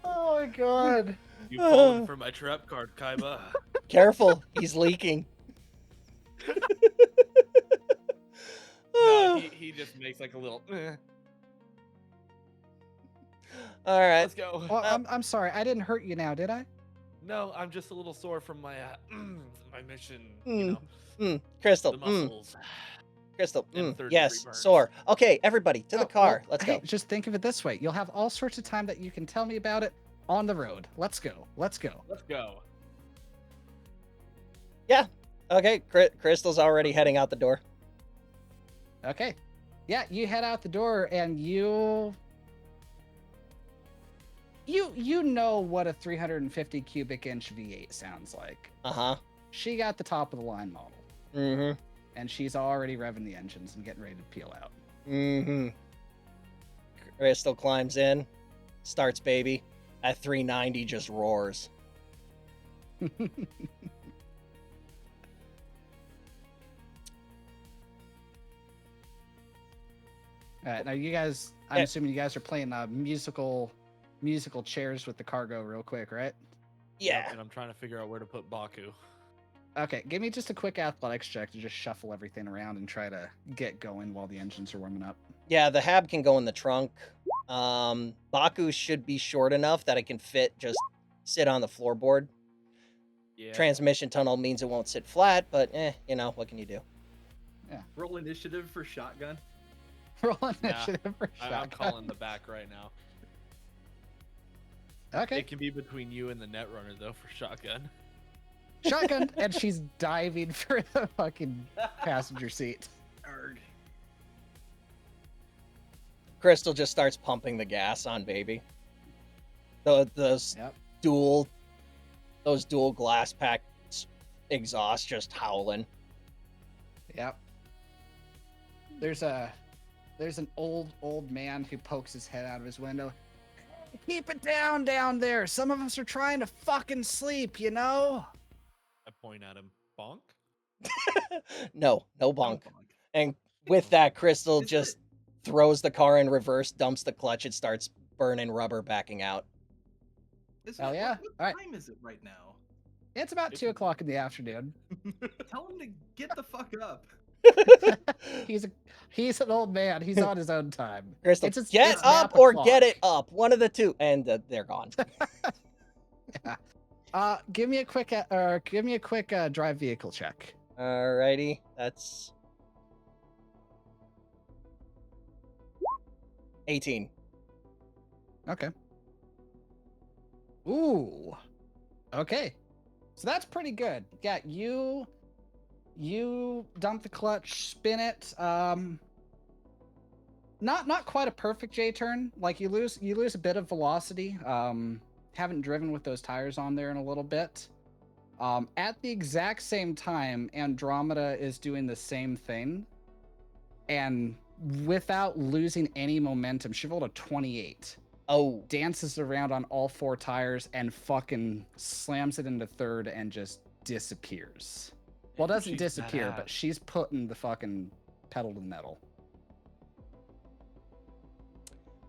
Oh my god.
You've fallen for my trap card, Kaiba.
Careful, he's leaking.
No, he just makes like a little.
All right.
Let's go.
Well, I'm sorry. I didn't hurt you now, did I?
No, I'm just a little sore from my my mission. You know,
Crystal.
the muscles.
Crystal.
And third
Yes,
degree burns.
sore. Okay, everybody, to the
Oh,
car.
well,
Let's
hey,
go.
Just think of it this way. You'll have all sorts of time that you can tell me about it on the road. Let's go. Let's go.
Let's go.
Okay, Crystal's already heading out the door.
Okay. Yeah, you head out the door and you know what a 350 cubic inch V8 sounds like.
Uh-huh.
She got the top of the line model,
Mm-hmm.
and she's already revving the engines and getting ready to peel out.
Mm-hmm. Crystal climbs in, starts baby. At 390 just roars.
All right, now you guys, I'm
Yeah.
assuming you guys are playing musical chairs with the cargo real quick, right?
Yeah.
And I'm trying to figure out where to put Baku.
Okay, give me just a quick athletics check to just shuffle everything around and try to get going while the engines are warming up.
Yeah, the hab can go in the trunk. Baku should be short enough that it can fit, just sit on the floorboard.
Yeah.
Transmission tunnel means it won't sit flat, but you know, what can you do?
Roll initiative for shotgun.
Roll
Nah,
initiative for
I'm
shotgun.
calling the back right now.
Okay,
It can be between you and the Netrunner though for shotgun.
shotgun, and she's diving for the fucking passenger seat.
Arg.
Crystal just starts pumping the gas on baby. Those
Yep.
dual glass pack exhaust just howling.
Yep. There's an old man who pokes his head out of his window. Keep it down there. Some of us are trying to fucking sleep, you know?
I point at him. Bonk.
No bonk.
Bonk.
And with that, Crystal
Is
just throws the car in reverse, dumps the clutch, it starts burning rubber, backing out.
Hell yeah.
What
All right.
time is it right now?
It's about 2:00 in the afternoon.
Tell him to get the fuck up.
He's an old man. He's on his own time.
Crystal,
It's
get up
nap
or
o'clock.
get it up. One of the two. And they're gone.
Give me a quick drive vehicle check.
Alrighty. That's 18.
Okay. Ooh. Okay. So that's pretty good. Yeah, you dump the clutch, spin it. Not quite a perfect J turn. Like you lose a bit of velocity. Haven't driven with those tires on there in a little bit. At the exact same time, Andromeda is doing the same thing. And without losing any momentum, she rolled a 28.
Oh.
Dances around on all four tires and fucking slams it into third and just disappears. Well, it doesn't
She's
disappear, but
badass.
she's putting the fucking pedal to the metal.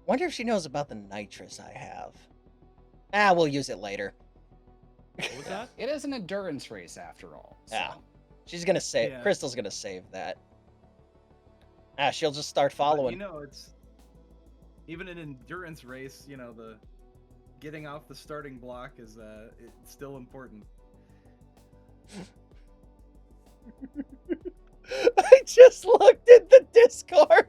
Wonder if she knows about the nitrous I have. Ah, we'll use it later.
What was that?
It is an endurance race after all. So.
Yeah. She's gonna save.
Yeah.
Crystal's gonna save that. Ah, she'll just start
But,
following.
it's even an endurance race. The getting off the starting block is it's still important.
I just looked at the Discord.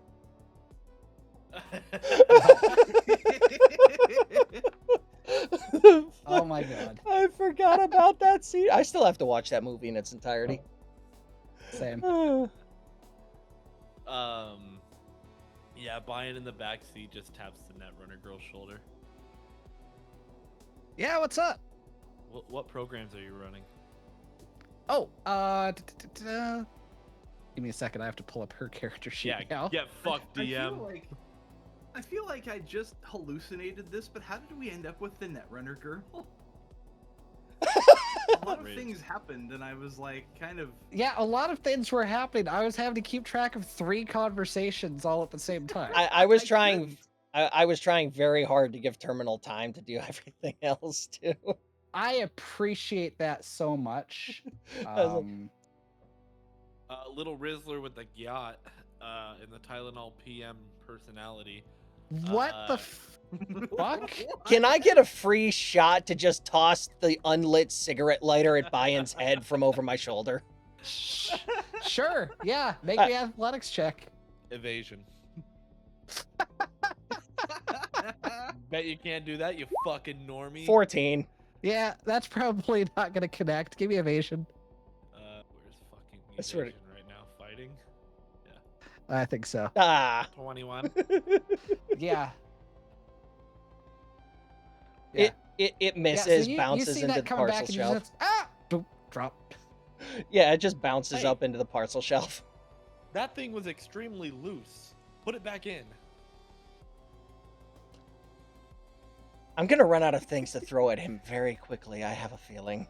Oh my god.
I forgot about that scene. I still have to watch that movie in its entirety.
Same.
Yeah, Brian in the back seat just taps the Netrunner girl's shoulder.
Yeah, what's up?
What programs are you running?
Oh, give me a second. I have to pull up her character sheet
Yeah,
now.
get fucked, DM.
I feel like I just hallucinated this, but how did we end up with the Netrunner girl? A lot of
Outrageous.
things happened, and I was like, kind of.
Yeah, a lot of things were happening. I was having to keep track of 3 conversations all at the same time.
I was
I
trying.
couldn't.
I was trying very hard to give Terminal time to do everything else too.
I appreciate that so much.
I was like,
Little Rizzler with the yacht in the Tylenol PM personality.
What the fuck?
Can I get a free shot to just toss the unlit cigarette lighter at Bayon's head from over my shoulder?
Sure. Yeah. Make me athletics check.
Evasion. Bet you can't do that, you fucking normie.
14.
Yeah, that's probably not gonna connect. Give me evasion.
Where's fucking
I swear to-
evasion right now? Fighting?
I think so.
Ah.
21.
Yeah.
It misses,
Yeah, so you
bounces
see
into
that
the
coming
parcel
back and you
shelf.
just, ah, boop, drop.
Yeah, it just bounces
Hey.
up into the parcel shelf.
That thing was extremely loose. Put it back in.
I'm gonna run out of things to throw at him very quickly, I have a feeling.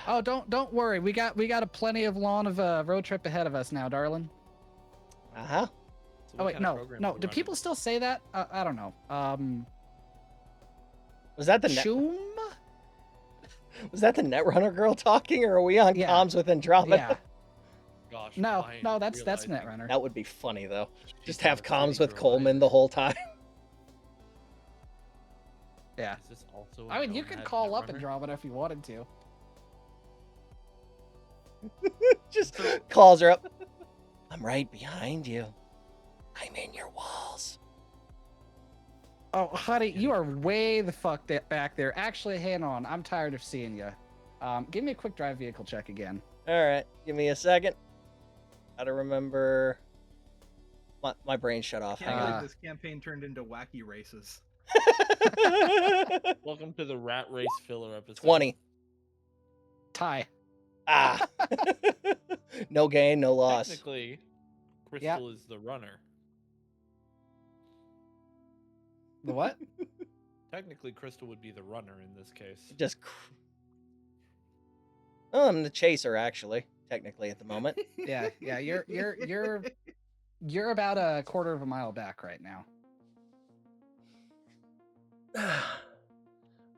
Oh, don't worry. We got a plenty of lawn of a road trip ahead of us now, darling.
Uh-huh.
So
Oh
what
wait,
kind of
no,
programs
no.
are you
Do
running?
people still say that? I don't know.
Was that the net
Shoom?
was that the Netrunner girl talking, or are we on
Yeah.
comms with Andromeda?
Yeah.
Gosh,
No,
Brian
no. That's
realizing
Netrunner.
That would be funny though.
she's
Just
not
have
a
comms
city
with
girl,
Coleman the whole time.
Yeah.
Is this also
I mean, you could call up
Netrunner?
Andromeda if you wanted to.
Just calls her up. I'm right behind you. I'm in your walls.
Oh, honey, you are way the fuck back there. Actually, hang on. I'm tired of seeing you. Give me a quick drive vehicle check again.
All right, give me a second. Gotta remember. My brain shut off.
Can't
Hang
believe
on.
this campaign turned into wacky races.
Welcome to the Rat Race filler episode.
20.
Tie.
Ah. No gain, no loss.
Technically, Crystal is the runner.
The what?
Technically, Crystal would be the runner in this case.
Just. Oh, I'm the chaser, actually. Technically, at the moment.
Yeah, yeah. You're about a quarter of a mile back right now.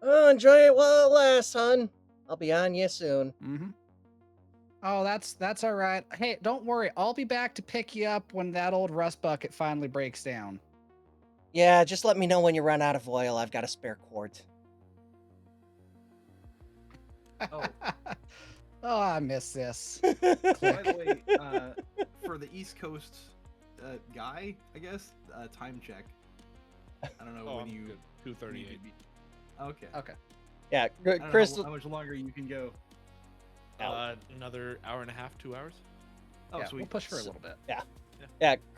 Oh, enjoy it while it lasts, son. I'll be on you soon.
Mm-hmm. Oh, that's all right. Hey, don't worry. I'll be back to pick you up when that old rust bucket finally breaks down.
Yeah, just let me know when you run out of oil. I've got a spare quart.
Oh,
Oh, I miss this.
by the way, for the East Coast guy, I guess, time check. I don't know
Oh,
when
I'm
you.
good. 2:38.
Okay.
Okay.
Yeah,
I don't know
Crystal.
how much longer you can go.
Another hour and a half, 2 hours.
Oh,
Yeah,
sweet.
we'll push for a little bit.
Yeah,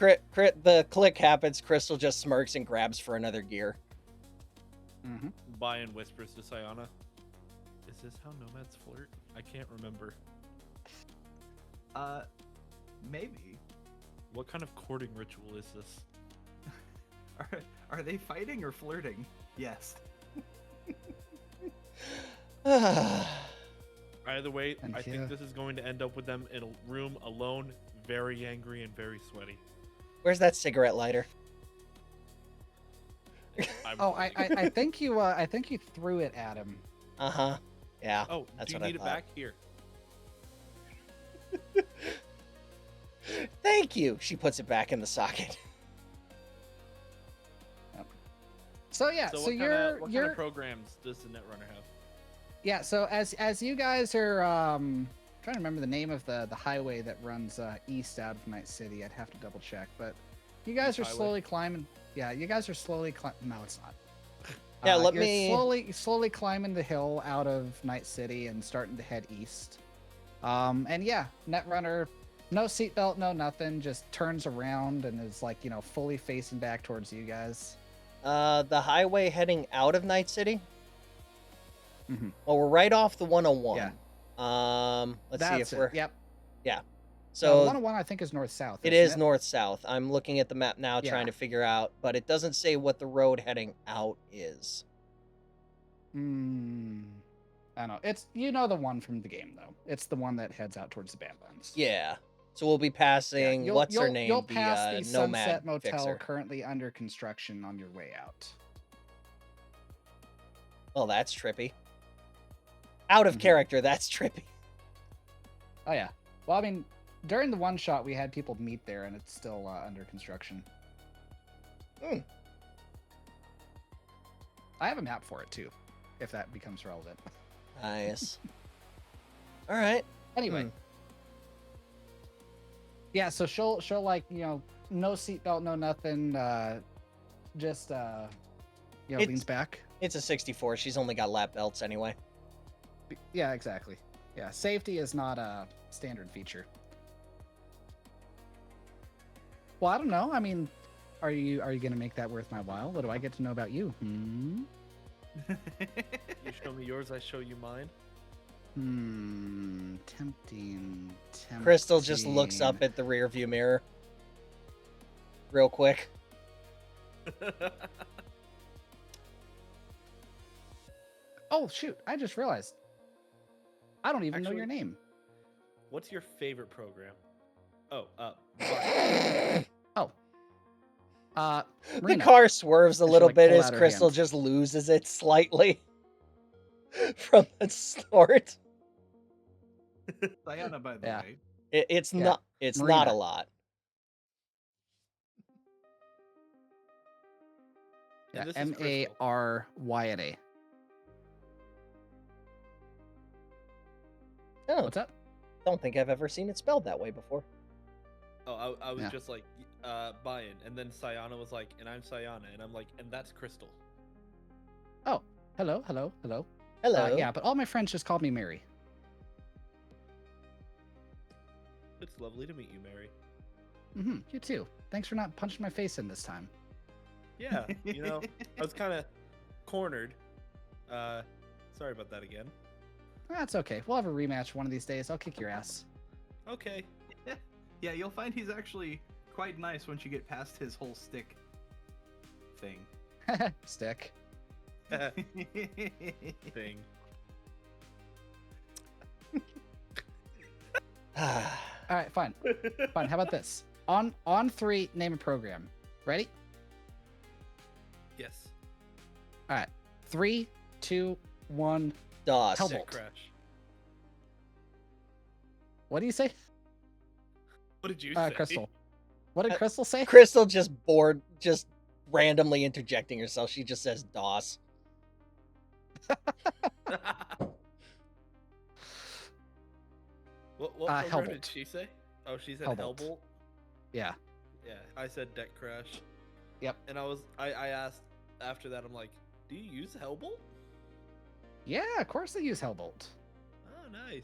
the click happens. Crystal just smirks and grabs for another gear.
Mm-hmm.
Brian whispers to Sayana, "Is this how nomads flirt? I can't remember.
Maybe.
What kind of courting ritual is this?"
Are they fighting or flirting? Yes.
Either way,
And
I
yeah.
think this is going to end up with them in a room alone, very angry and very sweaty.
Where's that cigarette lighter?
Oh, I think you threw it at him.
Uh-huh. Yeah.
Oh,
That's
do you
what I
need it
thought.
back? Here.
Thank you. She puts it back in the socket.
So yeah,
So
so
what
you're
kind of programs does the Netrunner have?
yeah. So as you guys are trying to remember the name of the highway that runs east out of Night City, I'd have to double check, but you guys are
Highway?
slowly climbing. Yeah, you guys are slowly climbing. No, it's not.
Yeah, let
you're
me-
slowly climbing the hill out of Night City and starting to head east. And yeah, Netrunner, no seatbelt, no nothing, just turns around and is like, fully facing back towards you guys.
The highway heading out of Night City?
Mhm.
Well, we're right off the 101.
Yeah.
Let's see if we're...
Yep.
So
the 101 I think is north-south.
it
isn't
is north-south. I'm looking at the map now
Yeah.
trying to figure out, but it doesn't say what the road heading out is.
I don't know. It's the one from the game though. It's the one that heads out towards the Badlands.
Yeah. So we'll be passing,
Yeah,
what's her name?
You'll pass the
Nomad
Sunset Motel
fixer.
currently under construction on your way out.
Oh, that's trippy. Out of
Mhm.
character, that's trippy.
Oh yeah. Well, I mean, during the one shot we had people meet there, and it's still under construction.
Hmm.
I have a map for it too, if that becomes relevant.
Nice. All right.
Anyway.
Hmm.
Yeah, so she'll like, no seatbelt, no nothing, just
It's-
leans back.
It's a 64. She's only got lap belts anyway.
Yeah, exactly. Yeah, safety is not a standard feature. Well, I don't know. I mean, are you gonna make that worth my while? What do I get to know about you?
You show me yours, I show you mine.
Tempting.
Crystal just looks up at the rear view mirror real quick.
Oh shoot! I just realized. I don't even know your
Actually-
name.
What's your favorite program? Oh,
The
The car swerves a
She,
little
like,
bit
pull
as
out her
Crystal
hands.
just loses it slightly from the snort.
Diana, by the
Yeah.
way.
It's
Yeah,
not. It's not
Marina.
a lot.
Yeah,
And this is Crystal.
Maryna.
Oh,
What's up?
don't think I've ever seen it spelled that way before.
Oh, I was
Yeah.
just like, Bayan, and then Sayana was like, and I'm Sayana, and I'm like, and that's Crystal.
Hello.
Hello.
Yeah, but all my friends just called me Mary.
It's lovely to meet you, Mary.
You too. Thanks for not punching my face in this time.
Yeah, I was kind of cornered. Sorry about that again.
That's okay. We'll have a rematch one of these days. I'll kick your ass.
Okay.
Yeah, you'll find he's actually quite nice once you get past his whole stick thing.
Stick.
Thing.
All right, fine. Fine. How about this? On three, name a program. Ready?
Yes.
All right. 3, 2, 1.
DOS.
Hellbolt.
Deck crash.
What do you say?
What did you say?
Crystal. What did Crystal say?
Crystal just randomly interjecting herself. She just says DOS.
What program
Hellbolt.
did she say? Oh, she said
Hellbolt.
Hellbolt.
Yeah.
Yeah, I said deck crash.
Yep.
And I asked after that, I'm like, do you use Hellbolt?
Yeah, of course they use Hellbolt.
Oh, nice.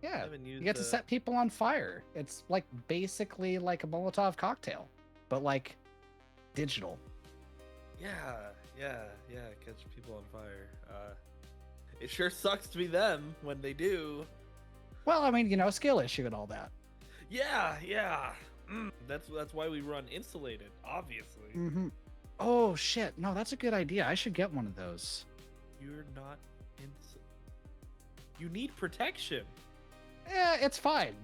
I
Yeah.
haven't used
You get to set people on fire. It's like basically like a Molotov cocktail, but like digital.
Yeah, catch people on fire. It sure sucks to be them when they do.
Well, I mean, skill issue and all that.
Yeah. That's why we run insulated, obviously.
Mm-hmm. Oh shit! No, that's a good idea. I should get one of those.
You're not insulated. You need protection.
Yeah, it's fine.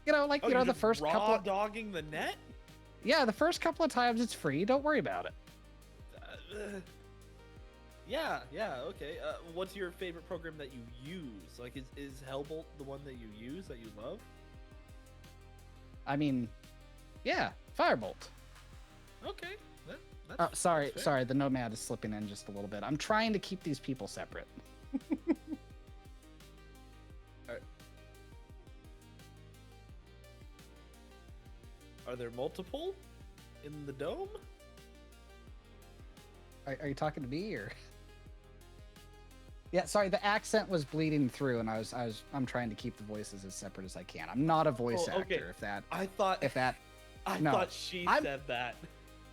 You know, like
Oh,
you know,
you're
the
just
first
raw
couple.
dogging the net.
Yeah, the first couple of times it's free. Don't worry about it.
Yeah, okay. What's your favorite program that you use? Like, is Hellbolt the one that you use that you love?
I mean, yeah, Firebolt.
Okay, that's
Oh, sorry,
that's fair.
sorry. The Nomad is slipping in just a little bit. I'm trying to keep these people separate.
Are there multiple in the dome?
Are you talking to me or? Yeah, sorry. The accent was bleeding through, and I'm trying to keep the voices as separate as I can. I'm not a voice
Oh, okay.
actor.
I thought
No,
thought she
I'm-
said that.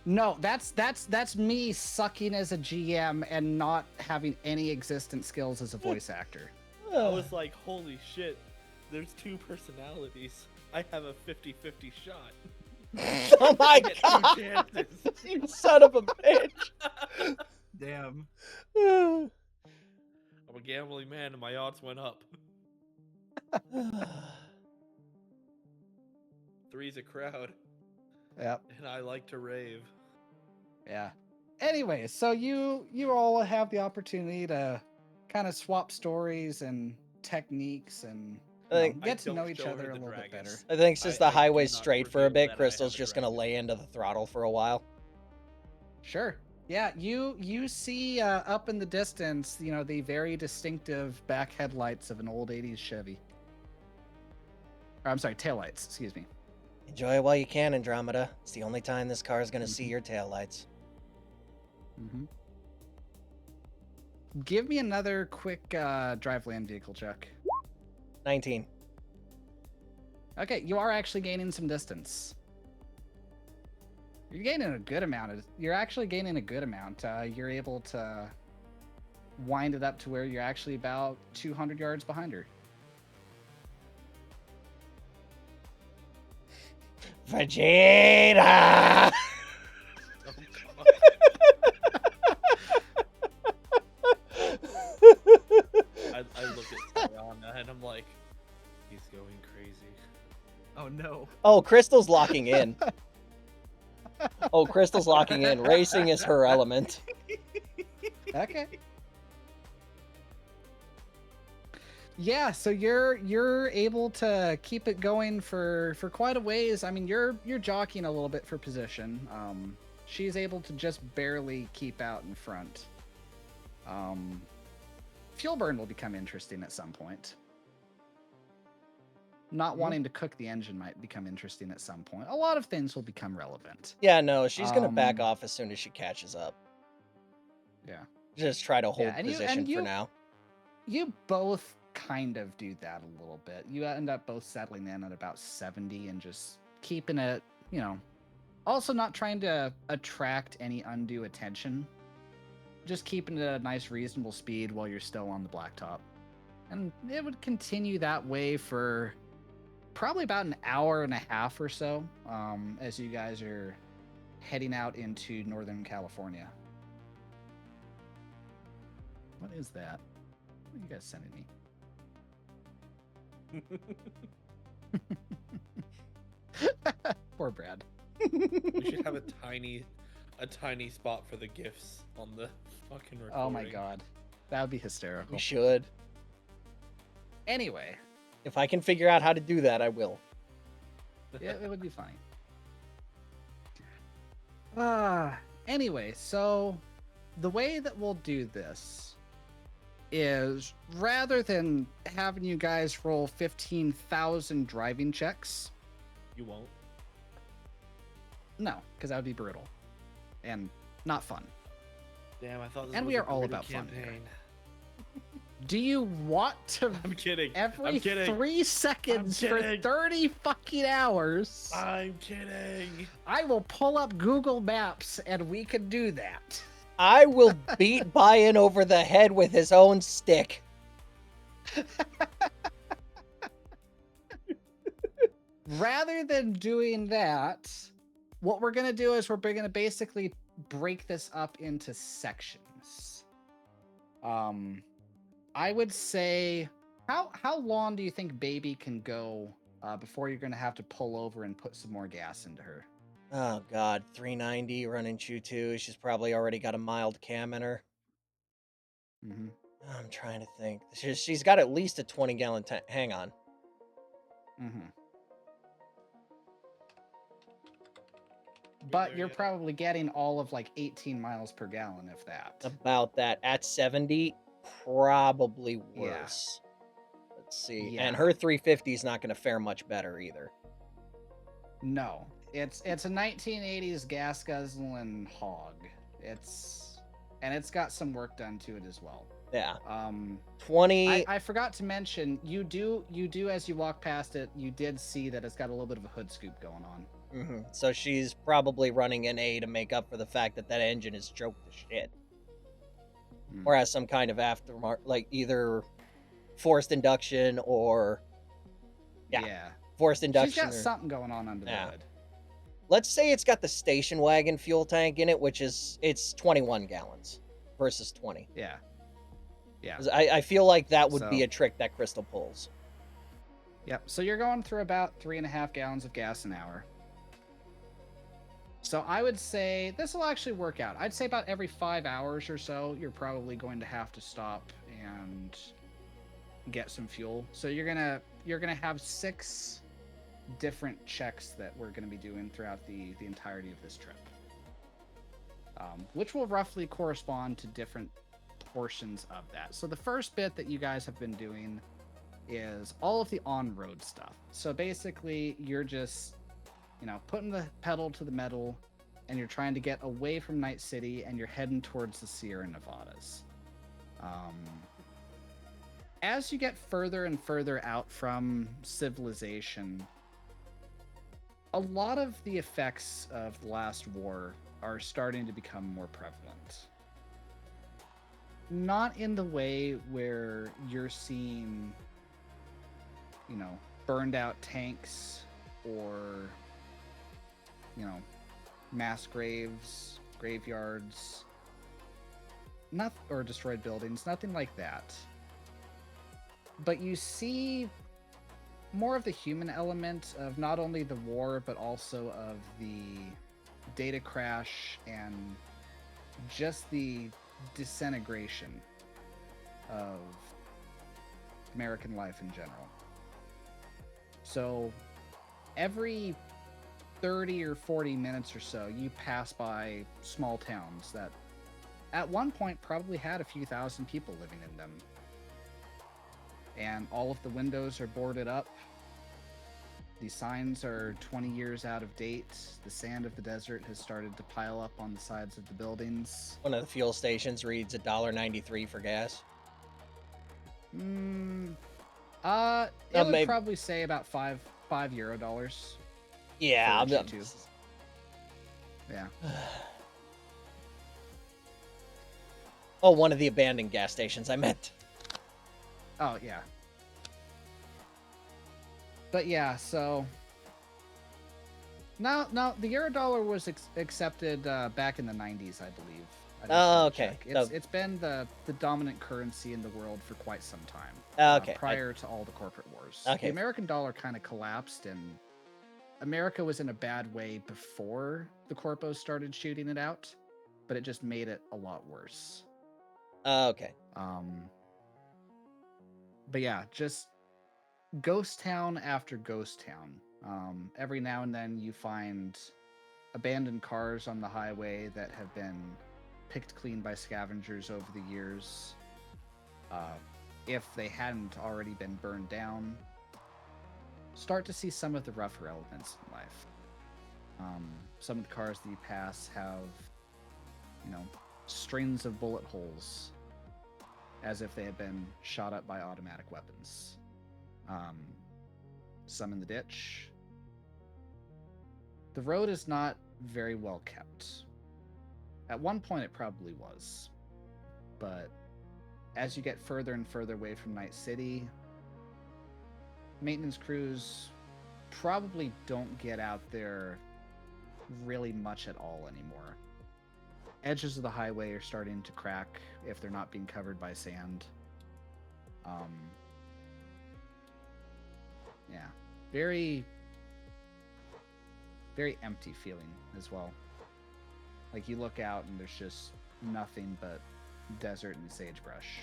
No, that's me sucking as a GM and not having any existent skills as a voice actor.
I was like, holy shit, there's two personalities. I have a 50-50 shot.
Oh my
I get
god!
two chances.
You son of a bitch!
Damn.
I'm a gambling man and my odds went up. Three's a crowd,
Yep.
and I like to rave.
Yeah. Anyway, so you all have the opportunity to kind of swap stories and techniques and
I think-
get to
don't
know each
show
other
her
a
the
little bit
dragons.
better.
I think since the
I do
highway's
not
straight for a
reveal
bit,
that I
Crystal's
have a
just gonna
dragon.
lay into the throttle for a while.
Sure. Yeah, you see up in the distance, you know, the very distinctive back headlights of an old 80s Chevy. Or, I'm sorry, taillights, excuse me.
Enjoy it while you can, Andromeda. It's the only time this car is gonna see your taillights.
Mm-hmm. Give me another quick drive land vehicle check.
19.
Okay, you are actually gaining some distance. You're gaining a good amount. You're actually gaining a good amount. You're able to wind it up to where you're actually about 200 yards behind her.
Vegeta!
I look at Sayana and I'm like, he's going crazy.
Oh no.
Oh, Crystal's locking in. Oh, Crystal's locking in. Racing is her element.
Okay. Yeah, so you're able to keep it going for quite a ways. I mean, you're jockeying a little bit for position. She's able to just barely keep out in front. Fuel burn will become interesting at some point. Not wanting to cook the engine might become interesting at some point. A lot of things will become relevant.
Yeah, no, she's gonna back
Um,
off as soon as she catches up.
Yeah.
Just try to hold
and
position
you-
for now.
You both kind of do that a little bit. You end up both settling in at about 70 and just keeping it, you know, also not trying to attract any undue attention. Just keeping it at a nice, reasonable speed while you're still on the blacktop. And it would continue that way for probably about an hour and a half or so, as you guys are heading out into Northern California. What is that? What are you guys sending me? Poor Brad.
We should have a tiny spot for the gifts on the fucking recording.
Oh my god. That would be hysterical.
We should.
Anyway,
If I can figure out how to do that, I will.
it would be funny. Anyway, so the way that we'll do this is rather than having you guys roll 15,000 driving checks,
You won't.
no, because that would be brutal and not fun.
Damn, I thought this
And
was
we
a
are all
brutal
about fun here.
campaign.
Do you want to
I'm kidding.
every
I'm kidding.
3 seconds for
kidding.
30 fucking hours?
I'm kidding.
I will pull up Google Maps and we can do that.
I will beat Bayan over the head with his own stick.
Rather than doing that, what we're going to do is we're going to basically break this up into sections. I would say, how long do you think baby can go before you're gonna have to pull over and put some more gas into her?
Oh God, 390 running Chew 2. She's probably already got a mild cam in her.
Mm-hmm.
I'm trying to think. She's got at least a 20-gallon tank. Hang on.
Mm-hmm.
Been
But
there
you're
yet.
probably getting all of like 18 miles per gallon, if that.
About that. At 70, probably
Yeah.
worse. Let's see.
Yeah.
And her 350 is not going to fare much better either.
No, it's a 1980s gas guzzling hog. It's got some work done to it as well.
Yeah.
20. I forgot to mention, you do as you walk past it, you did see that it's got a little bit of a hood scoop going on.
Mm-hmm. So she's probably running an A to make up for the fact that engine is choked to shit. Or has some kind of aftermarket, like either forced induction or forced induction.
She's got something going on under the hood.
Let's say it's got the station wagon fuel tank in it, which is it's 21 gallons versus 20.
Yeah.
I feel like that would be a trick that Crystal pulls.
Yep. So you're going through about 3.5 gallons of gas an hour. So I would say this will actually work out. I'd say about every 5 hours or so, you're probably going to have to stop and get some fuel. So you're gonna have 6 different checks that we're gonna be doing throughout the entirety of this trip, which will roughly correspond to different portions of that. So the first bit that you guys have been doing is all of the on-road stuff. So basically, you're just putting the pedal to the metal, and you're trying to get away from Night City, and you're heading towards the Sierra Nevadas. As you get further and further out from civilization, a lot of the effects of the last war are starting to become more prevalent. Not in the way where you're seeing, burned out tanks or mass graves, graveyards, or destroyed buildings, nothing like that. But you see more of the human element of not only the war, but also of the data crash and just the disintegration of American life in general. So every 30 or 40 minutes or so, you pass by small towns that at one point probably had a few thousand people living in them. And all of the windows are boarded up. The signs are 20 years out of date. The sand of the desert has started to pile up on the sides of the buildings.
One of the fuel stations reads $1.93 for gas.
It would probably say about $5 Euro.
Yeah,
yeah.
Oh, one of the abandoned gas stations, I meant.
Oh, yeah. But yeah, so now the Eurodollar was accepted back in the 90s, I believe.
Oh, okay.
It's been the dominant currency in the world for quite some time.
Okay.
Prior to all the corporate wars.
Okay.
The American dollar kind of collapsed, and America was in a bad way before the corpos started shooting it out, but it just made it a lot worse.
Okay.
But yeah, just ghost town after ghost town. Every now and then you find abandoned cars on the highway that have been picked clean by scavengers over the years. If they hadn't already been burned down, start to see some of the rougher elements in life. Some of the cars that you pass have, strings of bullet holes as if they had been shot up by automatic weapons. Some in the ditch. The road is not very well kept. At one point it probably was, but as you get further and further away from Night City, maintenance crews probably don't get out there really much at all anymore. Edges of the highway are starting to crack if they're not being covered by sand. Yeah, very, very empty feeling as well. Like you look out and there's just nothing but desert and sagebrush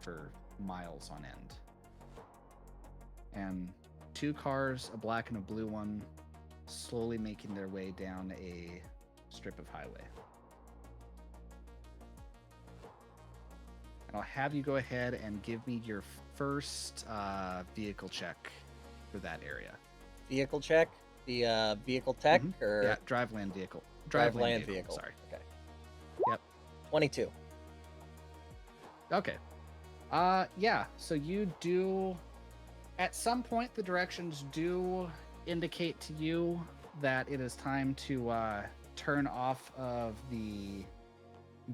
for miles on end. And 2 cars, a black and a blue one, slowly making their way down a strip of highway. And I'll have you go ahead and give me your first vehicle check for that area.
Vehicle check? The vehicle tech? Or
Yeah, drive land vehicle.
drive land vehicle.
Sorry.
Okay.
Yep.
22.
Okay. Yeah, so you do... At some point, the directions do indicate to you that it is time to turn off of the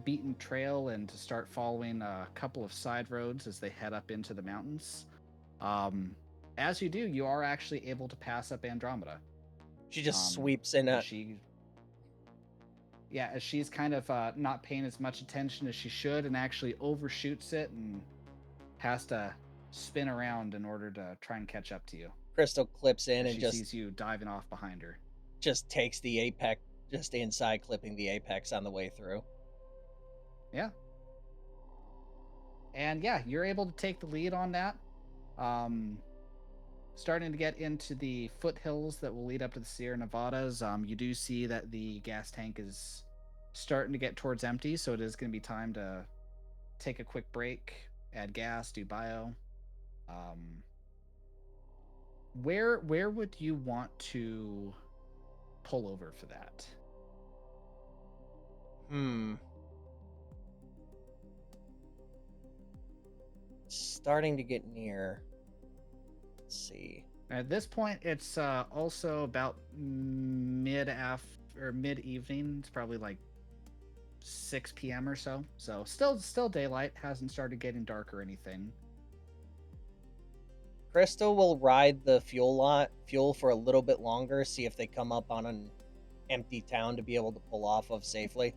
beaten trail and to start following a couple of side roads as they head up into the mountains. As you do, you are actually able to pass up Andromeda.
She just sweeps in
as she's kind of not paying as much attention as she should and actually overshoots it and has to spin around in order to try and catch up to you.
Crystal clips in and
She
just
sees you diving off behind her.
just takes the apex just inside, clipping the apex on the way through.
Yeah. And yeah, you're able to take the lead on that. Starting to get into the foothills that will lead up to the Sierra Nevadas. You do see that the gas tank is starting to get towards empty, so it is going to be time to take a quick break, add gas, do bio. Where would you want to pull over for that?
Starting to get near. Let's see.
At this point, it's also about mid-evening. It's probably like 6 p.m. or so. So still daylight. Hasn't started getting dark or anything.
Crystal will ride the fuel for a little bit longer, see if they come up on an empty town to be able to pull off of safely.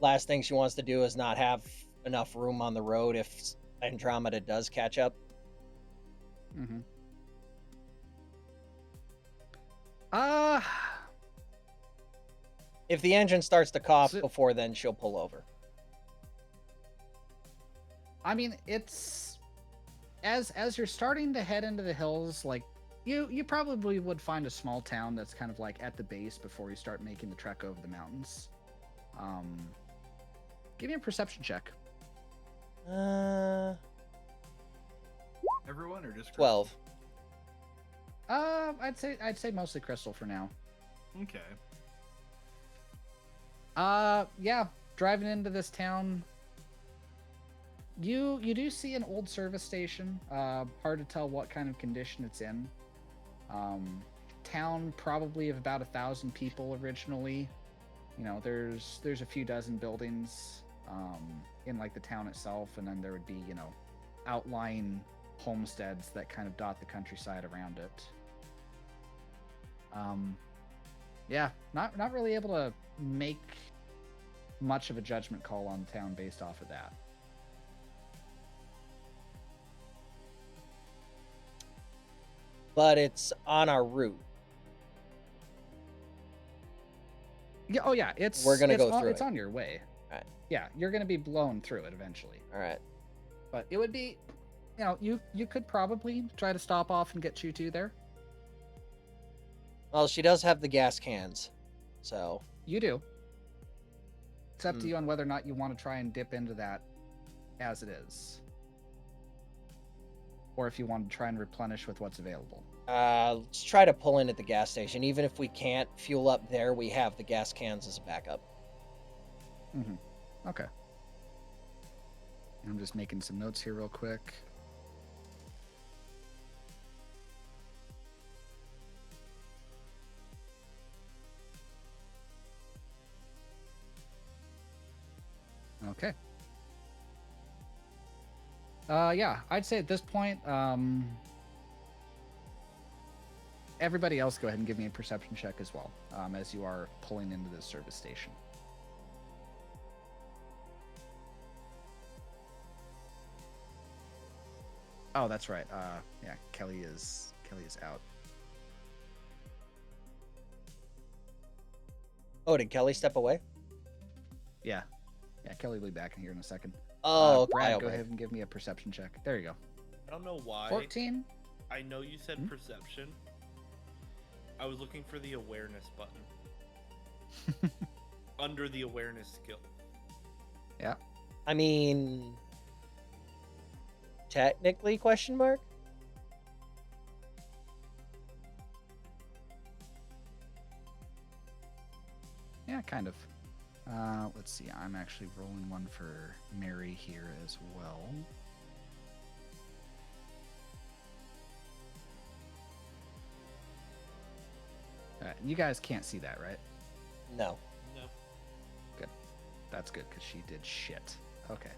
Last thing she wants to do is not have enough room on the road if Andromeda does catch up. If the engine starts to cough before then, she'll pull over.
I mean, it's as you're starting to head into the hills, like you probably would find a small town that's kind of like at the base before you start making the trek over the mountains. Give me a perception check.
Everyone or just
12.
I'd say mostly Crystal for now.
Okay.
Yeah, driving into this town, you do see an old service station. Hard to tell what kind of condition it's in. Town probably of about 1,000 people originally. You know, there's a few dozen buildings in like the town itself, and then there would be, you know, outlying homesteads that kind of dot the countryside around it. Yeah, not really able to make much of a judgment call on the town based off of that.
But it's on our route.
Yeah, oh yeah,
We're gonna go through
it's on your way.
All right.
Yeah, you're gonna be blown through it eventually.
All right.
But it would be, you know, you could probably try to stop off and get Chutu there.
Well, she does have the gas cans, so
You do. It's up to you on whether or not you want to try and dip into that as it is. Or if you want to try and replenish with what's available.
let's try to pull in at the gas station. Even if we can't fuel up there, we have the gas cans as a backup.
Okay. I'm just making some notes here real quick. Okay. Yeah, I'd say at this point, everybody else go ahead and give me a perception check as well, as you are pulling into this service station. Oh, that's right. Yeah, Kelly is out.
Oh, did Kelly step away?
Yeah, Kelly will be back in here in a second.
Oh, okay,
Brad, go
okay.
ahead and give me a perception check. There you go.
I don't know why.
14.
I know you said
Hmm?
perception. I was looking for the awareness button under the awareness skill.
Yeah.
I mean, technically, question mark?
Yeah, kind of. Let's see. I'm actually rolling one for Mary here as well. All right, you guys can't see that, right?
No.
No.
That's good because she did shit. Okay.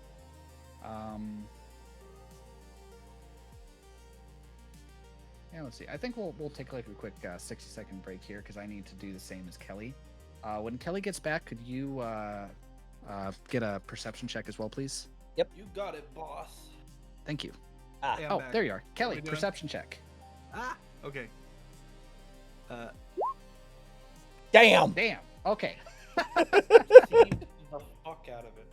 Yeah, let's see. I think we'll take like a quick 60-second break here because I need to do the same as Kelly. When Kelly gets back, could you get a perception check as well, please?
You got it, boss.
Thank you.
Ah,
Hey, I'm
Oh,
back.
there you are. Kelly,
we doing?
perception check.
Ah, okay.
damn!
Damn. Okay.
Deceived the fuck out of it.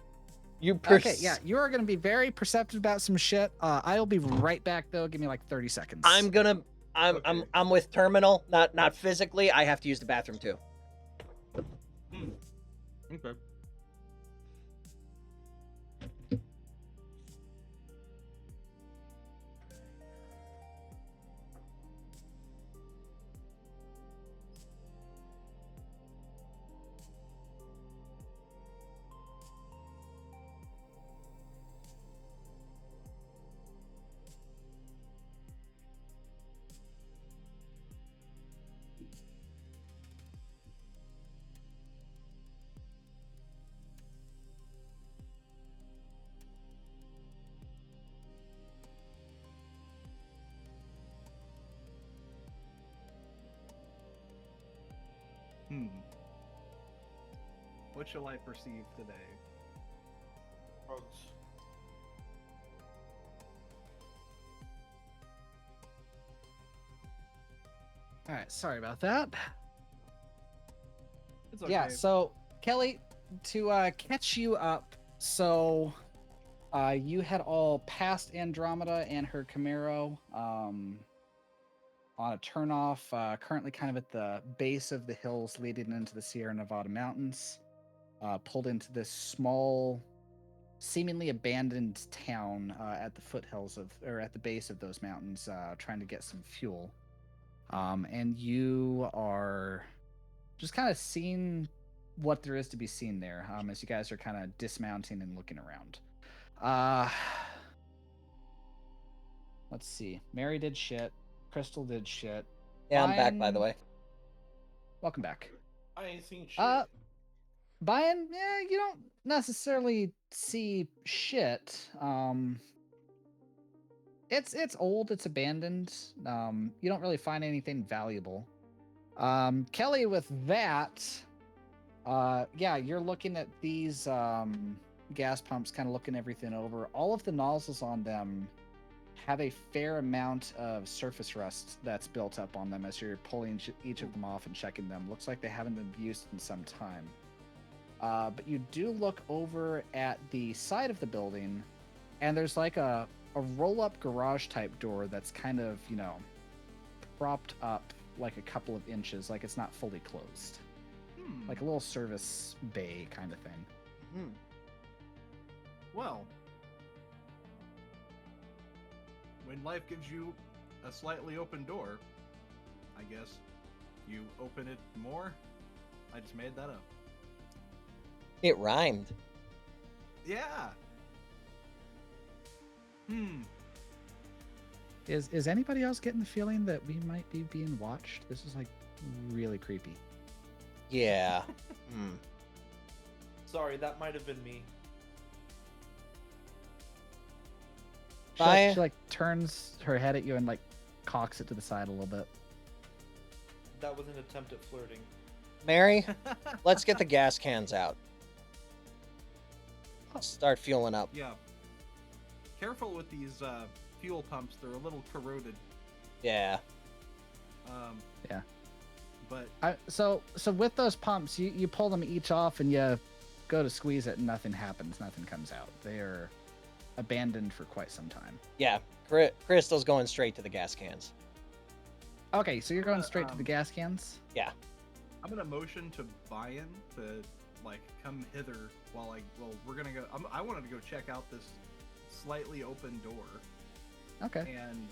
You
Okay, yeah, you are going to be very perceptive about some shit. I'll be right back though. Give me like 30 seconds.
I'm
Okay.
with Terminal, not physically. I have to use the bathroom too.
Okay. What shall I perceive today?
Drugs.
All right, sorry about that.
It's okay.
Yeah, so Kelly, to catch you up, so you had all passed Andromeda and her Camaro on a turnoff, currently kind of at the base of the hills leading into the Sierra Nevada mountains. Pulled into this small, seemingly abandoned town at the foothills of, or at the base of those mountains, trying to get some fuel. And you are just kind of seeing what there is to be seen there, as you guys are kind of dismounting and looking around. Let's see. Mary did shit. Crystal did shit.
Yeah, I'm back by the
Fine.
way.
Welcome back.
I ain't seen shit.
Brian, yeah, you don't necessarily see shit. It's old, it's abandoned. You don't really find anything valuable. Kelly, with that, yeah, you're looking at these gas pumps, kind of looking everything over. All of the nozzles on them have a fair amount of surface rust that's built up on them as you're pulling each of them off and checking them. Looks like they haven't been used in some time. But you do look over at the side of the building, and there's like a roll-up garage type door that's kind of, you know, propped up like a couple of inches, like it's not fully closed. Like a little service bay kind of thing.
Well, when life gives you a slightly open door, I guess you open it more. I just made that up.
It rhymed.
Yeah.
Is anybody else getting the feeling that we might be being watched? This is like really creepy.
Yeah.
Sorry, that might have been me.
She like turns her head at you and like cocks it to the side a little bit.
That was an attempt at flirting.
Mary, let's get the gas cans out. Start fueling up.
Yeah. Careful with these fuel pumps. They're a little corroded.
Yeah.
Yeah.
But
So with those pumps, you pull them each off and you go to squeeze it and nothing happens. Nothing comes out. They are abandoned for quite some time.
Yeah. Crystal's going straight to the gas cans.
Okay, so you're going straight to the gas cans?
Yeah.
I'm gonna motion to Bayan to like come hither while we're gonna go. I wanted to go check out this slightly open door,
Okay.
and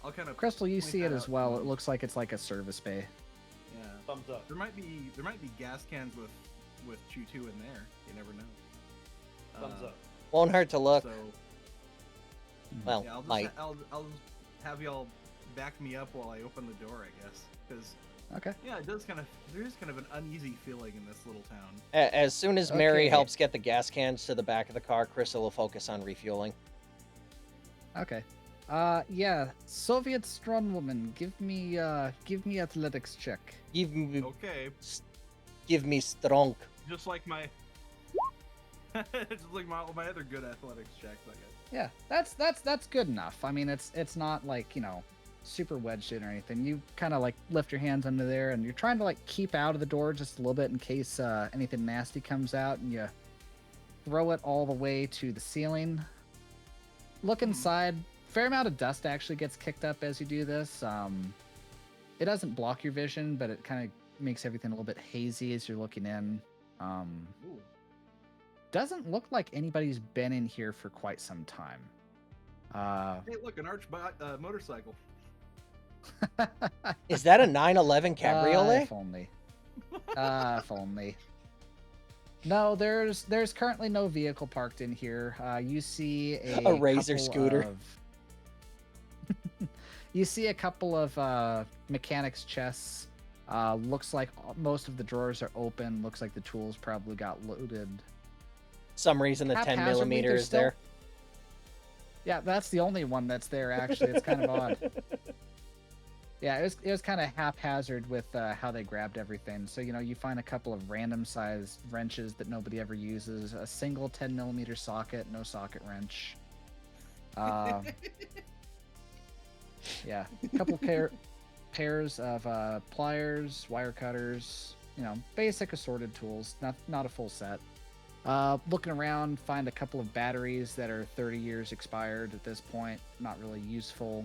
I'll kind of
Crystal, you
point
see it
that
as
out
well.
to
It
him.
looks like it's like a service bay.
Yeah,
Thumbs up.
there might be gas cans with Chew2 in there. You never know.
Thumbs up.
Won't hurt to look.
So
Well,
yeah,
might.
I'll have y'all back me up while I open the door, I guess, because
Okay.
yeah, there is kind of an uneasy feeling in this little town.
As soon as Mary
Okay.
helps get the gas cans to the back of the car, Crystal will focus on refueling.
Okay. Yeah. Soviet strong woman, give me athletics check.
Give me,
Okay,
give me strong.
just like my just like my other good athletics checks, I guess.
Yeah, that's good enough. I mean, it's not like, you know, super wedged in or anything. You kind of like lift your hands under there and you're trying to like keep out of the door just a little bit in case anything nasty comes out, and you throw it all the way to the ceiling. Look inside. Fair amount of dust actually gets kicked up as you do this. It doesn't block your vision, but it kind of makes everything a little bit hazy as you're looking in.
Ooh.
Doesn't look like anybody's been in here for quite some time.
Hey, look, an motorcycle.
Is that a 911 cabriolet?
If only. If only. No, there's currently no vehicle parked in here. You see
A Razor
couple
scooter.
of- you see a couple of mechanics' chests. Looks like most of the drawers are open. Looks like the tools probably got loaded.
Some reason the 10
Haphazardly,
millimeter
there's
is
still-
there.
Yeah, that's the only one that's there. Actually, it's kind of odd. Yeah, it was kind of haphazard with how they grabbed everything. So, you know, you find a couple of random sized wrenches that nobody ever uses, a single 10 millimeter socket, no socket wrench. Yeah, a couple pairs of pliers, wire cutters, you know, basic assorted tools, not a full set. Looking around, find a couple of batteries that are 30 years expired at this point, not really useful.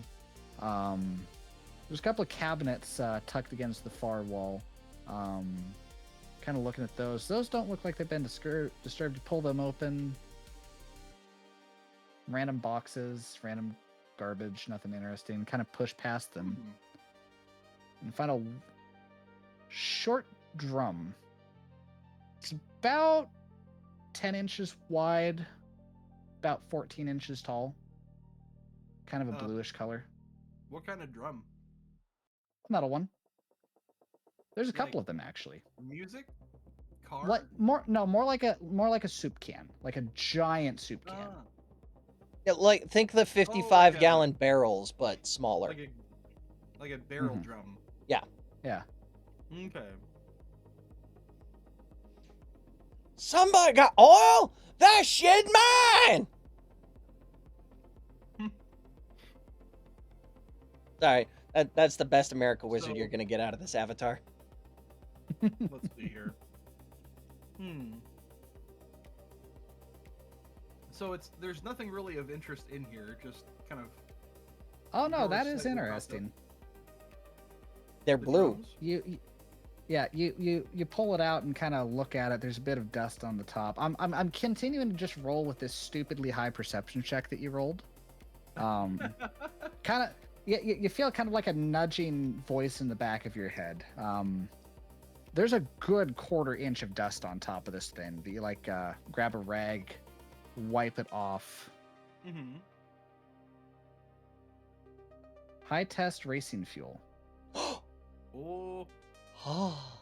There's a couple of cabinets tucked against the far wall. Kind of looking at those. Those don't look like they've been disturbed. You pull them open. Random boxes, random garbage, nothing interesting. Kind of push past them. And find a short drum. It's about 10 inches wide, about 14 inches tall. Kind of a bluish color.
What kind of drum?
Metal one. There's a
Like-
couple of them actually.
Music? Car?
What more like a soup can, like a giant soup can.
Ah,
Yeah, like, think the 55
okay.
gallon barrels, but smaller.
like a barrel
Mhm.
drum.
Yeah.
Okay.
Somebody got oil? That shit mine! Sorry, that's the best America Wizard
So-
you're gonna get out of this avatar.
Let's see here. So there's nothing really of interest in here, just kind of
Oh no,
Doors
that is
slightly propped up.
interesting.
They're
the
blue.
drums.
You pull it out and kind of look at it. There's a bit of dust on the top. I'm continuing to just roll with this stupidly high perception check that you rolled. Kind of you feel kind of like a nudging voice in the back of your head. There's a good quarter inch of dust on top of this thing. That you like grab a rag, wipe it off.
Mm-hmm.
High test racing fuel.
Oh.
Oh.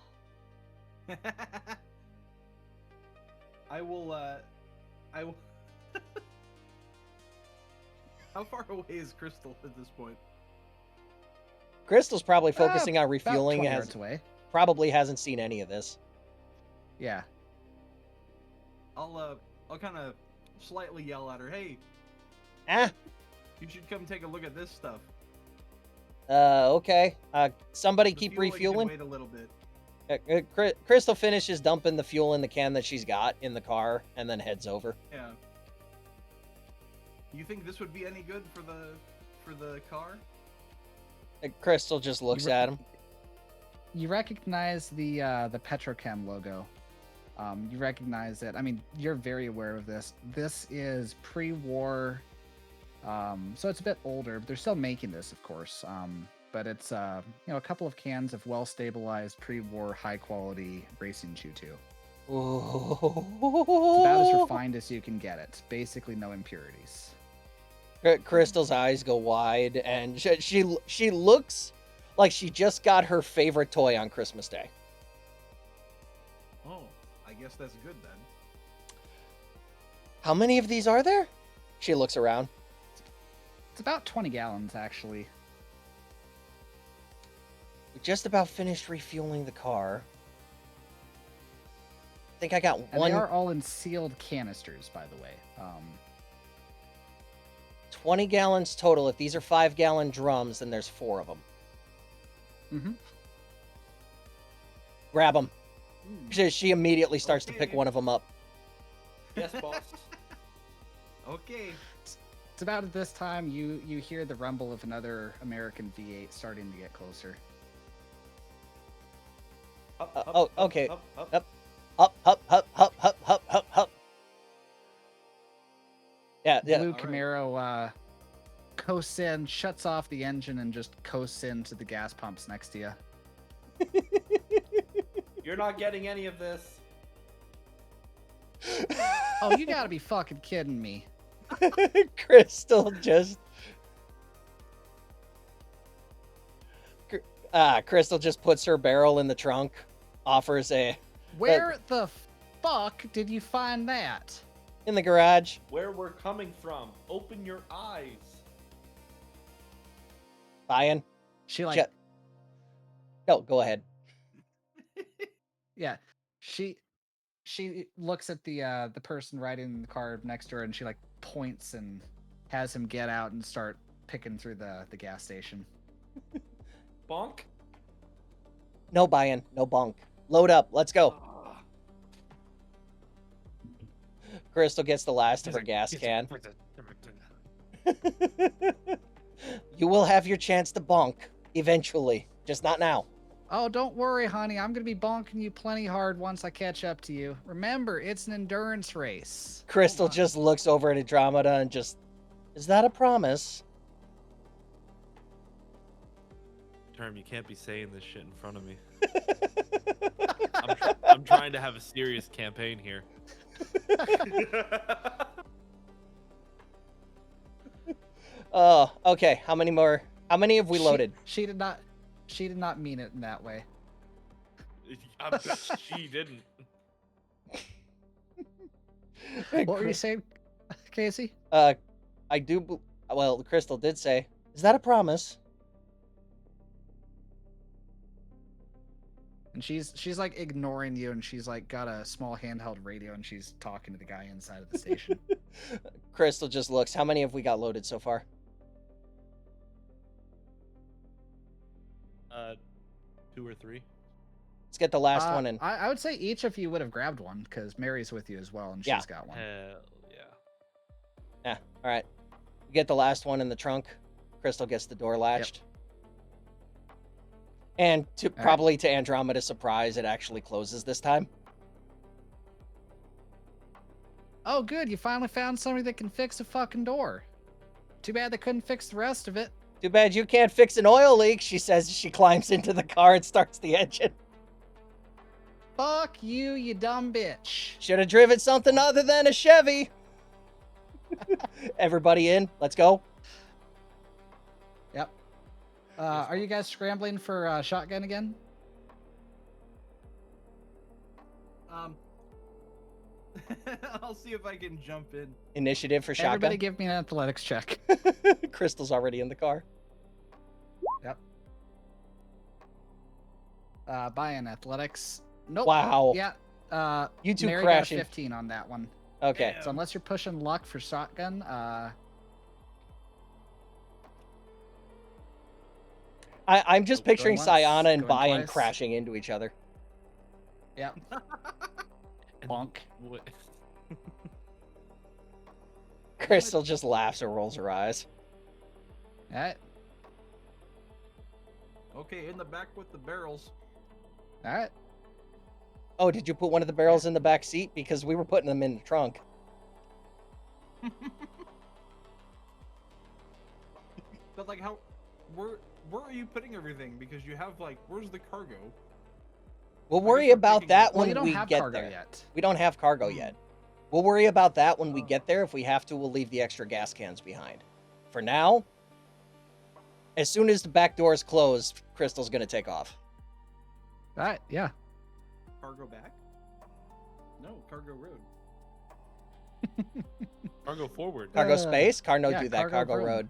I will. How far away is Crystal at this point?
Crystal's probably focusing on
About
refueling.
20
Has
yards away.
probably hasn't seen any of this.
Yeah.
I'll kind of slightly yell at her. Hey,
Ah,
You should come take a look at this stuff.
Okay. Somebody
The
keep
fueling can
refueling.
Wait a little bit.
Crystal finishes dumping the fuel in the can that she's got in the car and then heads over.
Yeah. You think this would be any good for the car?
Crystal just looks at him.
You recognize the Petrochem logo. You recognize it. I mean, you're very aware of this. This is pre-war, so it's a bit older. But they're still making this, of course. But it's a couple of cans of well-stabilized pre-war, high-quality racing Choo-2. It's about as refined as you can get it. Basically, no impurities.
Crystal's eyes go wide, and she looks like she just got her favorite toy on Christmas Day.
Oh, I guess that's good then.
How many of these are there? She looks around.
It's about 20 gallons, actually.
We just about finished refueling the car. I think I got
And
one.
they are all in sealed canisters, by the way.
20 gallons total. If these are 5-gallon drums, then there's 4 of them.
Mm-hmm.
Grab them.
Ooh.
She immediately starts to pick
Okay.
one of them up.
Yes, boss.
Okay.
It's about at this time you hear the rumble of another American V8 starting to get closer.
Up,
oh, okay.
Up.
Up. Up, up, up, up, up, up, up, up. Yeah.
Blue
All right.
Camaro coasts in, shuts off the engine, and just coasts into the gas pumps next to you.
You're not getting any of this.
Oh, you gotta be fucking kidding me.
Crystal just... Crystal just puts her barrel in the trunk, offers a...
Where the fuck did you find that?
in the garage.
Where we're coming from. Open your eyes.
Buying.
She like,
Jet. No, go ahead.
yeah, she looks at the person riding in the car next to her, and she like points and has him get out and start picking through the gas station.
Bonk.
No buying. No bunk. Load up. Let's go.
Ah.
Crystal gets the last of her gas can. You will have your chance to bonk eventually, just not now.
Oh, don't worry, honey. I'm gonna be bonking you plenty hard once I catch up to you. Remember, it's an endurance race.
Crystal
Oh my.
just looks over at Andromeda and just, is that a promise?
Term, you can't be saying this shit in front of me. I'm trying to have a serious campaign here.
Oh, okay. How many more? How many have we loaded?
She did not mean it in that way.
I bet she didn't.
What were you saying, Casey?
I do. Well, Crystal did say, is that a promise?
And she's like ignoring you, and she's like got a small handheld radio, and she's talking to the guy inside of the station.
Crystal just looks. How many have we got loaded so far?
2 or 3.
Let's get the last one in.
I would say each of you would have grabbed one because Mary's with you as well, and
Yeah.
she's got one.
Hell yeah.
Yeah. All right. We get the last one in the trunk. Crystal gets the door latched. And to
right.
probably to Andromeda's surprise, it actually closes this time.
Oh, good. You finally found somebody that can fix a fucking door. Too bad they couldn't fix the rest of it.
Too bad you can't fix an oil leak, she says as she climbs into the car and starts the engine.
Fuck you, you dumb bitch.
Should have driven something other than a Chevy. Everybody in. Let's go.
Yep. Are you guys scrambling for shotgun again?
I'll see if I can jump in.
Initiative for shotgun.
Everybody give me an athletics check.
Crystal's already in the car.
Buy-in athletics. Nope.
Wow.
Yeah.
You two
Mary
crashing.
got a 15 on that one.
Okay.
So unless you're pushing luck for shotgun,
I'm just
Going
picturing
once,
Sayana and
going
Bayan
twice.
crashing into each other.
Yep.
And
Bonk.
what-
Crystal just laughs or rolls her eyes.
Alright.
Okay, in the back with the barrels.
Alright.
Oh, did you put one of the barrels in the back seat? Because we were putting them in the trunk.
But like, where are you putting everything? Because you have like, where's the cargo?
We'll
I
worry
guess we're
about
picking
that
up-
Well,
when
you don't
we
have
get
cargo
there.
yet.
We don't have cargo
Hmm.
yet. We'll worry about that when we
Oh.
get there. If we have to, we'll leave the extra gas cans behind. For now, as soon as the back door is closed, Crystal's gonna take off.
Alright, yeah.
Cargo back? No, cargo road.
Cargo forward.
Cargo
Uh,
space? Carno
yeah,
do that.
cargo
Cargo
room.
road.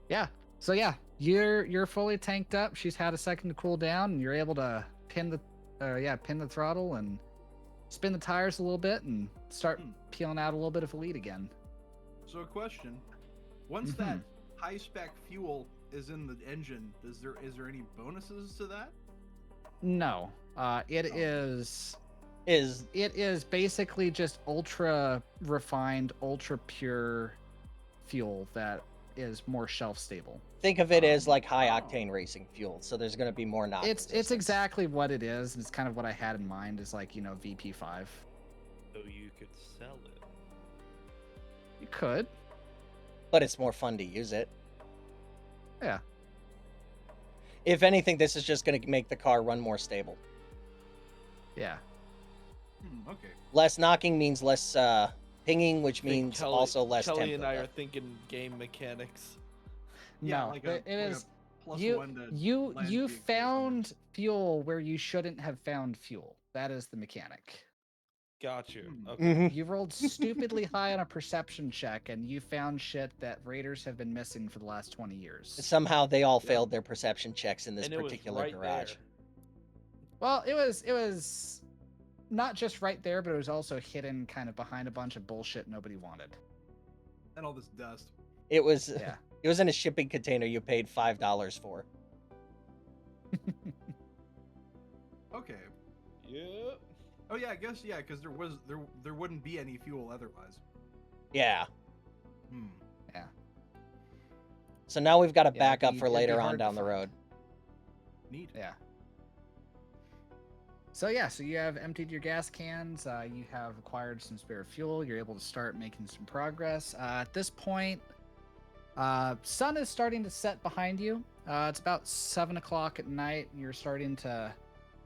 Yeah. So yeah, you're fully tanked up. She's had a second to cool down, and you're able to pin the throttle and spin the tires a little bit and start peeling out a little bit of a lead again.
So a question: once that high spec fuel is in the engine, is there any bonuses to that?
No, it
Oh.
is
Is
basically just ultra refined, ultra pure fuel that is more shelf stable.
think of it as like high
Oh.
octane racing fuel, so there's gonna be more knock.
It's
resistance.
exactly what it is, and it's kind of what I had in mind is like, VP5.
So you could sell it.
You could.
But it's more fun to use it.
Yeah.
If anything, this is just gonna make the car run more stable.
Yeah.
Okay.
Less knocking means less pinging, which
I think
means also less
Kelly
tempo
and I are
death.
thinking game mechanics.
Yeah,
No,
like
it is
plus
you
one to
you
land
you
vehicles.
found fuel where you shouldn't have found fuel. That is the mechanic.
Got you.
Hmm.
Okay.
Mhm.
You rolled stupidly high on a perception check, and you found shit that raiders have been missing for the last 20 years.
Somehow they all
Yeah.
failed their perception checks in this
And it was
particular
right
garage.
there.
Well, it was not just right there, but it was also hidden kind of behind a bunch of bullshit nobody wanted.
And all this dust.
It was
Yeah.
it was in a shipping container you paid $5 for.
Okay.
Yep.
Oh yeah, I guess yeah, because there wouldn't be any fuel otherwise.
Yeah.
Hmm.
So now we've got a
Yeah,
backup
it'd
for
be
later on
hard to
down the
find.
road.
Neat.
Yeah. So yeah, so you have emptied your gas cans. You have acquired some spare fuel. You're able to start making some progress. At this point, sun is starting to set behind you. It's about 7 o'clock at night. You're starting to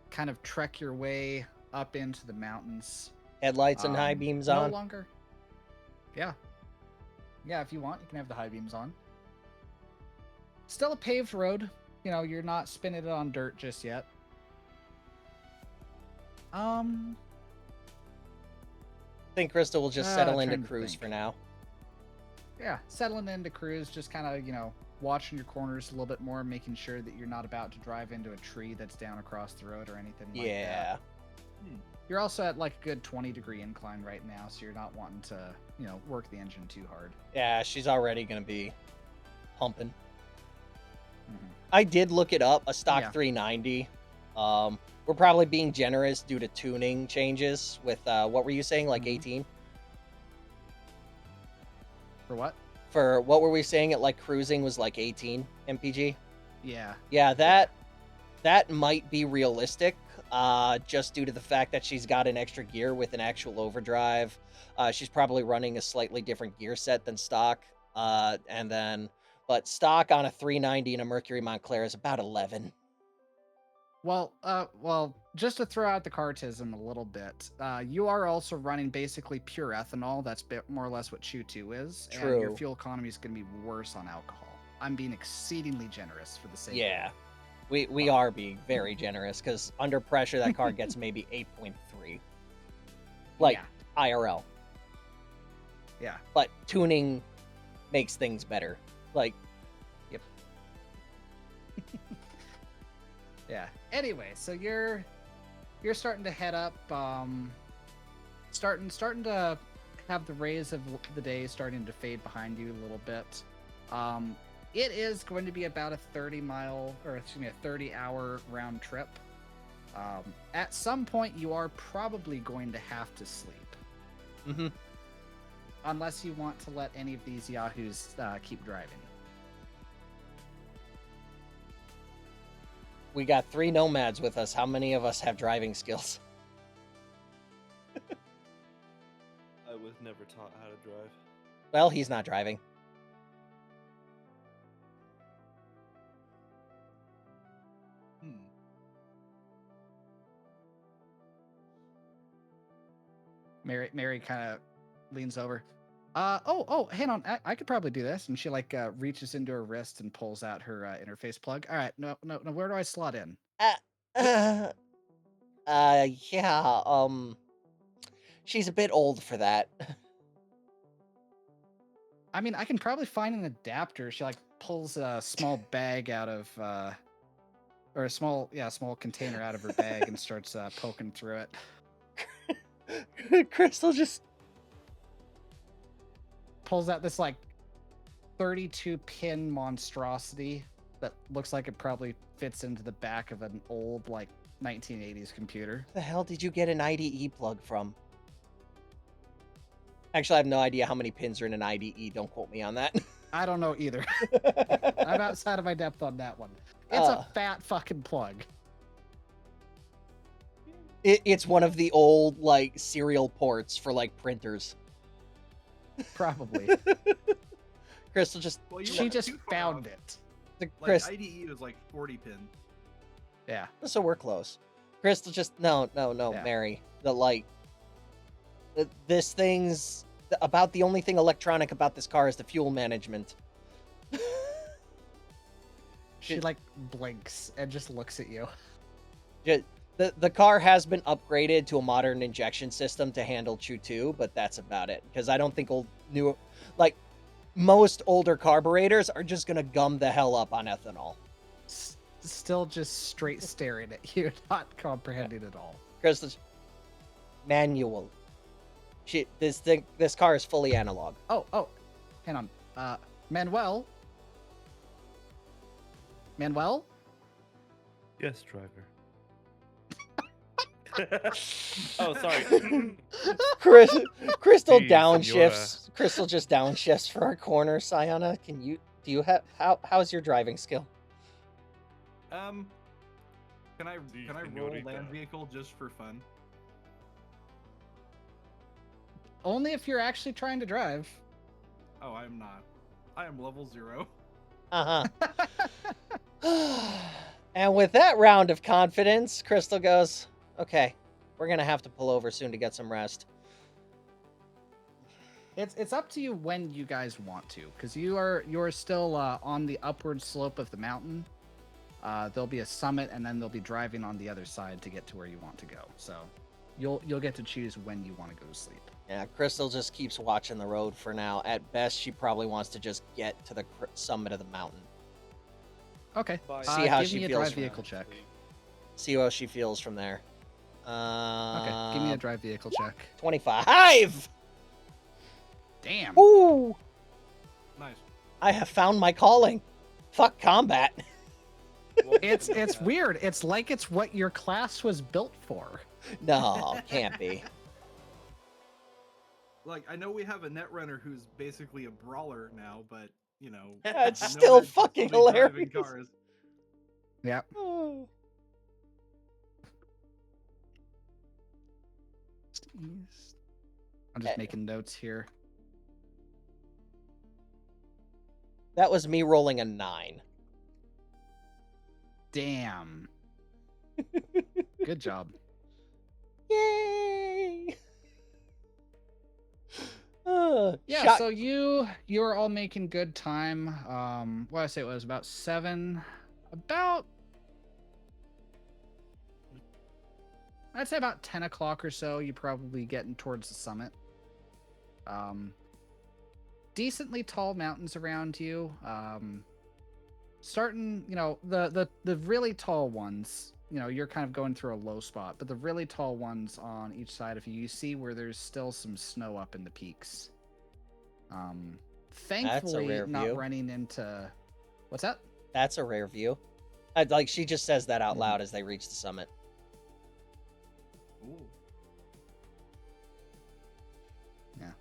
kind of trek your way up into the mountains.
Headlights and high beams
no
on.
longer. Yeah. Yeah, if you want, you can have the high beams on. Still a paved road. You're not spinning it on dirt just yet.
I think Crystal will just settle into
trying to
cruise
think.
for now.
Yeah, settling into cruise, just kind of, watching your corners a little bit more, making sure that you're not about to drive into a tree that's down across the road or anything like that.
Yeah.
You're also at like a good 20-degree incline right now, so you're not wanting to, work the engine too hard.
Yeah, she's already gonna be pumping.
Mhm.
I did look it up, a stock
Yeah.
390. We're probably being generous due to tuning changes with what were you saying, like
Mhm.
18?
For what?
For what were we saying at like cruising was like 18 mpg?
Yeah.
Yeah, that might be realistic, just due to the fact that she's got an extra gear with an actual overdrive. She's probably running a slightly different gear set than stock. But stock on a 390 and a Mercury Montclair is about 11.
Well, just to throw out the cartism a little bit, you are also running basically pure ethanol. That's more or less what Chew 2 is. And your
True.
fuel economy is going to be worse on alcohol. I'm being exceedingly generous for the sake
Yeah, we are being very generous because under pressure that car gets maybe 8.3, like
Yeah.
IRL.
Yeah.
But tuning makes things better. Like,
Yeah. Anyway, so you're starting to head up, starting to have the rays of the day starting to fade behind you a little bit. it is going to be about a 30-hour round trip. At some point, you are probably going to have to sleep.
Mm-hmm.
Unless you want to let any of these yahoos keep driving.
We got 3 nomads with us. How many of us have driving skills?
I was never taught how to drive.
Well, he's not driving.
Mary kind of leans over. Hang on. I could probably do this. And she reaches into her wrist and pulls out her interface plug. All right. No. Where do I slot in?
Yeah. She's a bit old for that.
I mean, I can probably find an adapter. She pulls a small bag out of, or a small container out of her bag and starts poking through it.
Crystal just
pulls out this 32-pin monstrosity that looks like it probably fits into the back of an old 1980s computer.
The hell did you get an IDE plug from? Actually, I have no idea how many pins are in an IDE. Don't quote me on that.
I don't know either. I'm outside of my depth on that one. It's a fat fucking plug.
It's one of the old serial ports for printers.
Probably.
Crystal just
she just found it.
IDE was 40 pin.
Yeah.
So we're close. Crystal just no,
Yeah.
Mary. This thing's about the only thing electronic about this car is the fuel management.
She blinks and just looks at you.
The car has been upgraded to a modern injection system to handle Chew 2, but that's about it. Because I don't think most older carburetors are just gonna gum the hell up on ethanol.
Still just straight staring at you, not comprehending at all.
Crystal's manual. This car is fully analog.
Oh, hang on. Manuel?
Yes, driver. Oh, sorry.
Crystal
Jeez,
downshifts. Crystal just downshifts for our corner. Sayana, do you have how's your driving skill?
Can I roll land vehicle just for fun?
Only if you're actually trying to drive.
Oh, I'm not. I am level 0.
And with that round of confidence, Crystal goes, okay, we're gonna have to pull over soon to get some rest.
It's up to you when you guys want to, because you're still on the upward slope of the mountain. There'll be a summit, and then they'll be driving on the other side to get to where you want to go. So you'll get to choose when you want to go to sleep.
Yeah, Crystal just keeps watching the road for now. At best, she probably wants to just get to the summit of the mountain.
Okay.
See how
give
she
me a
feels
drive
from
vehicle check.
See how she feels from there.
Okay, give me a drive vehicle check.
25!
Damn.
Woo!
Nice.
I have found my calling. Fuck combat.
It's weird. It's like it's what your class was built for.
No, can't be.
I know we have a netrunner who's basically a brawler now, but
It's
the
still
Nomads
fucking
still be driving
hilarious.
cars.
Yep.
Oh.
I'm just making notes here.
That was me rolling a 9.
Damn. Good job.
Yay!
Yeah, so you're all making good time. What did I say it was about 7. I'd say about 10 o'clock or so, you're probably getting towards the summit. Decently tall mountains around you. Starting, the really tall ones, you're kind of going through a low spot, but the really tall ones on each side of you see where there's still some snow up in the peaks. Thankfully,
rare
not
view.
running into What's that?
That's a rare view. Like she just says that out loud as they reach the summit.
Ooh.
Yeah.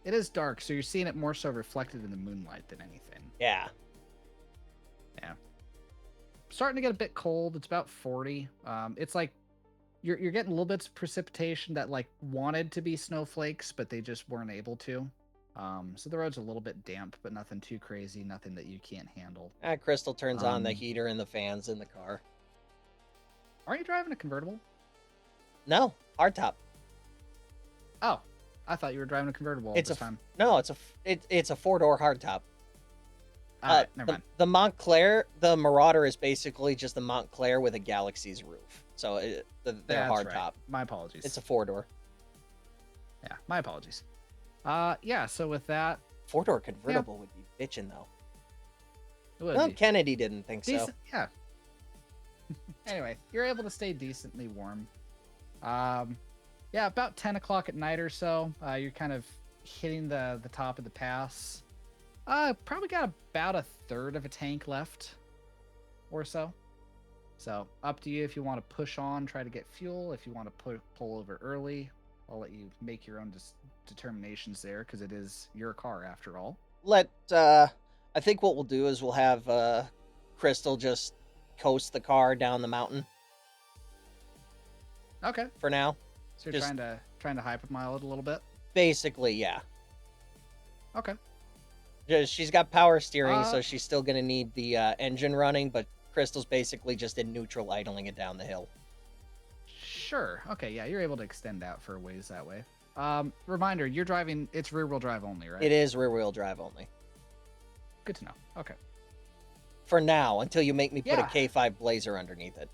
It is dark, so you're seeing it more so reflected in the moonlight than anything.
Yeah.
Yeah. Starting to get a bit cold. It's about 40. It's like you're getting little bits of precipitation that like wanted to be snowflakes, but they just weren't able to. So the road's a little bit damp, but nothing too crazy, nothing that you can't handle.
Crystal turns on the
Um,
heater and the fans in the car.
Aren't you driving a convertible?
No, hardtop.
Oh, I thought you were driving a convertible all
It's
this
a
time.
No, it's a 4-door hardtop.
All right, never mind.
The Montclair, the Marauder is basically just the Montclair with a Galaxy's roof. So they're
That's
hardtop.
right. My apologies.
It's a 4-door.
Yeah, my apologies. Yeah, so with that,
4-door convertible would be bitchin' though.
it would
Well,
be
Kennedy didn't think so.
decent. Yeah. Anyway, you're able to stay decently warm. Yeah, about 10 o'clock at night or so, you're kind of hitting the top of the pass. Probably got about a third of a tank left or so. So up to you if you want to push on, try to get fuel. If you want to pull over early, I'll let you make your own determinations there because it is your car after all.
I think what we'll do is we'll have Crystal just coast the car down the mountain
Okay.
for now.
So you're
Just-
trying to hypermile it a little bit.
Basically, yeah.
Okay.
She's got power steering, so
Uh,
she's still gonna need the engine running, but Crystal's basically just in neutral, idling it down the hill.
Sure. Okay. Yeah, you're able to extend out for a ways that way. Reminder: you're driving. It's rear-wheel drive only, right?
It is rear-wheel drive only.
Good to know. Okay.
For now, until you make me put a
Yeah.
K5 Blazer underneath it.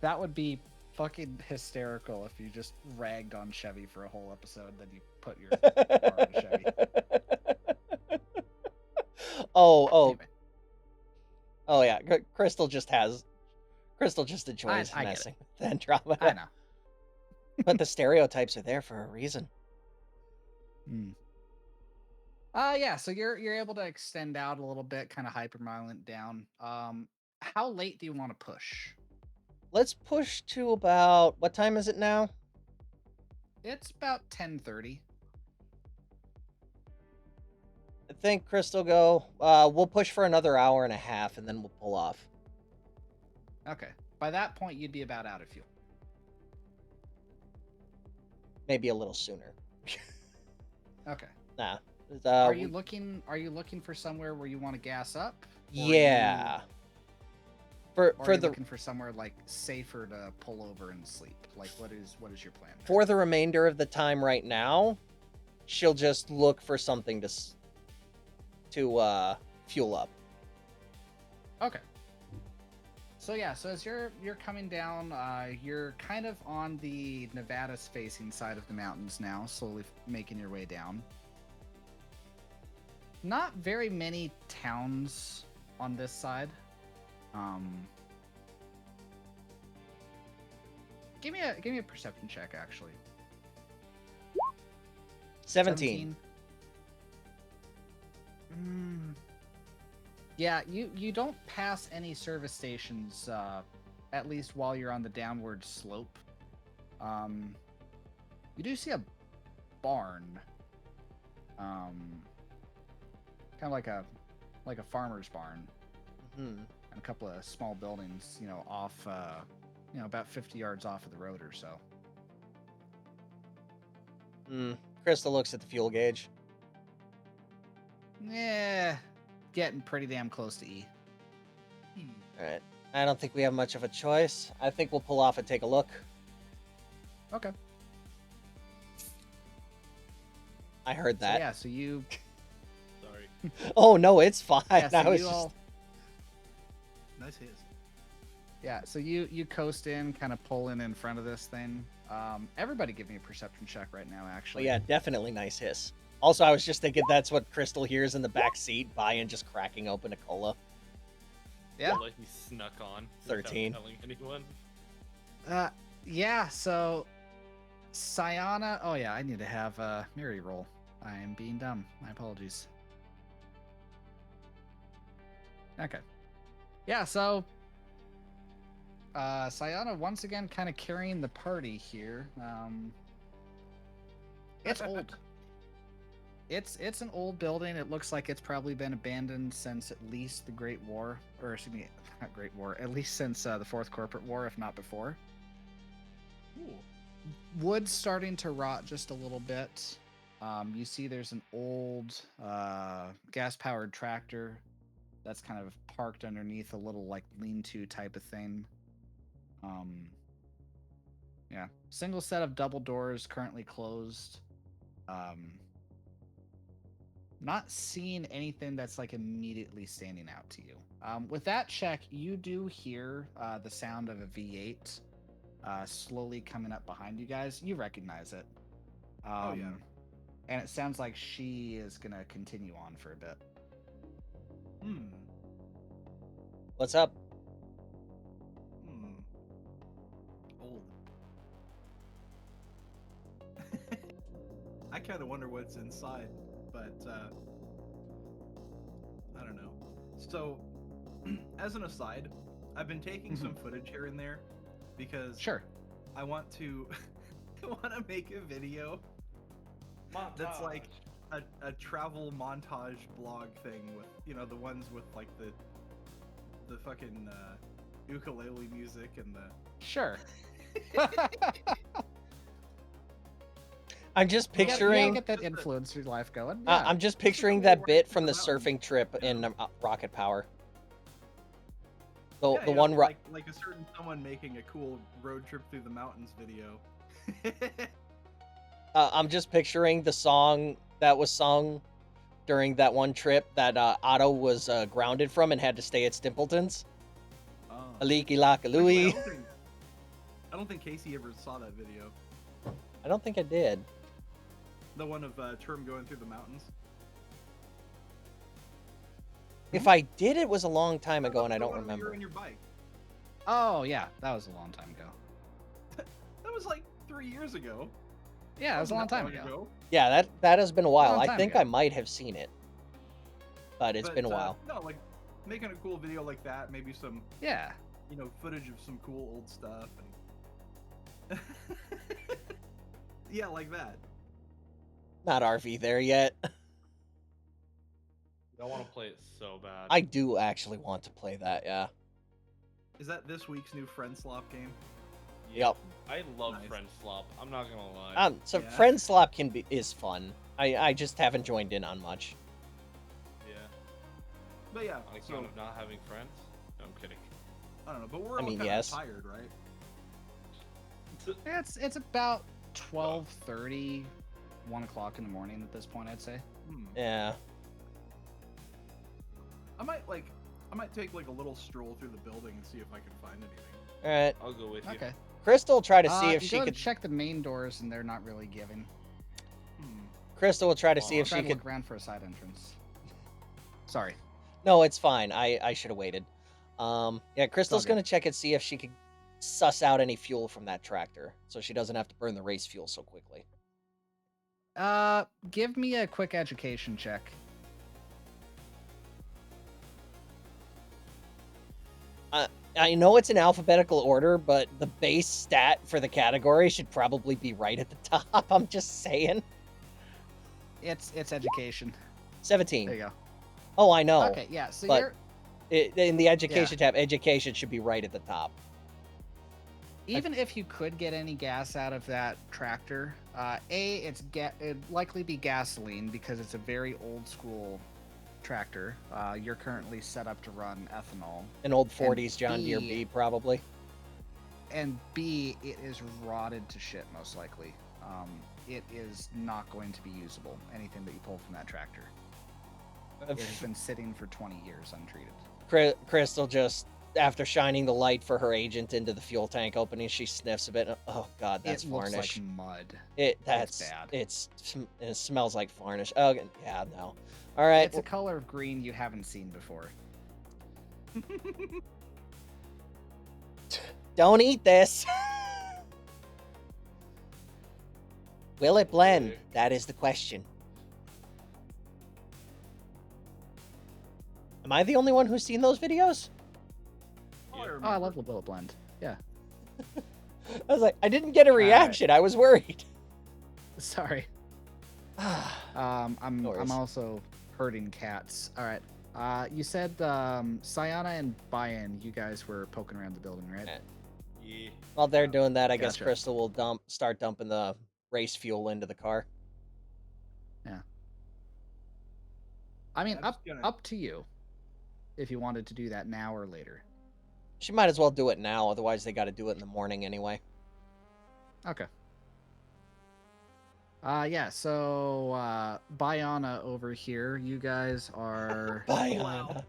That would be fucking hysterical if you just ragged on Chevy for a whole episode, then you put your car on Chevy.
Oh,
Anyway,
oh yeah. Crystal just enjoys
I get
messing with Andromeda.
I know.
But the stereotypes are there for a reason.
Hmm. Yeah, so you're able to extend out a little bit, kind of hypermiling down. How late do you want to push?
Let's push to about, what time is it now?
It's about 10:30.
I think Crystal go. We'll push for another hour and a half, and then we'll pull off.
Okay. By that point, you'd be about out of fuel.
Maybe a little sooner.
Okay.
Nah.
Are you looking for somewhere where you want to gas up? Or are
Yeah.
Or are
For
you
the
looking for somewhere like safer to pull over and sleep? Like what is your plan? there?
for the remainder of the time right now, she'll just look for something to fuel up.
Okay. So yeah, so as you're coming down, you're kind of on the Nevada's facing side of the mountains now, slowly making your way down. Not very many towns on this side. Give me a perception check, actually.
17.
Yeah, you don't pass any service stations, at least while you're on the downward slope. You do see a barn, kind of like a farmer's barn,
Hmm.
and a couple of small buildings, off, about 50 yards off of the road or so.
Crystal looks at the fuel gauge.
Yeah, getting pretty damn close to E.
All right. I don't think we have much of a choice. I think we'll pull off and take a look.
Okay.
I heard
So,
that.
yeah, so you
Sorry.
Oh no, it's fine.
yeah, so
I was
you
just...
all
Nice hit.
yeah, so you coast in, kind of pull in front of this thing. Everybody give me a perception check right now,
Oh,
actually.
yeah, definitely nice hiss. Also, I was just thinking that's what Crystal hears in the back seat, Bayern just cracking open a cola.
Yeah.
Like he snuck on. without
13.
Telling anyone.
Yeah, so Sayana, oh yeah, I need to have Mary roll. I am being dumb. My apologies. Okay. Yeah, so Sayana once again kind of carrying the party here. It's old. It's an old building. It looks like it's probably been abandoned since at least the Great War, or excuse me, not Great War, at least since the Fourth Corporate War, if not before.
Ooh.
Wood's starting to rot just a little bit. You see there's an old gas-powered tractor that's kind of parked underneath a little like lean-to type of thing. Yeah, single set of double doors currently closed. Not seeing anything that's like immediately standing out to you. With that check, you do hear the sound of a V8 slowly coming up behind you guys. You recognize it.
Oh, yeah.
And it sounds like she is going to continue on for a bit.
What's up?
Old. I kind of wonder what's inside, but I don't know. So, as an aside, I've been taking some footage here and there because
Sure.
I want to make a video that's like a travel montage blog thing with, you know, the ones with like the fucking ukulele music and the
Sure.
I'm just
Yeah,
picturing.
get that influencer life going.
I'm just picturing that bit from the surfing trip in Rocket Power. The one
like a certain someone making a cool road trip through the mountains video.
I'm just picturing the song that was sung during that one trip that Otto was grounded from and had to stay at Stimpleton's.
Oh.
Aliki Lakalui.
I don't think Cayce ever saw that video.
I don't think I did.
The one of Term going through the mountains.
If I did, it was a long time ago and I
The
don't
one where You're
remember.
on your bike.
Oh, yeah. That was a long time ago.
That was like 3 years ago.
Yeah, it was a long
Wasn't that
time ago.
Yeah, that has been a while.
Long
I
time
think
ago.
I might have seen it, but it's been a while.
No, like making a cool video like that, maybe some,
Yeah.
you know, footage of some cool old stuff and yeah, like that.
Not RV there yet.
I want to play it so bad.
I do actually want to play that, yeah.
Is that this week's new Friend Slop game?
Yep.
I love
Nice.
Friend Slop. I'm not gonna lie.
So
Yeah.
Friend Slop is fun. I just haven't joined in on much.
Yeah.
But yeah,
On
so
account of not having friends. No, I'm kidding.
I don't know, but we're
I
all
mean,
kind
yes.
of tired, right?
It's about 12:30, 1 o'clock in the morning at this point, I'd say.
Yeah.
I might take like a little stroll through the building and see if I can find anything.
All right.
I'll go with you.
Okay.
Crystal will try to see if
you
she
go to
could.
check the main doors, and they're not really giving.
Crystal will try to see if
Try
she
to
could.
look around for a side entrance. Sorry.
No, it's fine. I should have waited. Yeah, Crystal's
good.
gonna check and see if she could suss out any fuel from that tractor, so she doesn't have to burn the race fuel so quickly.
Give me a quick education check.
I know it's in alphabetical order, but the base stat for the category should probably be right at the top. I'm just saying.
It's education.
17.
There you go.
Oh, I know.
Okay, yeah. So
but-
you're
In the education tab, education should be right at the top.
even if you could get any gas out of that tractor, it'd likely be gasoline because it's a very old school tractor. You're currently set up to run ethanol,
An old 40s John Deere
B-
B, probably.
and B, it is rotted to shit most likely. It is not going to be usable. Anything that you pull from that tractor, it has been sitting for 20 years untreated.
Crystal just, after shining the light for her agent into the fuel tank opening, she sniffs a bit. Oh God, that's
It looks
varnish.
like mud.
That's
bad.
It smells like varnish. Oh yeah, no. All right.
It's a color of green you haven't seen before.
Don't eat this. Will it blend? That is the question. Am I the only one who's seen those videos?
Oh,
Yeah.
Oh, I love the bullet blend. Yeah.
I was like, I didn't get a reaction. I was worried.
Sorry.
No
I'm
worries.
also herding cats. All right. You said Sayana and Bayan, you guys were poking around the building, right?
Yeah.
While they're doing that, I guess
Gotcha.
Crystal will start dumping the race fuel into the car.
I mean,
I'm
up
just gonna-
up to you. If you wanted to do that now or later.
She might as well do it now, otherwise they got to do it in the morning anyway.
Okay. Yeah, so Bayana over here, you guys are
Bayana.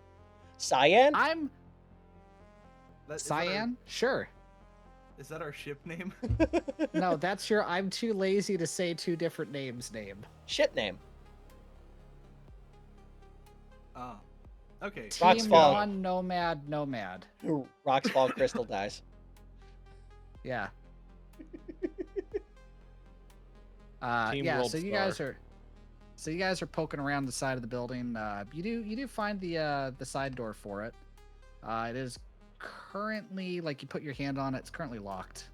Cyan?
I'm
Is that our-
Cyan? Sure.
Is that our ship name?
No, that's your I'm too lazy to say two different names name.
Shit name.
Oh. Okay.
Rocks
Team
fall.
1 Nomad.
Rocks fall, Crystal dies.
Yeah.
Team
Yeah,
World
so you guys are poking around the side of the building. You do find the side door for it. It is currently, like, you put your hand on it, it's currently locked.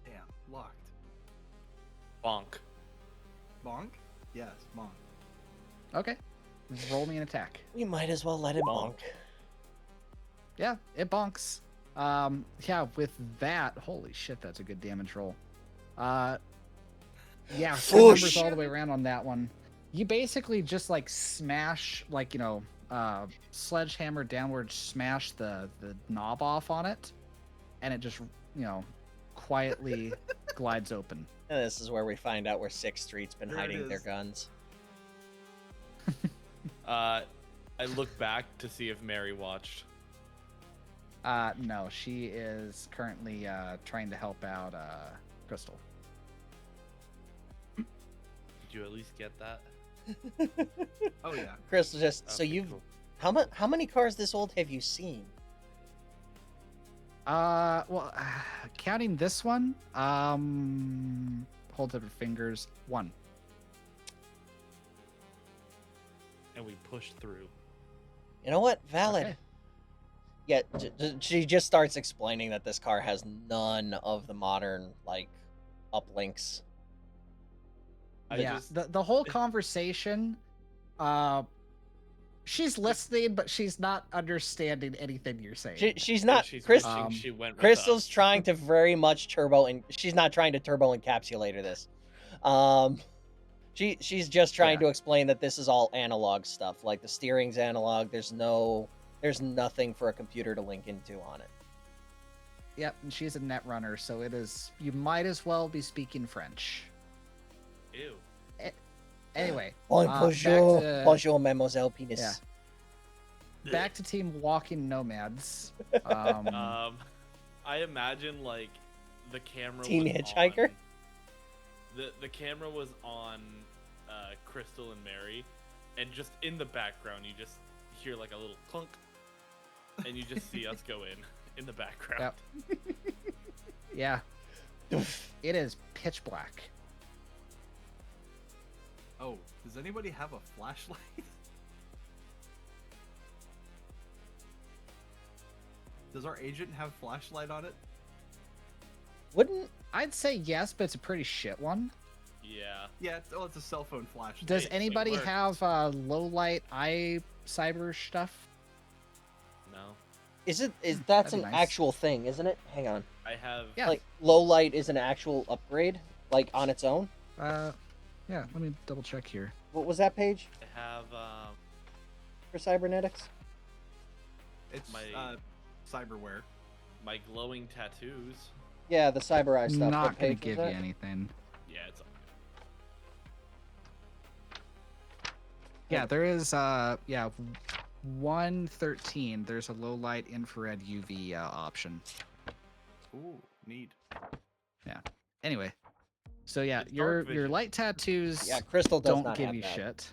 Damn. Locked.
Bonk.
Bonk? Yes, bonk.
Okay. Roll me an attack.
We might as well let him bonk.
Yeah, it bonks. Yeah, with that, holy shit, that's a good damage roll. Yeah, four numbers all the way around on that one. You basically just like smash, like, sledgehammer downward smash the knob off on it, and it just, quietly glides open.
And this is where we find out where 6th Street's been
There it
hiding their
is.
guns.
I look back to see if Mary watched.
No, she is currently trying to help out Crystal.
Did you at least get that?
Oh yeah.
Crystal just so
Okay,
you've
cool.
how many cars this old have you seen?
Well, counting this one, hold up your fingers. 1.
And we pushed through.
You know what? Valid.
Okay.
Yeah, she just starts explaining that this car has none of the modern like uplinks.
Yeah, the whole conversation, she's listening, but she's not understanding anything you're saying.
She's
Yeah,
not.
she's
Chris,
wishing she went with
Crystal's
us.
trying to very much turbo, and she's not trying to turbo encapsulate this. She's just trying to explain that this is all analog stuff. Like the steering's analog. There's nothing for a computer to link into on it.
Yep, and she's a net runner, so it is. You might as well be speaking French.
Ew.
Anyway,
Bonjour, bonjour, mademoiselle penis.
Yeah. Back to Team Walking Nomads.
I imagine like the camera.
Teen
was
Hitchhiker?
On, the camera was on Crystal and Mary, and just in the background you just hear like a little clunk, and you just see us go in the background.
Yep. Yeah. It is pitch black.
Oh, does anybody have a flashlight? Does our agent have flashlight on it?
Wouldn't
I'd say yes, but it's a pretty shit one.
Yeah.
Yeah, it's a cell phone flashlight.
Does
It
anybody
works.
have low light eye cyber stuff?
No.
that's
That'd
an
be nice.
actual thing, isn't it? Hang on.
I have.
Yeah.
Like low light is an actual upgrade, like on its own.
Yeah. Let me double check here.
What was that page
I have.
for cybernetics?
It's
my-
cyberware.
My glowing tattoos.
Yeah, the cyber eye stuff.
Not
What
gonna
page
give
was
you
that?
anything.
Yeah, it's all
Yeah, there is 113. There's a low light infrared UV option.
Ooh, neat.
Anyway, so yeah,
It's
your
dark vision.
light tattoos
Yeah, Crystal does
don't
not
give
have
you
that.
shit.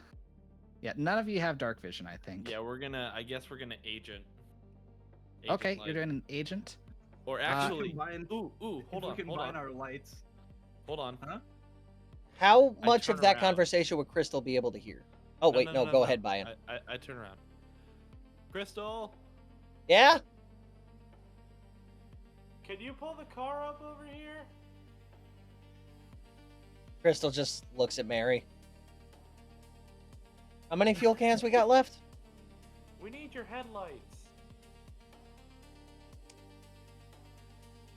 Yeah, none of you have dark vision, I think.
Yeah, I guess we're gonna agent.
Okay,
light.
you're doing an agent.
Or actually,
Combine-
hold
if we
on.
combine our lights.
Hold on.
How
I
much of
turn
that
around.
conversation would Crystal be able to hear? Oh wait, no, go ahead, Bayan.
I turn around. Crystal,
Yeah.
can you pull the car up over here?
Crystal just looks at Mary. How many fuel cans we got left?
We need your headlights.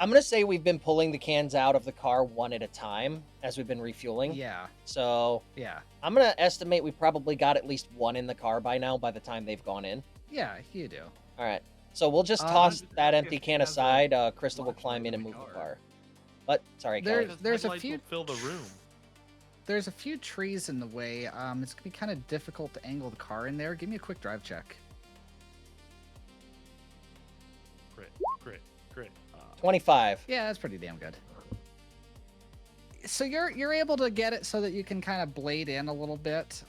I'm gonna say we've been pulling the cans out of the car one at a time as we've been refueling.
Yeah.
So
Yeah.
I'm gonna estimate we probably got at least one in the car by now by the time they've gone in.
Yeah, you do.
All right. So we'll just
Uh,
toss
just
that
ask
empty
if
can
it has a
aside. Crystal will
flashlight
climb in
in
and
the
move the
car.
car. But sorry, Kelly.
There's a
Headlights
few
will fill the room.
There's a few trees in the way. It's gonna be kind of difficult to angle the car in there. Give me a quick drive check.
Crit.
25.
Yeah, that's pretty damn good. So you're able to get it so that you can kind of blade in a little bit.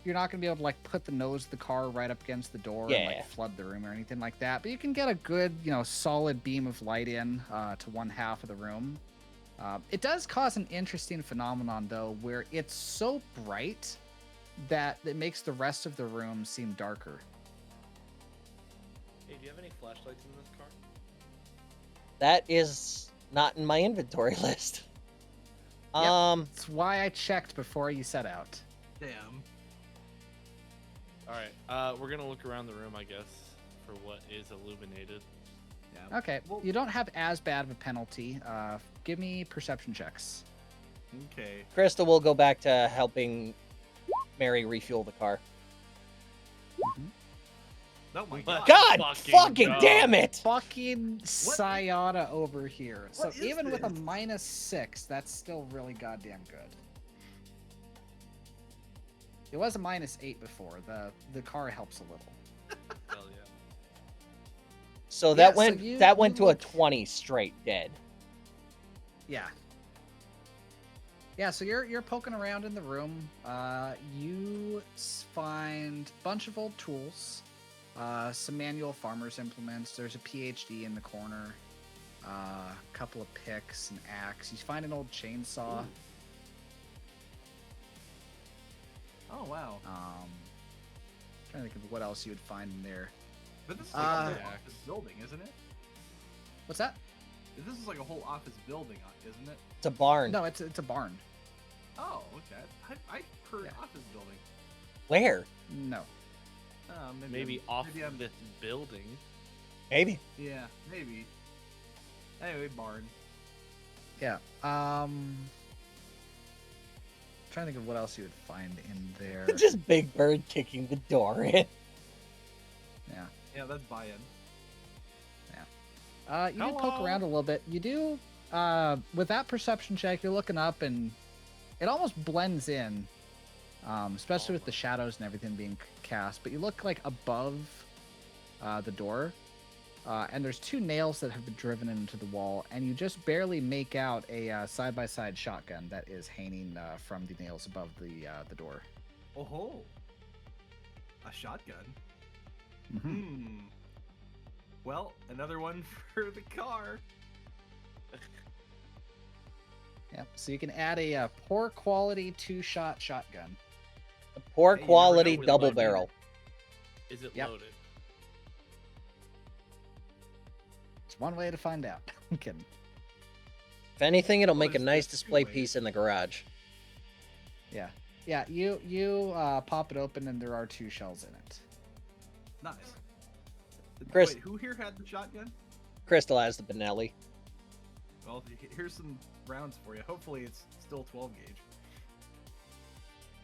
You're not gonna be able to like put the nose of the car right up against the door and
Yeah.
like flood the room or anything like that. But you can get a good, solid beam of light in to one half of the room. It does cause an interesting phenomenon though, where it's so bright that it makes the rest of the room seem darker.
Hey, do you have any flashlights in this car?
That is not in my inventory list.
Yep.
That's
That's why I checked before you set out.
Damn.
All right. We're gonna look around the room, I guess, for what is illuminated.
Yeah.
Okay,
Well,
you don't have as bad of a penalty. Give me perception checks.
Okay.
Crystal will go back to helping Mary refuel the car.
Oh my
What?
god.
God
Fucking
fucking
go.
damn it!
Fucking Sayada over here. So
What is
even with a
this?
-6, that's still really goddamn good. It was a -8 before. The car helps a little.
Hell yeah.
So
Yeah,
that
so
went
you-
that went
you
to a
look-
20 straight dead.
Yeah. Yeah, so you're poking around in the room. You find a bunch of old tools, some manual farmer's implements. There's a PhD in the corner, a couple of picks, an axe. You find an old chainsaw.
Oh wow.
Trying to think of what else you would find in there.
But this is like a whole
Yeah.
office building, isn't it?
What's that?
This is like a whole office building, isn't it?
It's a barn.
No, it's a barn.
Oh, okay. I heard
Yeah.
office building.
Where?
No.
Maybe
I'm-
off
maybe I'm-
this building.
Maybe.
Yeah, maybe. Anyway, barn.
Yeah. Trying to think of what else you would find in there.
Just Big Bird kicking the door in.
Yeah.
Yeah, that's buy-in.
You do poke
Hello?
around a little bit. You do, with that perception check, you're looking up and it almost blends in, especially with the shadows and everything being cast. But you look like above the door, and there's two nails that have been driven into the wall, and you just barely make out a side-by-side shotgun that is hanging from the nails above the door.
Oh ho! A shotgun.
Mhm.
Hmm. Well, another one for the car.
Yep. So you can add a poor quality 2-shot shotgun.
A poor
Hey, you never
quality
know with
double
lightning.
barrel.
Is it
Yep.
loaded?
It's one way to find out. I'm kidding.
If anything, it'll
Well,
make a
there's-
nice
there's two
display
ways.
piece in the garage.
Yeah. Yeah, you pop it open and there are 2 shells in it.
Nice.
Chris-
Wait, who here had the shotgun?
Crystal has the Benelli.
Well, here's some rounds for you. Hopefully, it's still 12 gauge.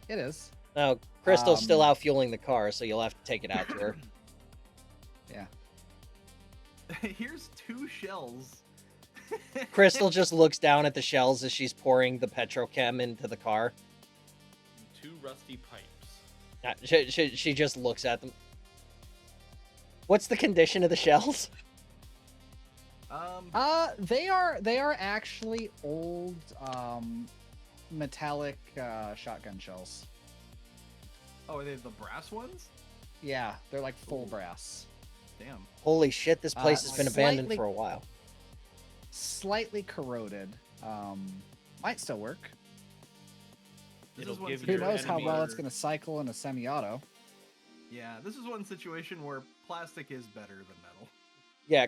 It is.
Now, Crystal's still
Um,
out fueling the car, so you'll have to take it out to her.
Yeah.
Here's 2 shells.
Crystal just looks down at the shells as she's pouring the petrochem into the car.
2 rusty pipes.
She just looks at them. What's the condition of the shells?
They are actually old metallic shotgun shells.
Oh, are they the brass ones?
Yeah, they're like full
Ooh.
brass.
Damn.
Holy shit, this place has been abandoned
slightly-
for a while.
Slightly corroded. Might still work.
This
It'll
is one
give
Who
your
knows how well it's
enemy-
going to cycle in a semi-auto?
Yeah, this is one situation where plastic is better than metal.
Yeah,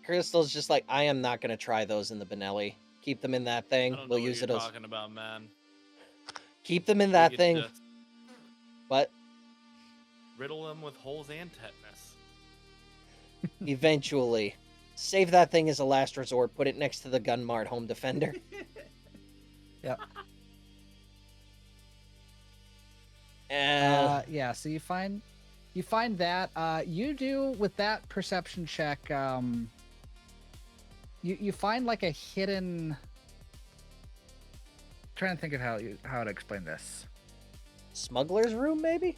Crystal's just like, I am not going to try those in the Benelli. Keep them in that
I
thing.
don't know
We'll
what
use
you're
it as.
talking about, man.
Keep them in
We
that
could
thing.
just
But
riddle them with holes and tetanus.
eventually, save that thing as a last resort. Put it next to the Gunmart Home Defender.
Yep. Yeah, so you find that you do with that perception check, you find like a hidden, trying to think of how to explain this.
Smuggler's room, maybe?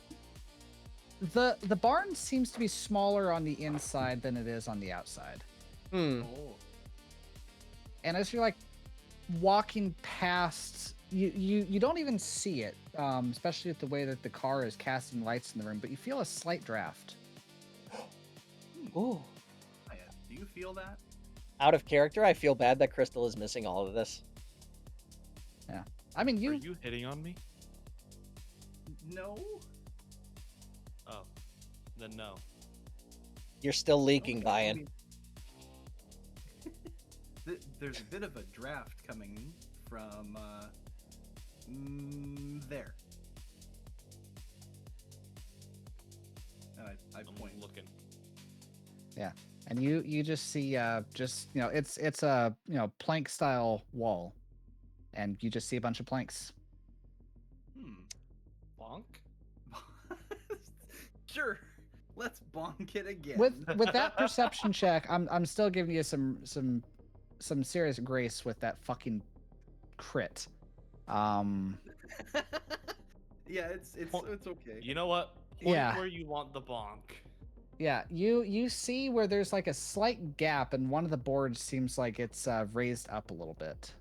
The barn seems to be smaller on the inside than it is on the outside.
Hmm.
Oh.
And as you're like walking past, you don't even see it, especially with the way that the car is casting lights in the room, but you feel a slight draft.
Ooh.
Oh, yeah. Do you feel that?
Out of character, I feel bad that Crystal is missing all of this.
I mean,
Are
you
you hitting on me?
No.
Oh, then no.
You're still leaking,
Okay,
Brian.
I mean, there's a bit of a draft coming from there. And I
I'm
point.
looking.
and you just see it's a plank style wall, and you just see a bunch of planks.
Bonk?
Sure. Let's bonk it again.
With that perception check, I'm still giving you some serious grace with that fucking crit.
Yeah, it's okay.
You know what? Point
Yeah.
where you want the bonk.
Yeah, you see where there's like a slight gap, and one of the boards seems like it's raised up a little bit.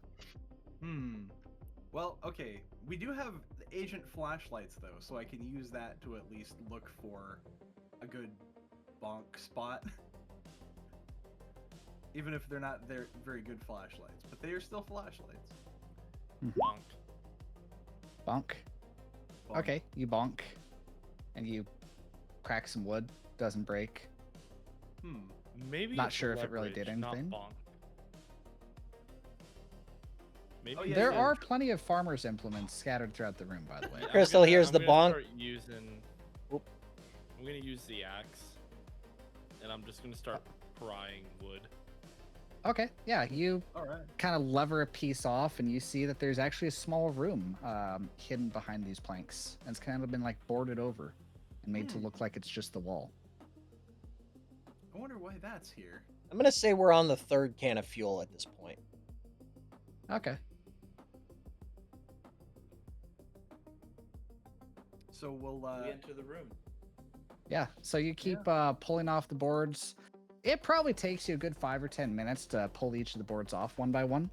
Well, okay. We do have agent flashlights though, so I can use that to at least look for a good bonk spot. Even if they're not very good flashlights, but they are still flashlights.
Bonk.
Bonk.
Bonk.
Okay, you bonk, and you crack some wood. Doesn't break.
Maybe
Not
it's
sure if it really
leverage,
did
not
anything.
bonk. Maybe
Oh, yeah,
There
yeah.
are plenty of farmers' implements scattered throughout the room, by the way.
I'm
Crystal, here's
I'm
the
gonna
bonk.
Start using.
Oop.
I'm gonna use the axe, and I'm just gonna start prying wood.
Okay, yeah, you
All right.
kind of lever a piece off, and you see that there's actually a small room hidden behind these planks, and it's kind of been like boarded over and made to look like it's just the wall.
I wonder why that's here.
I'm going to say we're on the third can of fuel at this point.
Okay.
So we'll
We enter the room.
Yeah, so you keep pulling off the boards. It probably takes you a good 5 or 10 minutes to pull each of the boards off one by one.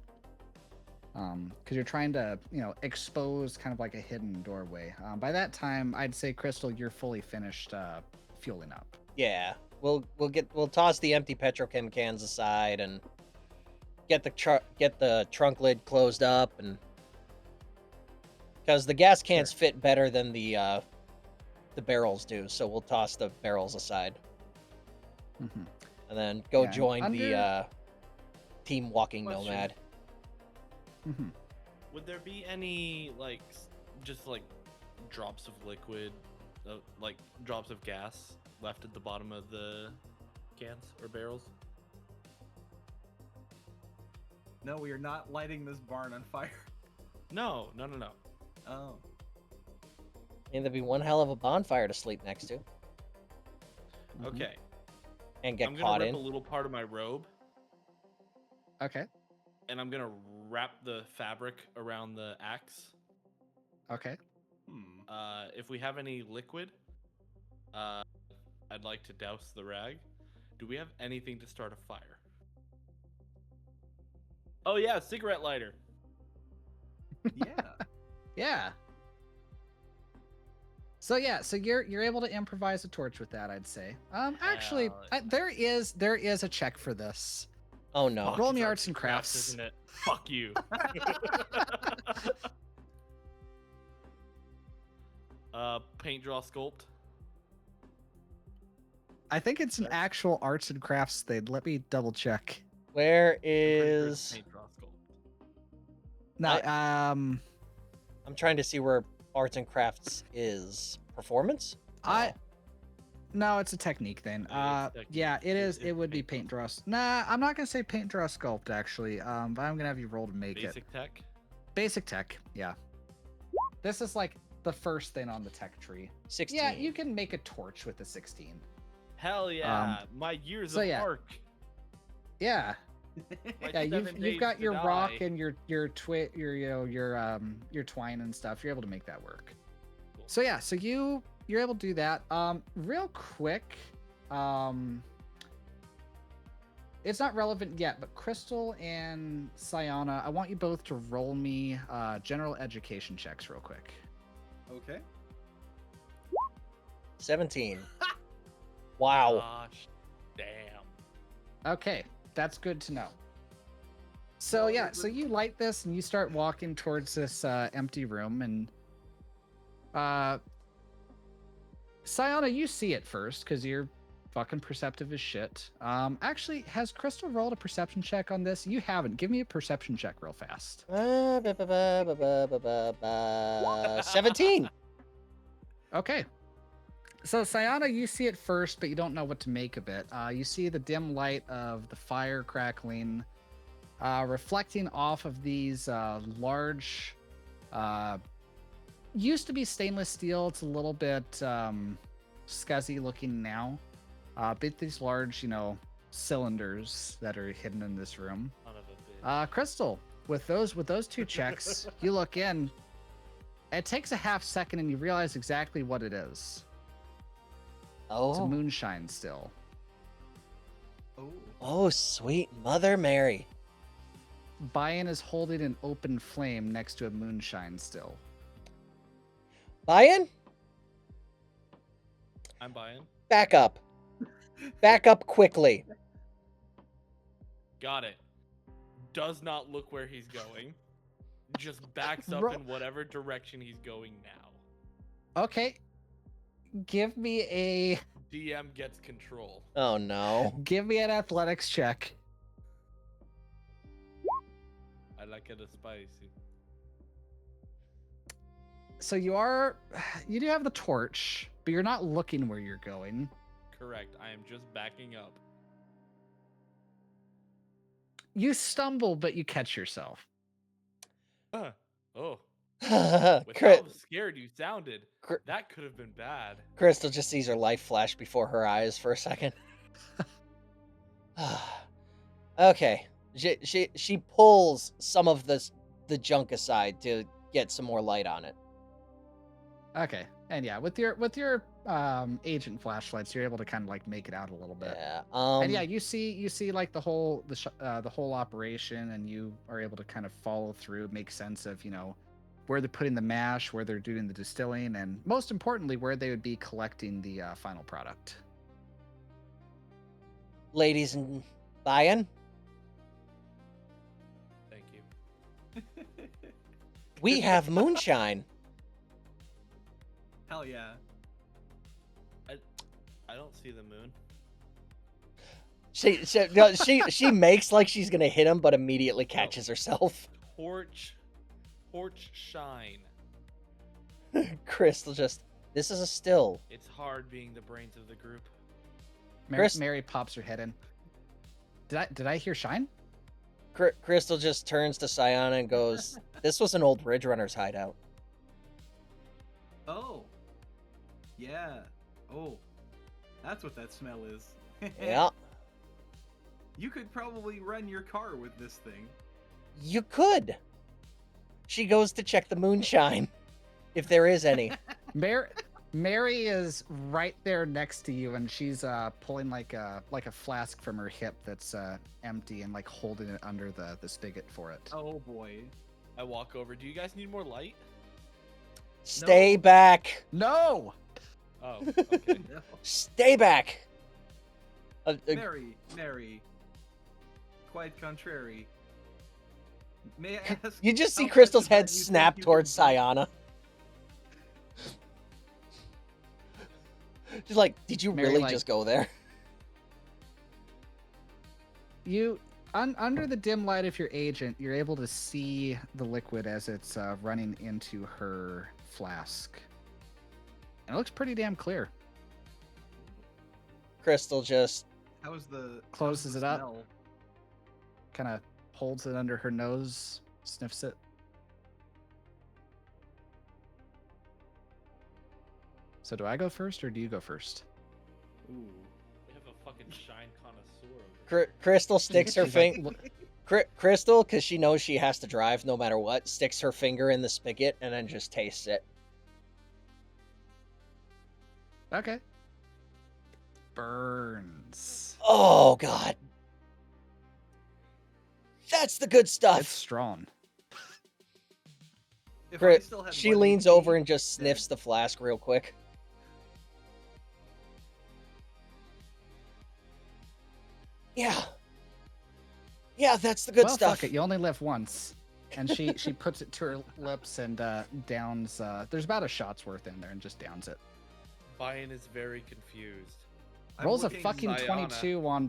Because you're trying to, expose kind of like a hidden doorway. By that time, I'd say, Crystal, you're fully finished fueling up.
Yeah, we'll toss the empty petrochem cans aside and get the trunk lid closed up, and because the gas cans fit better than the barrels do, so we'll toss the barrels aside
Mm-hmm.
and then go
Yeah,
join the team walking
Question.
nomad.
Mm-hmm.
Would there be any just drops of liquid, like drops of gas left at the bottom of the cans or barrels?
No, we are not lighting this barn on fire.
No.
Oh.
And there'd be one hell of a bonfire to sleep next to
Okay.
and get
I'm
caught
gonna rip
in.
a little part of my robe,
Okay.
and I'm gonna wrap the fabric around the axe.
Okay.
If we have any liquid, I'd like to douse the rag. Do we have anything to start a fire? Oh yeah, cigarette lighter.
Yeah.
Yeah. So you're able to improvise a torch with that, I'd say. Actually,
Hell
there is a check for this.
Oh no.
Roll
Fuck,
me
it's
arts and crafts.
isn't it? Fuck you. Paint, draw, sculpt.
I think it's an actual arts and crafts thing. Let me double check.
Where
I'm pretty sure it's
is?
paint, draw, sculpt.
No,
I'm trying to see where arts and crafts is. Performance?
no, it's a technique thing.
Yeah, it's technique.
Yeah, it is.
It's
It would be
paint,
paint draw. Nah, I'm not gonna say paint draw sculpt actually. But I'm gonna have you roll to make it.
Basic tech.
Basic tech. Yeah. This is like the first thing on the tech tree.
16.
Yeah, you can make a torch with a 16.
Hell yeah! My years
so
of
yeah.
arc.
Yeah.
My
Yeah,
7 days
you've got
to
your rock
die.
and your your twine and stuff. You're able to make that work.
Cool.
So yeah, so you're able to do that. Real quick, it's not relevant yet, but Crystal and Sayana, I want you both to roll me general education checks real quick.
Okay.
17. Wow.
Gosh, damn.
Okay, that's good to know. So
Well,
yeah,
it
so
was-
you light this and you start walking towards this empty room, and Sayana, you see it first because you're fucking perceptive as shit. Actually, has Crystal rolled a perception check on this? You haven't. Give me a perception check real fast.
17.
Okay. So Sayana, you see it first, but you don't know what to make of it. You see the dim light of the fire crackling, reflecting off of these large, used to be stainless steel. It's a little bit scuzzy looking now. But these large, cylinders that are hidden in this room.
Son of a bitch.
Crystal, with those two checks, you look in. It takes a half second, and you realize exactly what it is. It's a
Oh.
moonshine still.
Oh.
Oh, sweet Mother Mary.
Bayan is holding an open flame next to a moonshine still.
Bayan,
I'm buying.
back up. Back up quickly.
Got it. Does not look where he's going. Just backs up
Ro-
in whatever direction he's going now.
Okay. Give me
DM gets control.
Oh no.
an athletics check.
I like it spicy.
So you do have the torch, but you're not looking where you're going.
Correct. I am just backing up.
You stumble, but you catch yourself.
Oh, with how scared you sounded,
Cr-
that could have been bad.
Crystal just sees her life flash before her eyes for a second. Okay. She pulls some of the junk aside to get some more light on it.
Okay. And yeah, with your agent flashlights, you're able to kind of like make it out a little bit.
Yeah.
And yeah, you see like the whole operation, and you are able to kind of follow through, make sense of where they're putting the mash, where they're doing the distilling, and most importantly, where they would be collecting the final product.
Ladies and Bayan,
Thank you.
we have moonshine.
Hell yeah.
I don't see the moon.
She makes like she's gonna hit him, but immediately catches herself.
Torch shine.
Crystal just, this is a still.
It's hard being the brains of the group.
Mary pops her head in. Did I hear shine?
Crystal just turns to Sayana and goes, "This was an old Edgerunners hideout."
Oh. Yeah. Oh. That's what that smell is.
Yeah,
You could probably run your car with this thing.
you could. She goes to check the moonshine, if there is any.
Mary is right there next to you, and she's pulling like a flask from her hip that's empty, and like holding it under the spigot for it.
Oh boy.
I walk over. Do you guys need more light?
Stay back.
No.
Oh, okay.
No.
Stay back.
Mary. Quite contrary. May I ask?
You just see
how much
Crystal's
of that
head
you think
snap
you
towards
can do?
Sayana. She's like, did you
Mary,
really
like-
just go there?
You under the dim light of your agent, you're able to see the liquid as it's running into her flask, and it looks pretty damn clear.
Crystal just
How's the
Closes
how's the
it up.
smell?
Kind of holds it under her nose, sniffs it. So do I go first or do you go first?
Ooh, they have a fucking shine connoisseur over here.
Crystal sticks her
She's like,
finger.
"Look,
Crystal, because she knows she has to drive no matter what, sticks her finger in the spigot and then just tastes it.
okay. Burns.
Oh god, that's the good
It's
stuff.
strong.
If
Crit-
I still had
She
one
leans
HP,
over and just
then-
sniffs the flask real quick. Yeah. Yeah, that's the good
Well,
stuff.
fuck it. You only live once. And she puts it to her lips and downs. There's about a shot's worth in there and just downs it.
Bayern is very confused.
I'm
Rolls a
looking-
fucking
Sayana.
22 on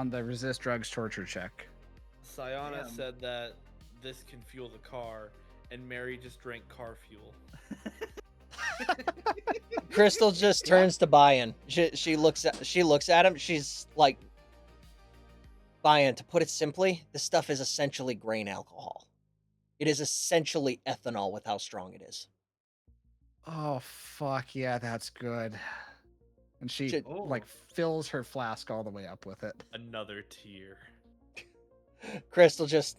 the resist drugs torture check.
Sayana
Damn.
said that this can fuel the car, and Mary just drank car fuel.
Crystal just turns to Bayan. She looks at him. She's like, Bayan, to put it simply, this stuff is essentially grain alcohol. It is essentially ethanol with how strong it is.
Oh fuck yeah, that's good. And she
Shit.
like fills her flask all the way up with it.
Another tear.
Crystal just,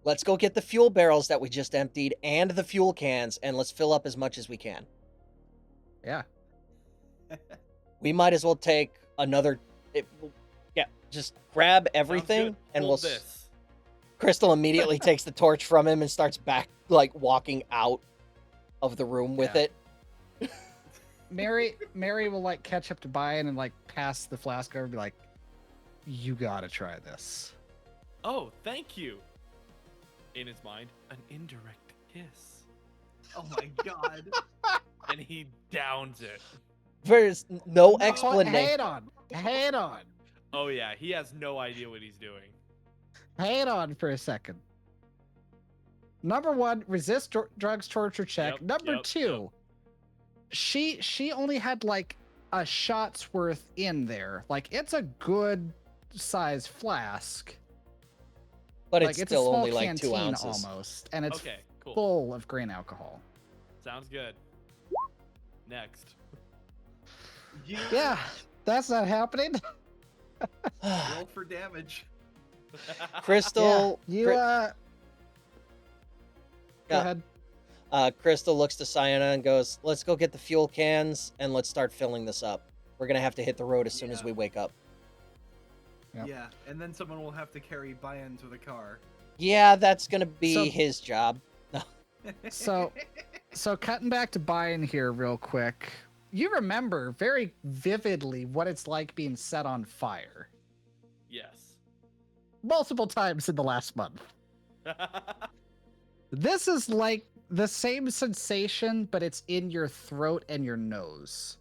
let's go get the fuel barrels that we just emptied and the fuel cans, and let's fill up as much as we can.
Yeah.
We might as well take another. Yeah, just grab everything,
Sounds good.
and
Hold
we'll.
this.
Crystal immediately takes the torch from him and starts back, like walking out of the room with
Yeah.
it.
Mary will like catch up to Bayan and like pass the flask over and be like, you gotta try this.
Oh, thank you. In his mind, an indirect kiss,
Oh my god.
and he downs it.
There's no
Oh,
explanation.
hang on.
Oh yeah, he has no idea what he's doing.
Hang on for a second. Number one, resist drugs torture check.
Yep,
Number
yep,
two, she only had like a shot's worth in there. Like it's a good size flask.
But
Like
it's
it's a
still
small
only like 2
canteen
ounces.
almost, and it's
Okay, cool.
full of grain alcohol.
Sounds good. Next.
You
Yeah, that's not happening.
roll for damage.
Crystal,
Yeah, you
Cri-
go
Yeah.
ahead.
Crystal looks to Cyana and goes, "Let's go get the fuel cans and let's start filling this up. We're gonna have to hit the road as soon as
Yeah.
we wake up."
Yep.
Yeah, and then someone will have to carry Bayan to the car.
Yeah, that's gonna be
So-
his job.
So cutting back to Bayan here real quick. You remember very vividly what it's like being set on fire
Yes.
multiple times in the last month. This is like the same sensation, but it's in your throat and your nose.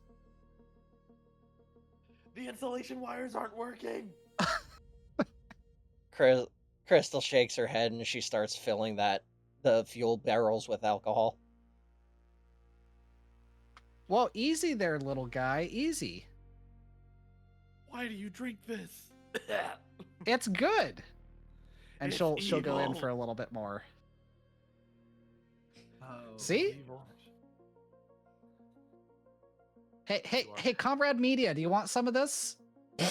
The insulation wires aren't working.
Crystal shakes her head and she starts filling the fuel barrels with alcohol.
Well, easy there, little guy. Easy.
Why do you drink this?
It's good. And
It's
she'll go in
evil.
for a little bit more.
Oh,
See?
Evil.
Hey, Comrade Media, do you want some of this?
I'll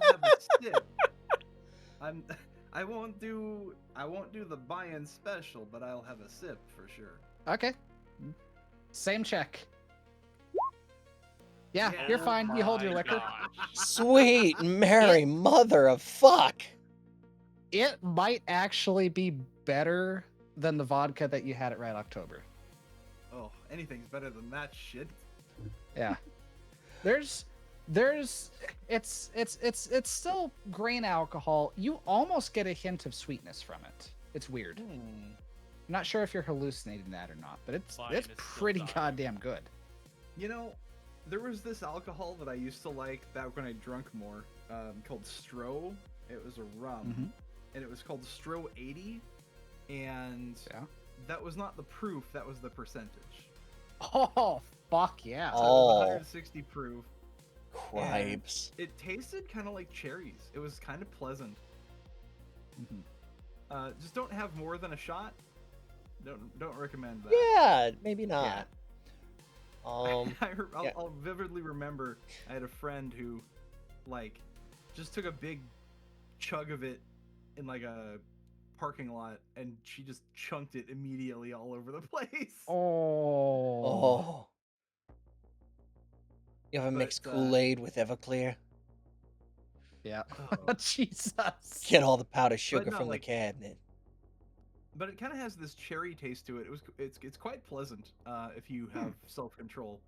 have a sip. I won't do the buy-in special, but I'll have a sip for sure.
Okay. Same check. Yeah,
Yeah.
you're fine. You hold your
My
liquor.
gosh.
Sweet Mary, mother of fuck.
It might actually be better than the vodka that you had at Red October.
Oh, anything's better than that shit.
Yeah. It's still grain alcohol. You almost get a hint of sweetness from it. It's weird. I'm not sure if you're hallucinating that or not, but it's
Fine, it's still
pretty
dying.
goddamn good.
You know, there was this alcohol that I used to like back when I drunk more, called Stro. It was a rum, and it was called Stro 80, and
Yeah.
that was not the proof, that was the percentage.
Oh, fuck yeah.
So it was
Oh.
160 proof.
Cripes.
It tasted kind of like cherries. It was kind of pleasant.
Mhm.
Just don't have more than a shot. Don't recommend that.
Yeah, maybe not.
I'll
yeah.
vividly remember I had a friend who, like, just took a big chug of it in like a parking lot, and she just chunked it immediately all over the place.
Oh.
Oh. You ever
But,
mix Kool-Aid with Everclear?
Yeah.
Oh.
Jesus.
Get all the powdered sugar
no,
from
like-
the cabinet.
But it kind of has this cherry taste to it. It's quite pleasant if you have self-control.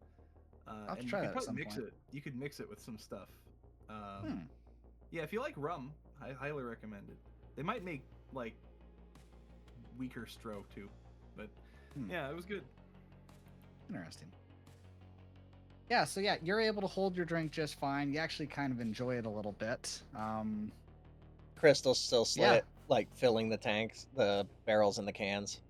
I'll
and
try
you
that
could
at some
probably mix
point.
it. You could mix it with some stuff.
Hmm.
Yeah, if you like rum, I highly recommend it. They might make like weaker Stro too, but yeah, it was good.
Interesting. Yeah, so yeah, you're able to hold your drink just fine. You actually kind of enjoy it a little bit.
Crystal's still
Yeah.
like filling the tanks, the barrels and the cans.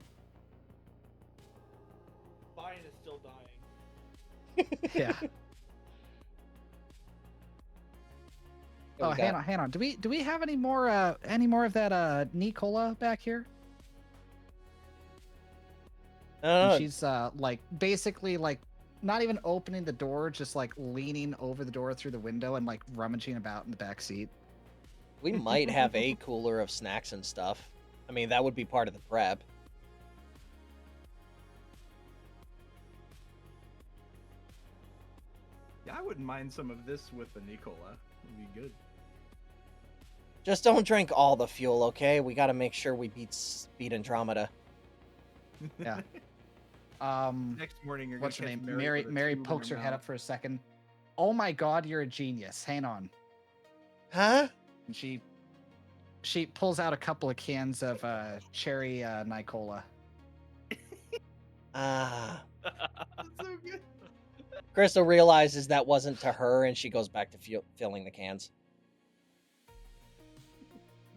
Brian is still dying.
Yeah.
Here
Oh,
we
hang
got-
on. Do we have any more of that Nicola back here? And
Oh,
she's like basically like not even opening the door, just like leaning over the door through the window and like rummaging about in the back seat.
we might have a cooler of snacks and stuff. I mean, that would be part of the prep.
Yeah, I wouldn't mind some of this with the Nicola. It'd be good.
Just don't drink all the fuel, okay? We got to make sure we beat Andromeda.
Yeah.
Next morning you're
What's her
gonna
name?
catch
Mary
with a
Mary
tube in
pokes her head
mouth.
up for a second. Oh my god, you're a genius. Hang on.
Huh?
And she pulls out a couple of cans of cherry Nicola.
Ah.
That's so good.
Crystal realizes that wasn't to her, and she goes back to filling the cans.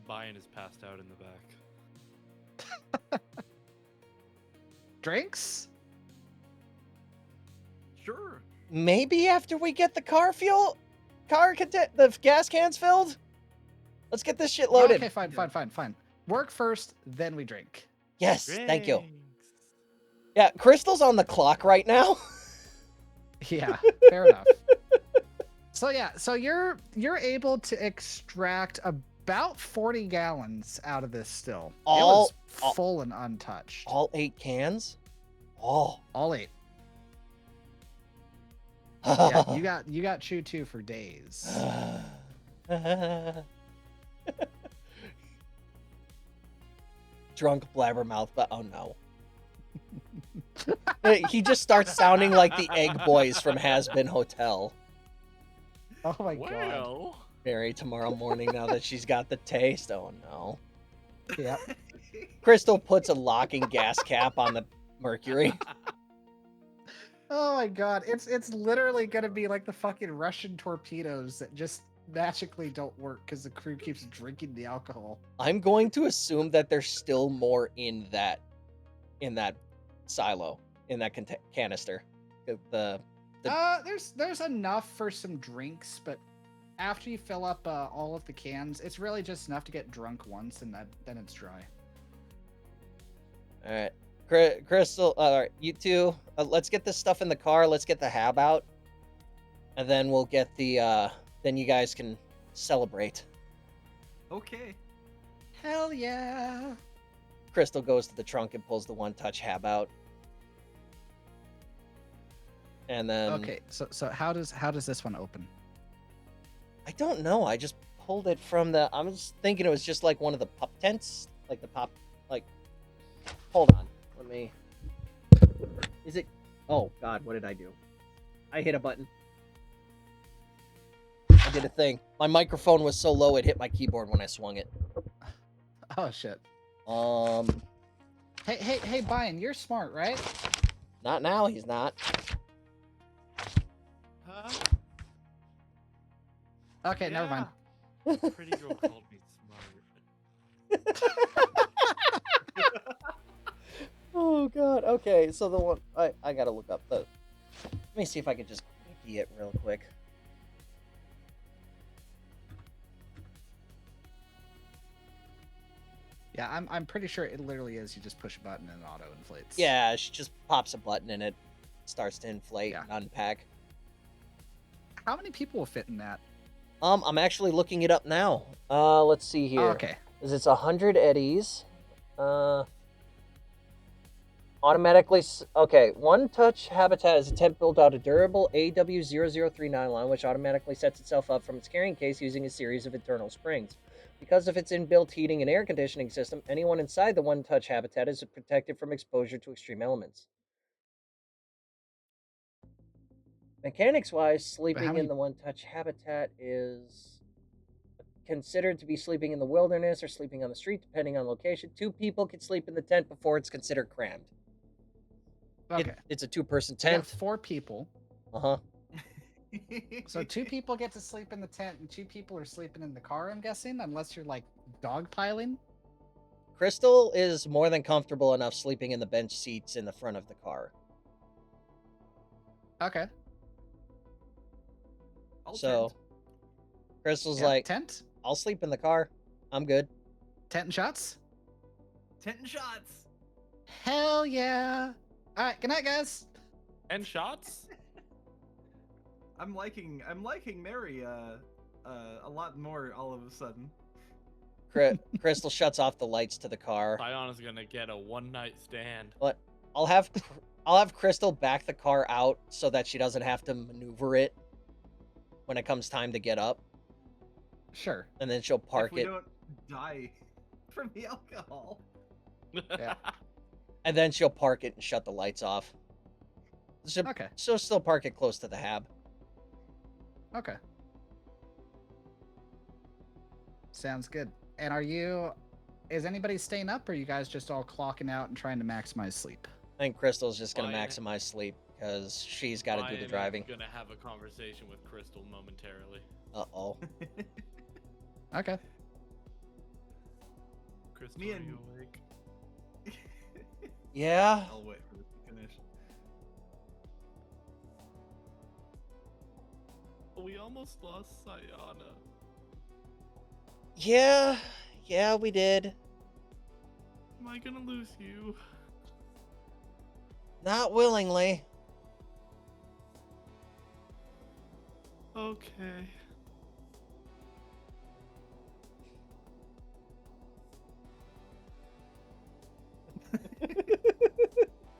Brian is passed out in the back.
Drinks?
Sure.
Maybe after we get the the gas cans filled? Let's get this shit loaded.
Okay, fine. Work first, then we drink.
Yes, thank you.
Drinks.
Yeah, Crystal's on the clock right now.
Yeah, fair enough. So yeah, so you're able to extract about 40 gallons out of this still. It was full and untouched.
All 8 cans? Oh.
All 8. Yeah, you got Chew 2 for days.
Drunk blabbermouth, but oh no. He just starts sounding like the Egg Boys from Has Been Hotel.
Oh my god.
Well,
Mary tomorrow morning now that she's got the taste. Oh no.
Yep.
Crystal puts a locking gas cap on the Mercury.
Oh my god. It's literally gonna be like the fucking Russian torpedoes that just magically don't work because the crew keeps drinking the alcohol.
I'm going to assume that there's still more in that silo, in that canister.
There's enough for some drinks, but after you fill up all of the cans, it's really just enough to get drunk once, and then it's dry.
All right, Crystal. All right, you two. Let's get this stuff in the car. Let's get the hab out, and then we'll get the. Then you guys can celebrate.
Okay.
Hell yeah!
Crystal goes to the trunk and pulls the one-touch hab out, and then.
Okay, so how does this one open?
I don't know. I just pulled it from the. I was thinking it was just like one of the pup tents, like the pop. Like, hold on. Let me. Is it? Oh God! What did I do? I hit a button. I did a thing. My microphone was so low it hit my keyboard when I swung it.
Oh shit! Hey, Brian, you're smart, right?
Not now, he's not.
Huh?
Okay, never mind.
Pretty girl called me smart.
Oh god. Okay, so the one I gotta look up the. Let me see if I can just wiki it real quick.
Yeah, I'm pretty sure it literally is. You just push a button and it auto inflates.
Yeah, she just pops a button and it starts to inflate
Yeah.
and unpack.
How many people will fit in that?
I'm actually looking it up now. Let's see here.
Oh, okay.
Is it's 100 eddies. Automatically. Okay, One Touch Habitat is a tent built out of durable AW0039 line, which automatically sets itself up from its carrying case using a series of internal springs. Because of its inbuilt heating and air conditioning system, anyone inside the One Touch Habitat is protected from exposure to extreme elements. Mechanics-wise, sleeping
many-
in the One Touch Habitat is considered to be sleeping in the wilderness or sleeping on the street, depending on location. 2 people can sleep in the tent before it's considered crammed.
Okay.
It's a 2-person
So you got
tent.
4 people.
Uh-huh.
So 2 people get to sleep in the tent and 2 people are sleeping in the car, I'm guessing, unless you're like dogpiling.
Crystal is more than comfortable enough sleeping in the bench seats in the front of the car.
Okay.
So Crystal's
Yeah,
like,
tent?
I'll sleep in the car. I'm good.
Tent and shots?
Tent and shots.
Hell yeah. Alright, good night, guys.
And shots?
I'm liking Mary a lot more all of a sudden.
Crystal shuts off the lights to the car.
Sion is gonna get a one-night stand.
But I'll have Crystal back the car out so that she doesn't have to maneuver it when it comes time to get up,
Sure.
and then she'll park
if we
it,
don't die from the alcohol.
Yeah.
and then she'll park it and shut the lights off.
Okay.
She'll still park it close to the hab.
Okay. Sounds good. And is anybody staying up, or are you guys just all clocking out and trying to maximize sleep?
I think Crystal's just gonna
Ryan-
maximize sleep because she's got to do the
Ryan is
driving.
gonna have a conversation with Crystal momentarily.
Uh-oh.
Okay.
Crystal,
Me
are
and-
you awake?
Yeah.
I'll wait for this to finish.
We almost lost Sayana.
Yeah, we did.
Am I gonna lose you?
Not willingly.
Okay.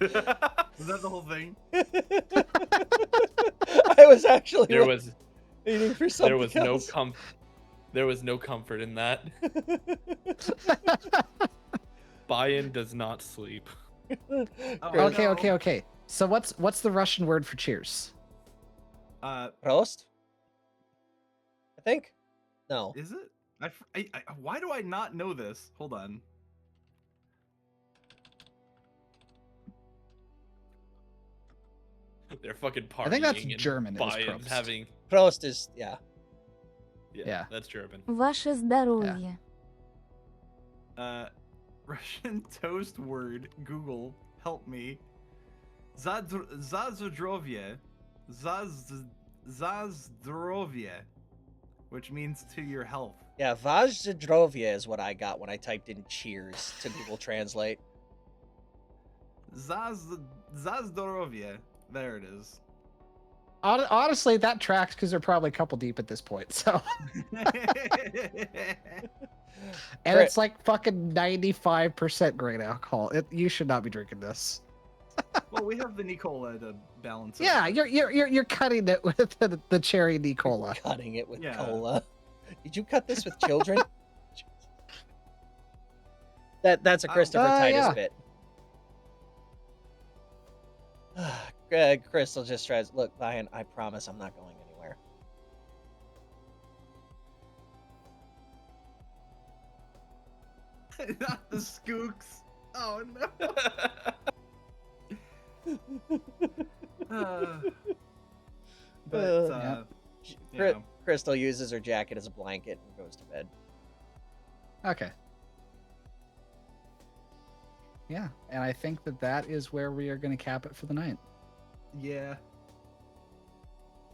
Was that the whole thing?
I was actually
There was
waiting for something
there was no
else.
there was no comfort in that. Buy-in does not sleep.
Oh,
Chris-
Okay,
no.
okay. So what's the Russian word for cheers?
Prost? I think? No.
Is it? Why do I not know this? Hold on.
They're fucking partying.
I think that's
and
German, is
Buy-in's
Prost.
having.
Prost is, yeah.
Yeah.
That's German.
Ваше здоровье.
Russian toast word. Google, help me. Zazdrovye. Zazdrovye. Which means to your health.
Yeah, Vazdrovia is what I got when I typed in cheers to Google Translate.
Zazdrovye. There it is.
Honestly, that tracks because they're probably a couple deep at this point. So, and it's like fucking 95% grain alcohol. You should not be drinking this.
Well, we have the Nicola to balance it.
Yeah,
out.
you're cutting it with the cherry Nicola.
Cutting it with
Yeah.
cola. Did you cut this with children? That's a Christopher Titus
yeah.
bit. Crystal just tries. Look, Ryan, I promise I'm not going anywhere.
Not the skooks. Oh no. But
Yeah. Crystal uses her jacket as a blanket and goes to bed.
Okay. Yeah, and I think that is where we are going to cap it for the night.
yeah.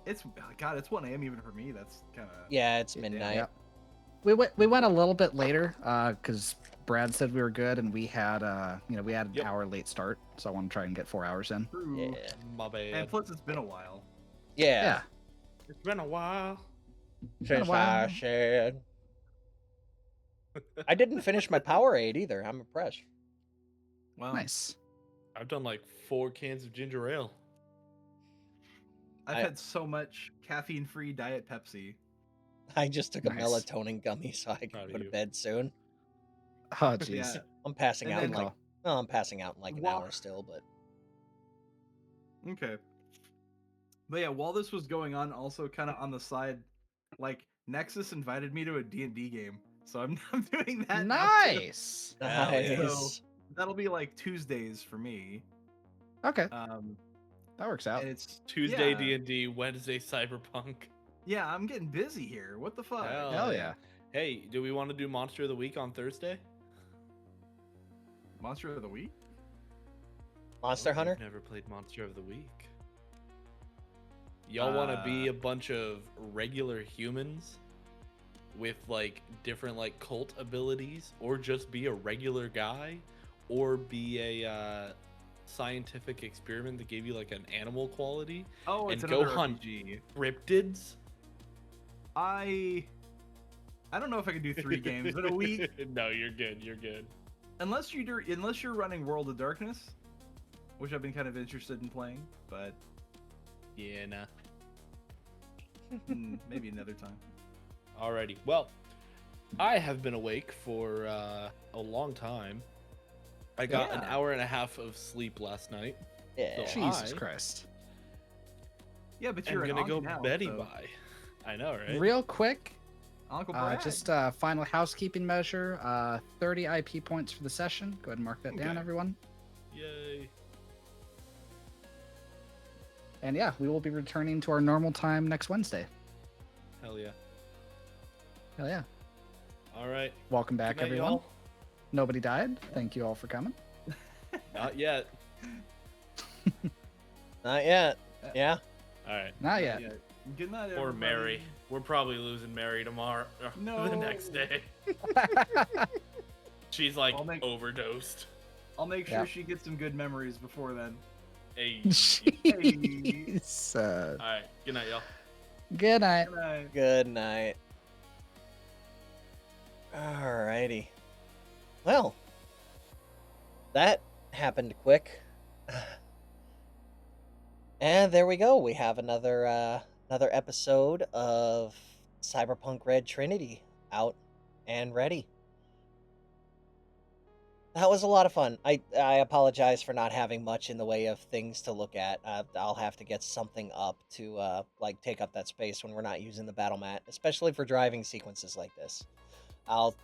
It's God. It's 1 a.m. even for me. That's kind of
Yeah, it's midnight.
Yeah. We went a little bit later because Brad said we were good, and we had we had an hour late start, so I want to try and get 4 hours in.
true.
Yeah.
My bad.
And plus, it's been a while.
Yeah.
It's been a while.
Since
while.
I said. I didn't finish my Powerade either. I'm impressed.
Well,
Nice.
I've done like 4 cans of ginger ale.
I've had so much caffeine-free Diet Pepsi.
I just took a
Nice.
melatonin gummy so I
Proud
can
of
go to
you.
bed soon.
Oh jeez.
Yeah.
I'm passing
And
out in
then-
like I'm passing out in like an
Well-
hour still, but
Okay. But yeah, while this was going on, also kind of on the side, like Nexus invited me to a D&D game, so I'm doing that. now, too.
Nice.
Hell yeah.
nice.
That'll be like Tuesdays for me.
Okay,
Um,
that works out.
and it's
Tuesday
yeah,
D&D, Wednesday Cyberpunk.
Yeah, I'm getting busy here. What the fuck?
Hell yeah.
Hey, do we want to do Monster of the Week on Thursday?
Monster of the Week?
Monster
Oh,
Hunter?
I've never played Monster of the Week. Y'all want to be a bunch of regular humans with like different like cult abilities, or just be a regular guy, or be a scientific experiment that gave you like an animal quality?
Oh, it's
And go
another
hunt.
RPG.
Cryptids?
I don't know if I can do 3 games in a week,
No, you're good. You're good.
unless you're running World of Darkness, which I've been kind of interested in playing, but
Yeah, nah.
maybe another time.
Alrighty. Well, I have been awake for a long time. I got an
Yeah.
hour and a half of sleep last night.
Yeah.
So
Jesus
I
Christ.
Yeah, but you're
I'm
an
gonna go
uncle now,
Betty
so-
by. I know, right?
Real quick,
Uncle Brad.
just final housekeeping measure. 30 IP points for the session. Go ahead and mark that down,
Okay.
everyone.
Yay.
And yeah, we will be returning to our normal time next Wednesday.
Hell yeah.
Hell yeah.
All right.
Welcome back,
Good night,
everyone.
y'all.
Nobody died. Thank you all for coming.
Not yet.
Not yet. Yeah.
All right.
Not yet.
Yeah. Good night,
Or
everybody.
Mary. We're probably losing Mary tomorrow.
No.
The next day. She's like
I'll make-
overdosed.
I'll make sure
Yeah.
she gets some good memories before then.
Hey.
Jeez.
All right. Good night, y'all.
Good night.
Good night.
Good night. Alrighty. Well, that happened quick. And there we go. We have another episode of Cyberpunk Red Trinity out and ready. That was a lot of fun. I apologize for not having much in the way of things to look at. I'll have to get something up to like take up that space when we're not using the battle mat, especially for driving sequences like this. I'll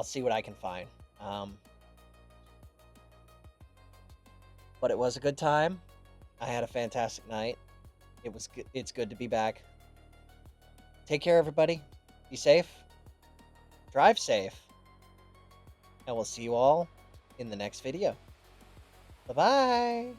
see what I can find. But it was a good time. I had a fantastic night. It's good to be back. Take care, everybody. Be safe. Drive safe. And we'll see you all in the next video. Bye-bye.